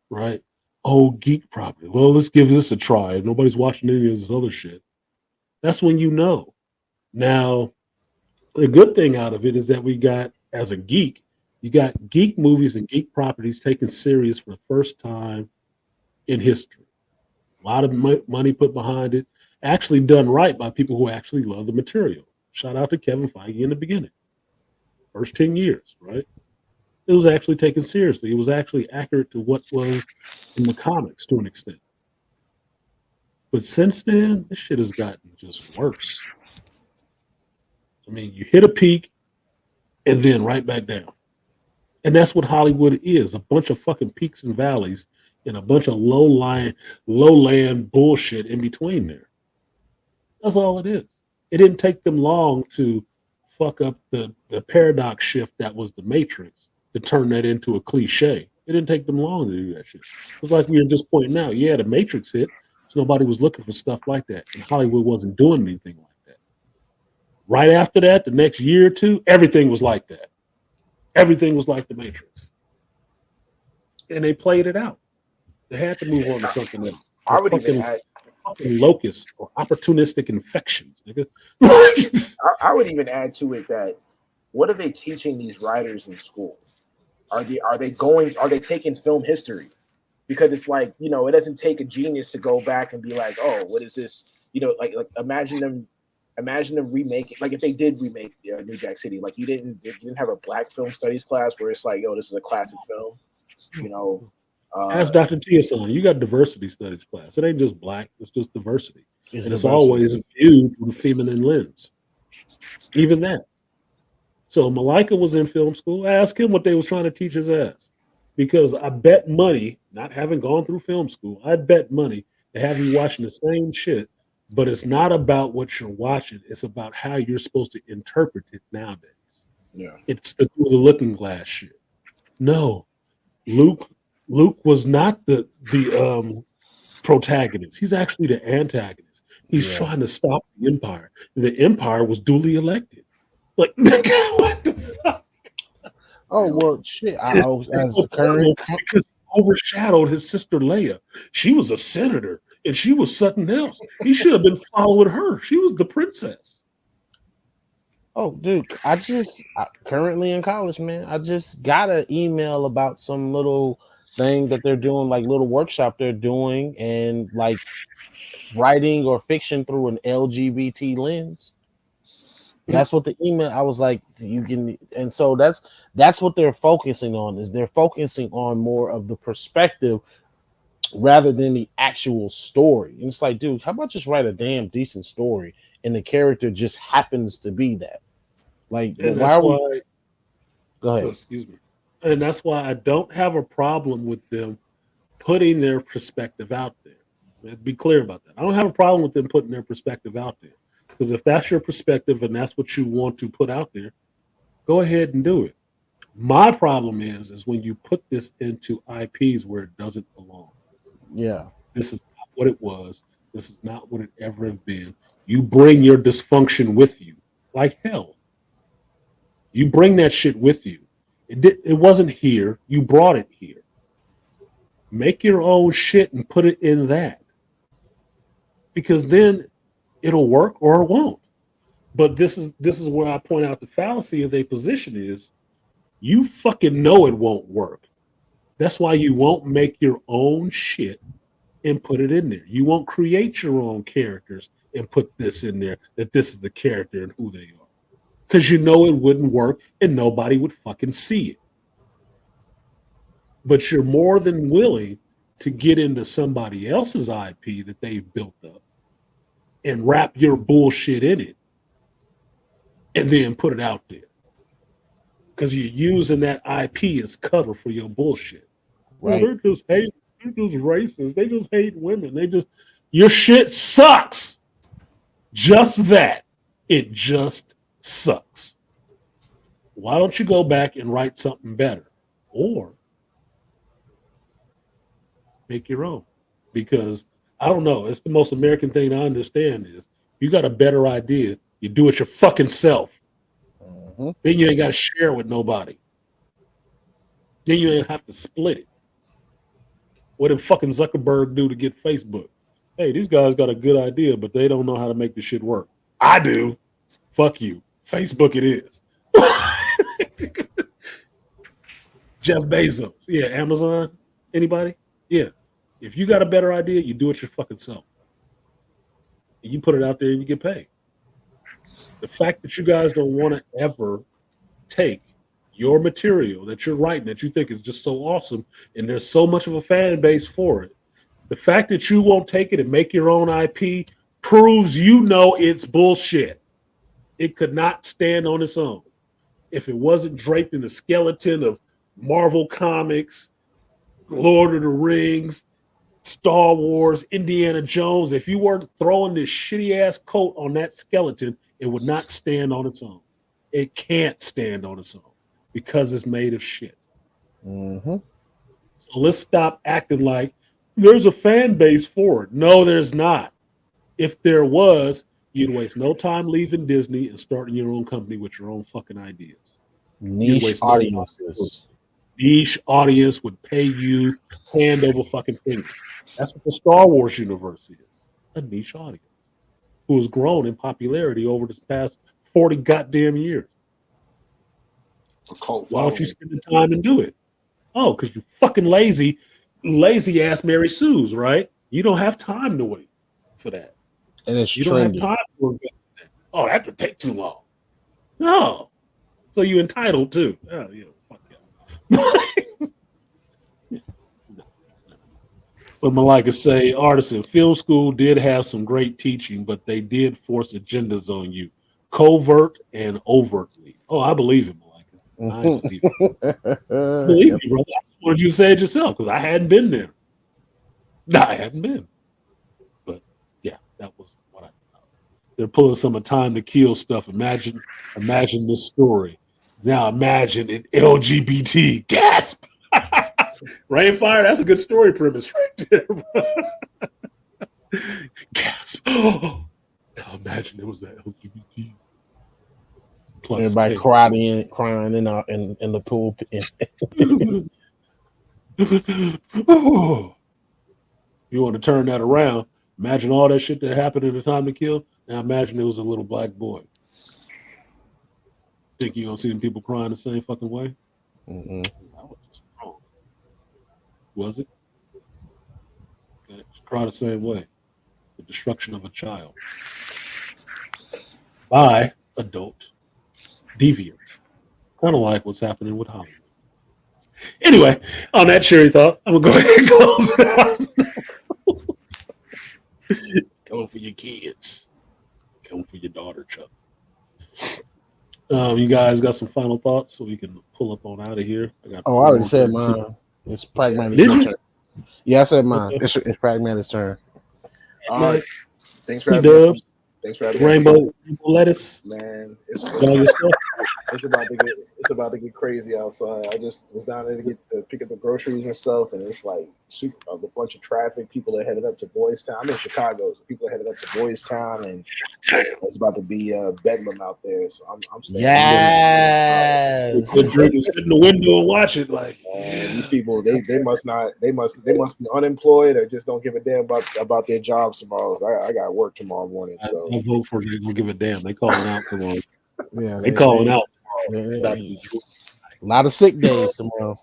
A: popular. Right? Old geek property. Well, let's give this a try. Nobody's watching any of this other shit. That's when you know. Now, the good thing out of it is that we got, as a geek, you got geek movies and geek properties taken serious for the first time in history. A lot of money put behind it, actually done right by people who actually love the material. Shout out to Kevin Feige in the beginning. First 10 years, right? It was actually taken seriously. It was actually accurate to what was in the comics to an extent. But since then, this shit has gotten just worse. I mean, you hit a peak and then right back down. And that's what Hollywood is, a bunch of fucking peaks and valleys and a bunch of lowland bullshit in between there. That's all it is. It didn't take them long to fuck up the paradox shift that was the Matrix to turn that into a cliche. It didn't take them long to do that shit. It's like we were just pointing out, yeah, the Matrix hit, so nobody was looking for stuff like that. And Hollywood wasn't doing anything like that. Right after that, the next year or two, everything was like that. Everything was like the Matrix. And they played it out. They had to move on to something else.
G: I would even add
A: locusts or opportunistic infections, nigga.
G: I would even add to it that what are they teaching these writers in school? Are they taking film history? Because it's like, it doesn't take a genius to go back and be like, oh, what is this? Like imagine them remaking, like if they did remake New Jack City, like they didn't have a black film studies class where it's like, yo, this is a classic film,
A: Ask Dr. Tia-san, you got diversity studies class. It ain't just black, it's just diversity. It's
E: diversity.
A: Always viewed through the feminine lens. Even that. So Malika was in film school. I asked him what they was trying to teach his ass. Because I bet money, not having gone through film school, I bet money to have you watching the same shit, but it's not about what you're watching. It's about how you're supposed to interpret it nowadays.
G: Yeah.
A: It's the through the looking glass shit. No, Luke was not the protagonist. He's actually the antagonist. He's
E: Yeah.
A: trying to stop the Empire. And the Empire was duly elected. Like, nigga, what the fuck?
E: Oh well, shit.
A: And it's
E: As
A: so
E: a current,
A: terrible because he overshadowed his sister Leia. She was a senator and she was something else. He should have been following her. She was the princess.
E: oh, dude, currently in college, man. I just got an email about some little thing that they're doing, like little workshop they're doing, and like writing or fiction through an LGBT lens. That's what the email. I was like, you can, and so that's what they're focusing on. Is they're focusing on more of the perspective rather than the actual story. And it's like, dude, how about just write a damn decent story, and the character just happens to be that. Like,
A: And
E: why
A: that's
E: are we?
A: why,
E: Go
A: oh,
E: ahead.
A: excuse me. And that's why I don't have a problem with them putting their perspective out there. Let's be clear about that. I don't have a problem with them putting their perspective out there. Because if that's your perspective and that's what you want to put out there, go ahead and do it. My problem is when you put this into IPs where it doesn't belong.
E: Yeah,
A: This is not what it was. This is not what it ever have been. You bring your dysfunction with you, like hell. You bring that shit with you. It wasn't here. You brought it here. Make your own shit and put it in that. Because then it'll work or it won't. But this is where I point out the fallacy of their position is you fucking know it won't work. That's why you won't make your own shit and put it in there. You won't create your own characters and put this in there that this is the character and who they are. Because you know it wouldn't work and nobody would fucking see it. But you're more than willing to get into somebody else's IP that they've built up and wrap your bullshit in it and then put it out there. Because you're using that IP as cover for your bullshit. Well,
E: right.
A: they're just racist. They just hate women. Your shit sucks. Just that. It just sucks. Why don't you go back and write something better? Or make your own. Because I don't know. It's the most American thing I understand is you got a better idea. You do it your fucking self.
E: Mm-hmm.
A: Then you ain't got to share with nobody. Then you ain't have to split it. What did fucking Zuckerberg do to get Facebook? Hey, these guys got a good idea, but they don't know how to make the shit work. I do. Fuck you. Facebook it is. Jeff Bezos. Yeah, Amazon. Anybody? Yeah. If you got a better idea, you do it your fucking self. And you put it out there and you get paid. The fact that you guys don't want to ever take your material that you're writing that you think is just so awesome and there's so much of a fan base for it. The fact that you won't take it and make your own IP proves you know it's bullshit. It could not stand on its own. If it wasn't draped in the skeleton of Marvel Comics, Lord of the Rings, Star Wars, Indiana Jones, if you weren't throwing this shitty ass coat on that skeleton, it would not stand on its own. It can't stand on its own because it's made of shit.
E: Mm-hmm.
A: So let's stop acting like there's a fan base for it. No, there's not. If there was, you'd waste no time leaving Disney and starting your own company with your own fucking ideas.
E: Niche audiences.
A: Niche audience would pay you hand over fucking fingers. That's what the Star Wars universe is. A niche audience who has grown in popularity over the past 40 goddamn years.
G: A cult
A: Why don't you
G: following.
A: spend the time and do it? Oh, because you're fucking lazy ass Mary Sue's, right? You don't have time to wait for that.
E: And it's
A: You don't have
E: trendy.
A: time to invest in that. Oh, that would take too long. No. So you entitled to. Oh, yeah, fuck yeah. But Malika say, artisan, film school did have some great teaching, but they did force agendas on you, covert and overtly. Oh, I believe it, Malika. I believe it. I believe you, brother. I just wanted you to say it yourself because I hadn't been there. No, I hadn't been. But yeah, that was what I thought. They're pulling some of Time to Kill stuff. Imagine this story. Now imagine an LGBT gasp. Rainfire, that's a good story premise right there. Gasp. Oh, now imagine it was that LGBT. Plus
E: Everybody crying in the pool.
A: Oh. You want to turn that around? Imagine all that shit that happened in the Time to Kill. Now imagine it was a little black boy. Think you don't see them people crying the same fucking way?
E: Mm-hmm.
A: Was it? Cry the same way. The destruction of a child by adult deviants. Kind of like what's happening with Hollywood. Anyway, on that cheery thought, I'm gonna go ahead and close it out. Come for your kids. Come for your daughter, Chuck. You guys got some final thoughts so we can pull up on out of here.
E: I already said mine. It's Pragmatic turn. Yeah, I said mine. Okay. It's Pragmatic's turn.
F: All right. Thanks for having me. Thanks for having me.
A: Rainbow lettuce.
F: Man, it's about to get crazy outside. I just was down there to pick up the groceries and stuff, and it's like a bunch of traffic. People are headed up to Boys Town. I'm in Chicago, so people are headed up to Boys Town, and it's about to be bedlam out there. So I'm staying.
E: Yes.
A: Sit in the window and watch it. Like,
F: man, these people, they must be unemployed or just don't give a damn about their jobs tomorrow. I got work tomorrow morning. So
A: I vote for they don't give a damn. They calling out tomorrow.
E: Yeah,
A: they calling out.
E: A lot of sick days tomorrow.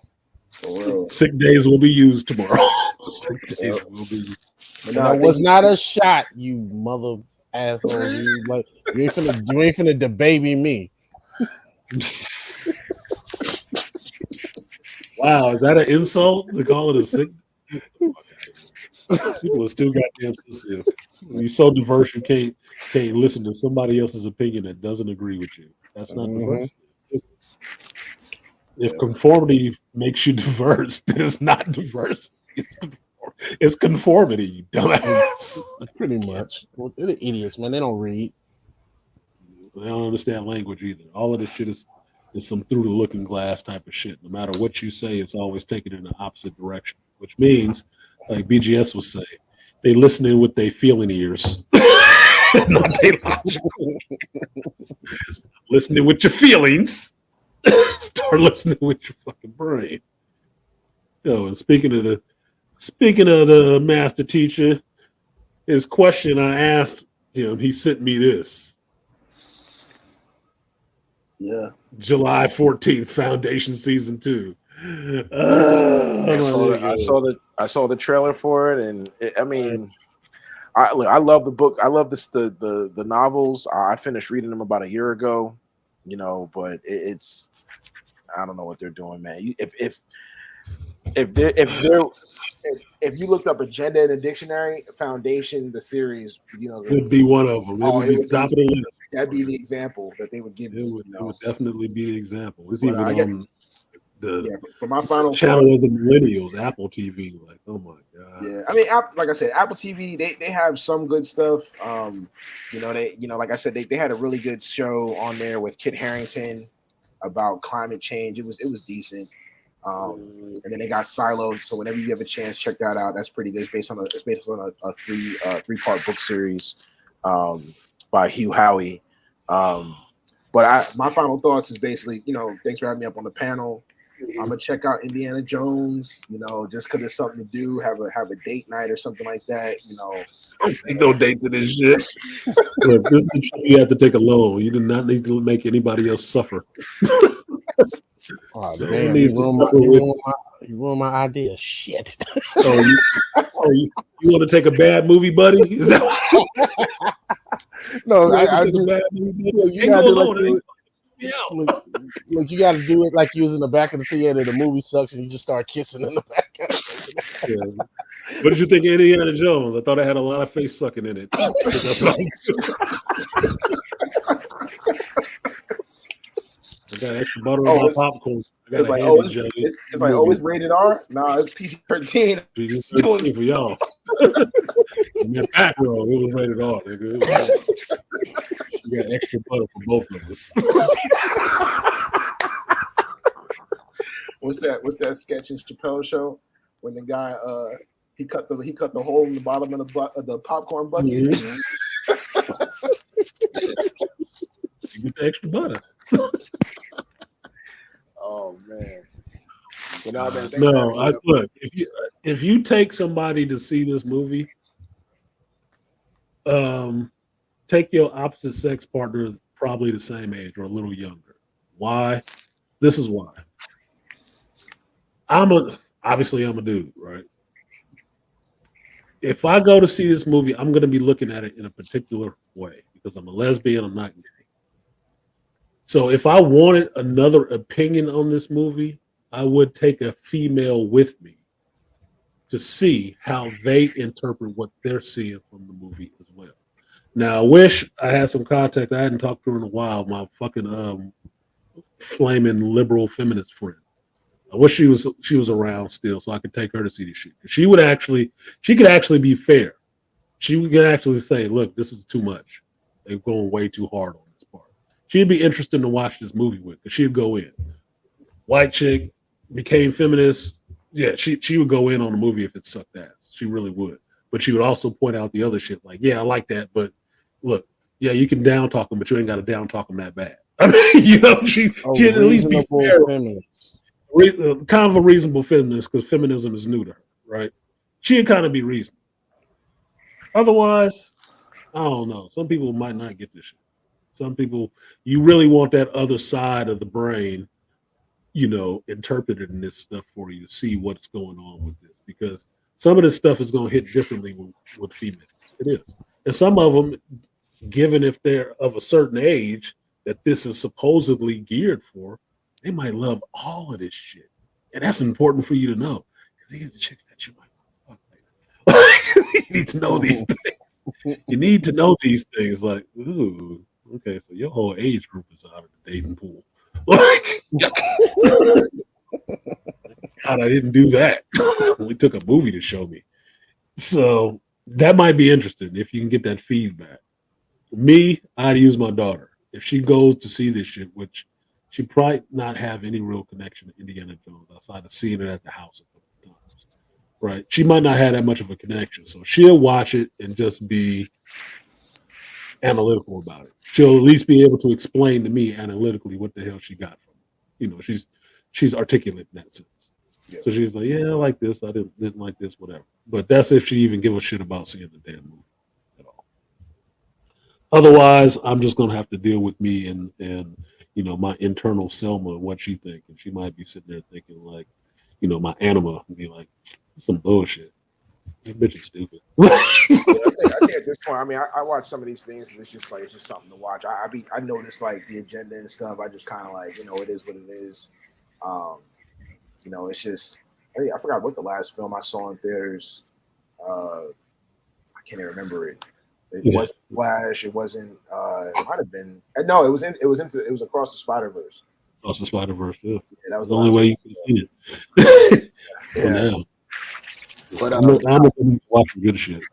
A: Sick days will be used tomorrow. Sick days will be used.
E: That was not a shot, you mother asshole. You ain't finna debaby me.
A: Wow, is that an insult to call it a sick? People are still goddamn sensitive. You're so diverse, you can't listen to somebody else's opinion that doesn't agree with you. That's not diverse. If conformity makes you diverse, then it's not diverse. It's conformity, you dumbass.
E: Pretty much. Well, they're idiots, man. They don't read.
A: They don't understand language either. All of this shit is some through the looking glass type of shit. No matter what you say, it's always taken in the opposite direction, which means, like BGS was saying, they listening with their feeling ears. Not they logical. Listening with your feelings. Start listening with your fucking brain. Yo, and speaking of the master teacher, his question I asked him, he sent me this.
F: Yeah.
A: July 14th, Foundation Season 2.
F: I saw the trailer for it, and I love the book. I love the novels. I finished reading them about a year ago, but it's I don't know what they're doing, man. If you looked up agenda in the dictionary, Foundation, the series,
A: would be one of them. It would be top of the list.
F: That'd be the example that they would give
A: you. It would definitely be the example. It's
F: but
A: even on the
F: for my final
A: channel of the millennials, Apple TV. Like, oh my god.
F: Yeah, I mean, like I said, Apple TV, they have some good stuff. Like I said, they had a really good show on there with Kit Harington about climate change. It was decent. And then they got Silo. So whenever you have a chance, check that out. That's pretty good. It's based on a three-part book series by Hugh Howey. But my final thoughts is basically, thanks for having me up on the panel. I'm gonna check out Indiana Jones, just because it's something to do. Have a date night or something like that.
A: Ain't no date to this shit. Look, this is a trip you have to take alone. You do not need to make anybody else suffer.
E: Oh, damn, you ruined my idea. Shit.
A: You want to take a bad movie, buddy? Is that
E: no? I do
A: bad movie. You gotta do alone.
E: Look, you got to do it like you was in the back of the theater. The movie sucks, and you just start kissing in the back.
A: What did you think of Indiana Jones? I thought it had a lot of face sucking in it. I got extra butter on my popcorn.
F: It's like, it's rated R. No, it's PG-13.
A: PG-13 for y'all. Back row, it was rated R, nigga. You got extra butter for both of us.
G: what's that sketch in Chappelle's show when the guy he cut the hole in the bottom of the popcorn bucket.
A: Mhm. You get the extra butter.
G: Oh man. You know, man,
A: No, look, if you take somebody to see this movie, take your opposite sex partner probably the same age or a little younger. Why? This is why. Obviously I'm a dude, right? If I go to see this movie, I'm going to be looking at it in a particular way because I'm a lesbian, I'm not gay. So if I wanted another opinion on this movie, I would take a female with me to see how they interpret what they're seeing from the movie as well. Now, I wish I had some contact. I hadn't talked to her in a while. My fucking flaming liberal feminist friend. I wish she was around still, so I could take her to see the shit. She could actually be fair. She could actually say, "Look, this is too much. They're going way too hard on this part." She'd be interested to watch this movie with, because she'd go in. White chick became feminist. Yeah, she would go in on the movie if it sucked ass. She really would. But she would also point out the other shit, like, yeah, I like that, but look, yeah, you can down talk them, but you ain't got to down talk them that bad. I mean, she at least be fair.
E: Feminist.
A: Kind of a reasonable feminist, because feminism is new to her, right? She'd kind of be reasonable. Otherwise, I don't know. Some people might not get this shit. Some people, you really want that other side of the brain, interpreted in this stuff for you to see what's going on with this, because some of this stuff is going to hit differently with females. It is. And some of them, given if they're of a certain age that this is supposedly geared for, they might love all of this shit. And that's important for you to know, because these are the chicks that you might fuck. You need to know these things. You need to know these things. Like, ooh, okay, so your whole age group is out of the dating pool. Like, God, I didn't do that. We took a movie to show me. So that might be interesting if you can get that feedback. Me, I'd use my daughter. If she goes to see this shit, which she probably not have any real connection to Indiana Jones outside of seeing it at the house a couple times. Right? She might not have that much of a connection. So she'll watch it and just be analytical about it. She'll at least be able to explain to me analytically what the hell she got from it. She's articulate in that sense. Yeah. So she's like, yeah, I like this. I didn't like this, whatever. But that's if she even give a shit about seeing the damn movie at all. Otherwise, I'm just gonna have to deal with me and my internal Selma and what she thinks. And she might be sitting there thinking like, my anima and be like, some bullshit. That bitch is stupid.
F: I think at this point, I mean, I watch some of these things and it's just something to watch. I notice like the agenda and stuff. I just kind of like, it is what it is. It's just, I forgot what the last film I saw in theaters. I can't even remember it. It wasn't Flash. It wasn't. It might have been. No, it was Across the Spider-Verse.
A: Across the Spider-Verse. Yeah,
F: that was
A: the only way you could have seen it. Yeah. But I'm gonna watch good shit.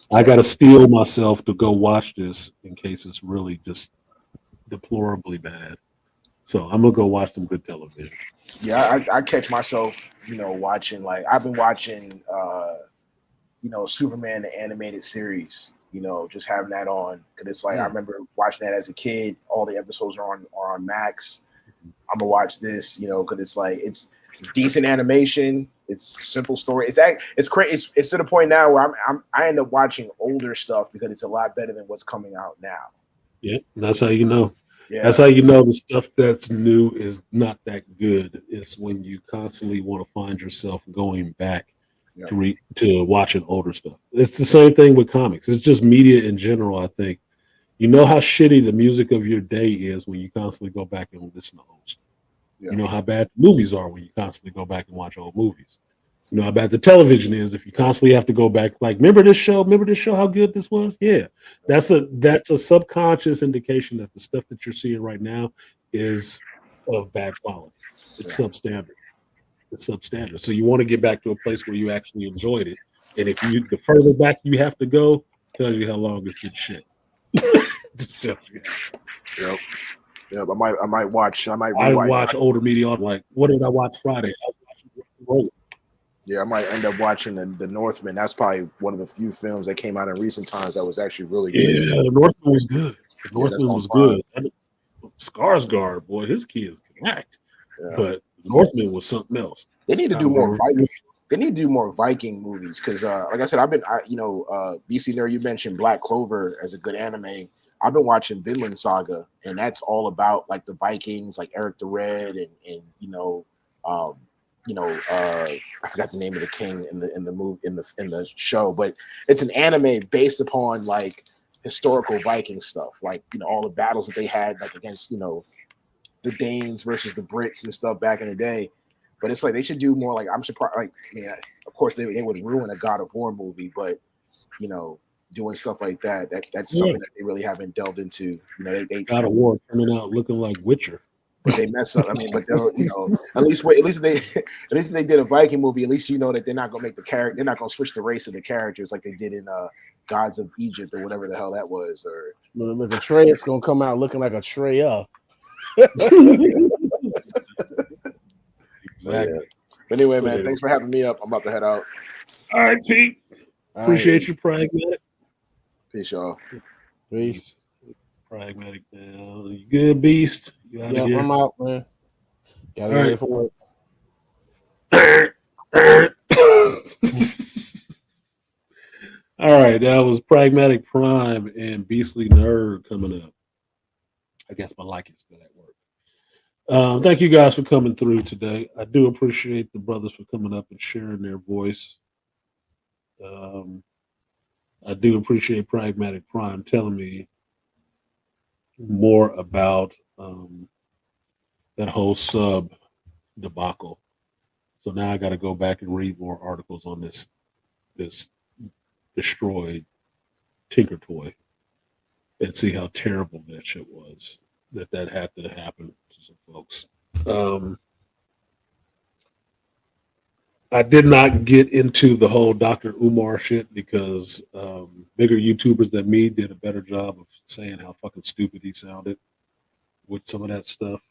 A: I gotta steel myself to go watch this in case it's really just deplorably bad. So I'm gonna go watch some good television.
F: Yeah, I catch myself, watching, like, I've been watching, Superman the animated series. Just having that on, because it's like I remember watching that as a kid. All the episodes are on Max. I'm gonna watch this, because it's like it's decent animation. It's simple story. It's crazy. It's to the point now where I end up watching older stuff because it's a lot better than what's coming out now.
A: Yeah, that's how you know.
F: Yeah.
A: That's how you know the stuff that's new is not that good. It's when you constantly want to find yourself going back to watching older stuff. It's the same thing with comics. It's just media in general, I think. You know how shitty the music of your day is when you constantly go back and listen to old stuff. Yeah. You know how bad movies are when you constantly go back and watch old movies. You know how bad the television is if you constantly have to go back. Like, remember this show? How good this was? Yeah, that's a subconscious indication that the stuff that you're seeing right now is of bad quality. It's substandard. It's substandard. So you want to get back to a place where you actually enjoyed it. And if the further back you have to go, tells you how long it's good shit. Just tells you.
F: Yep. Yeah, I might watch. I might
A: I
F: rewatch.
A: watch older media. Like, what did I watch Friday? I was watching Rock and Roll.
F: Yeah, I might end up watching the Northman. That's probably one of the few films that came out in recent times that was actually really good.
A: Yeah, the Northman was good. The
F: Yeah, that's
A: Northman
F: on
A: was
F: Prime.
A: good. And Skarsgård, boy, his kid is connect.
F: Yeah.
A: But the Northman was something else.
F: They need to do
A: Time
F: more
A: Warner.
F: Viking. They need to do more Viking movies because, like I said, BC there. You mentioned Black Clover as a good anime. I've been watching Vinland Saga, and that's all about like the Vikings, like Eric the Red, and I forgot the name of the king in the movie in the show, but it's an anime based upon like historical Viking stuff, like all the battles that they had like against the Danes versus the Brits and stuff back in the day. But it's like they should do more. Like I'm surprised. Like, of course they would ruin a God of War movie, but doing stuff like that's something that they really haven't delved into. They
A: God of War coming out looking like Witcher.
F: but they mess up. I mean, but they'll at least they did a Viking movie. At least that they're not gonna make the character. They're not gonna switch the race of the characters like they did in Gods of Egypt or whatever the hell that was. Or
E: Look, Atreus gonna come out looking like a Atreya.
A: Exactly.
F: Yeah. But anyway, man, thanks for having me up. I'm about to head out.
A: All right, Pete. Appreciate you, Pragmatic.
F: Peace, y'all.
E: Peace.
A: Pragmatic now. You good, Beast? You out of here?
E: I'm out, man. Gotta get ready for work.
A: All right, that was Pragmatic Prime and Beastly Nerd coming up. I guess my like is still at work. Thank you guys for coming through today. I do appreciate the brothers for coming up and sharing their voice. I do appreciate Pragmatic Prime telling me more about that whole sub debacle. So now I got to go back and read more articles on this destroyed Tinker Toy and see how terrible that shit was. That had to happen to some folks. I did not get into the whole Dr. Umar shit because bigger YouTubers than me did a better job of saying how fucking stupid he sounded with some of that stuff.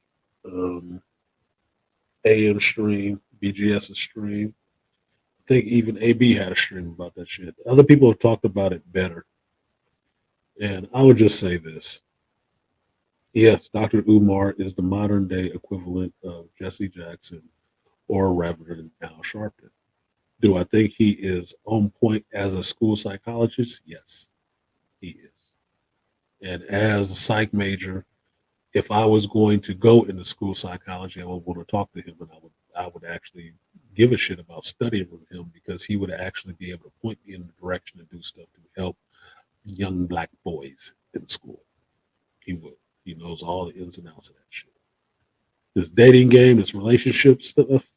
A: AM stream, BGS's stream. I think even AB had a stream about that shit. Other people have talked about it better. And I would just say this. Yes, Dr. Umar is the modern day equivalent of Jesse Jackson or Reverend Al Sharpton. Do I think he is on point as a school psychologist? Yes, he is. And as a psych major, if I was going to go into school psychology, I would want to talk to him, and I would actually give a shit about studying with him because he would actually be able to point me in the direction to do stuff to help young black boys in school. He would. He knows all the ins and outs of that shit. This dating game, this relationship stuff.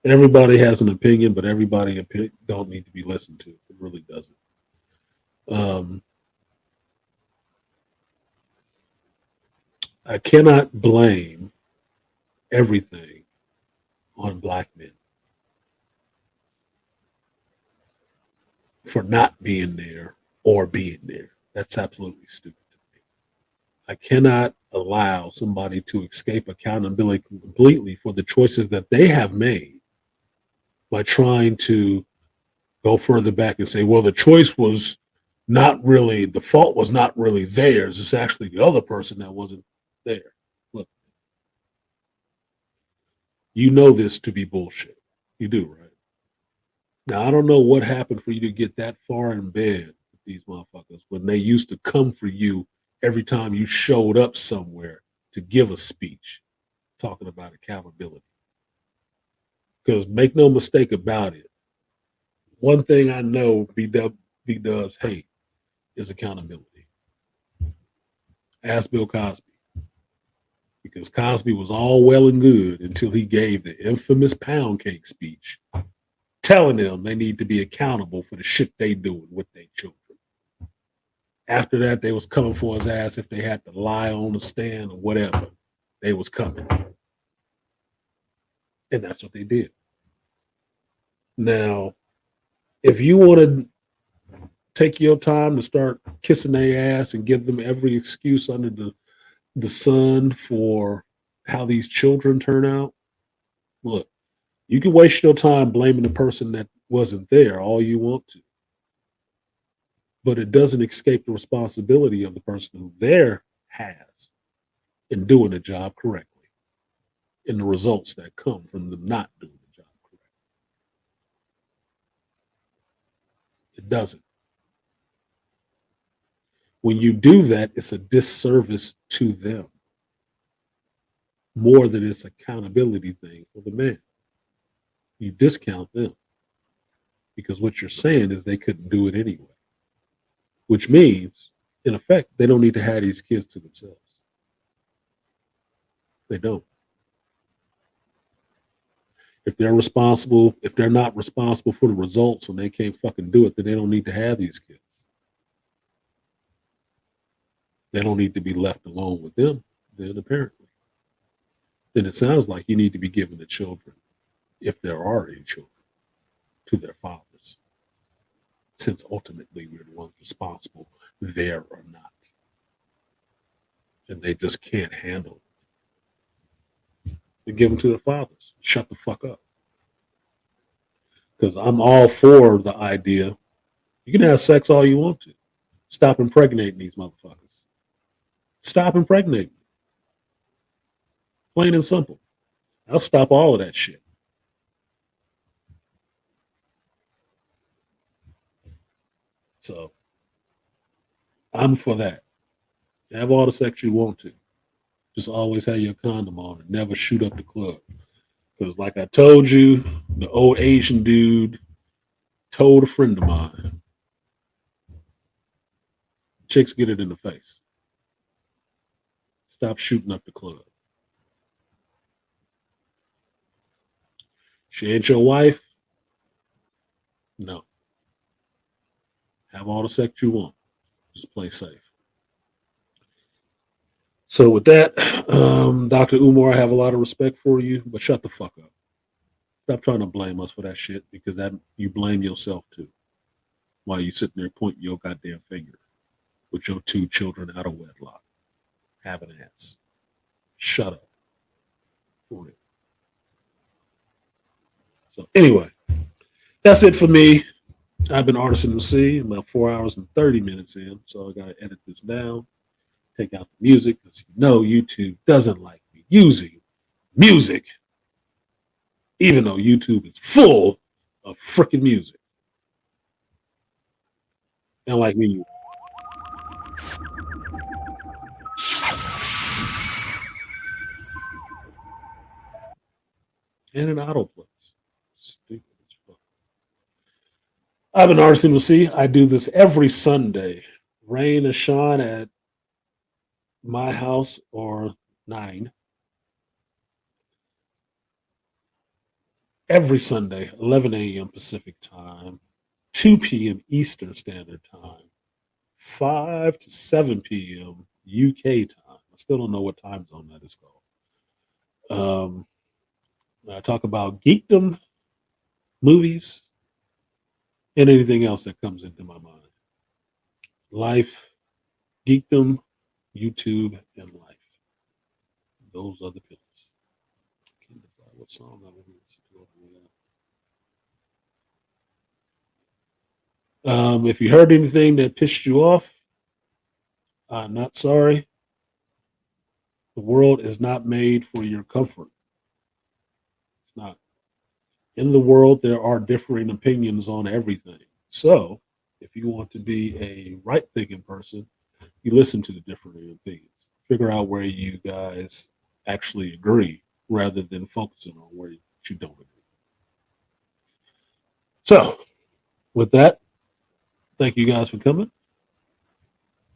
A: Everybody has an opinion, but everybody don't need to be listened to. It really doesn't. I cannot blame everything on black men for not being there or being there. That's absolutely stupid to me. I cannot allow somebody to escape accountability completely for the choices that they have made by trying to go further back and say, well, the choice was not really, the fault was not really theirs. It's actually the other person that wasn't there. Look, you know this to be bullshit. You do, right? Now, I don't know what happened for you to get that far in bed with these motherfuckers when they used to come for you every time you showed up somewhere to give a speech talking about accountability. Because make no mistake about it, one thing I know B-Dubs hate is accountability. Ask Bill Cosby. Because Cosby was all well and good until he gave the infamous pound cake speech telling them they need to be accountable for the shit they doing with their children. After that, they was coming for his ass if they had to lie on the stand or whatever. They was coming. And that's what they did. Now, if you want to take your time to start kissing their ass and give them every excuse under the sun for how these children turn out. Look, you can waste your time blaming the person that wasn't there all you want to, but it doesn't escape the responsibility of the person who there has in doing the job correctly and the results that come from them not doing the job correctly. It doesn't. When you do that, it's a disservice to them more than it's accountability thing for the man. You discount them because what you're saying is they couldn't do it anyway, which means, in effect, they don't need to have these kids to themselves. They don't. If they're not responsible for the results and they can't fucking do it, then they don't need to have these kids. They don't need to be left alone with them, then apparently. Then it sounds like you need to be giving the children, if there are any children, to their fathers, since ultimately we're the ones responsible, there or not. And they just can't handle it. They give them to their fathers. Shut the fuck up. Because I'm all for the idea. You can have sex all you want to. Stop impregnating these motherfuckers. Stop impregnating. Plain and simple. I'll stop all of that shit. So I'm for that. Have all the sex you want to. Just always have your condom on and never shoot up the club. Because like I told you, the old Asian dude told a friend of mine, chicks get it in the face. Stop shooting up the club. She ain't your wife? No. Have all the sex you want. Just play safe. So with that, Dr. Umar, I have a lot of respect for you, but shut the fuck up. Stop trying to blame us for that shit, because that you blame yourself too. While you sitting there pointing your goddamn finger with your 2 children out of wedlock. Have an ass. Shut up. For it. So anyway, that's it for me. I've been artisanmc, about 4 hours and 30 minutes in, so I gotta edit this down. Take out the music, because you know YouTube doesn't like me using music, even though YouTube is full of freaking music. They don't like me. And an autoplay. Stupid as fuck. I've been artisanmc. I do this every Sunday, rain or shine, at my house or 9. Every Sunday, 11 a.m. Pacific time, 2 p.m. Eastern Standard Time, 5 to 7 p.m. UK time. I still don't know what time zone that is called. I talk about geekdom, movies, and anything else that comes into my mind. Life, geekdom, YouTube, and life. Those are the pillars. I can't decide what song I want to listen to. If you heard anything that pissed you off, I'm not sorry. The world is not made for your comfort. It's not. In the world, there are differing opinions on everything. So, if you want to be a right-thinking person, you listen to the different opinions. Figure out where you guys actually agree rather than focusing on where you don't agree. So, with that, thank you guys for coming.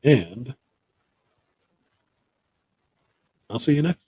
A: And I'll see you next time.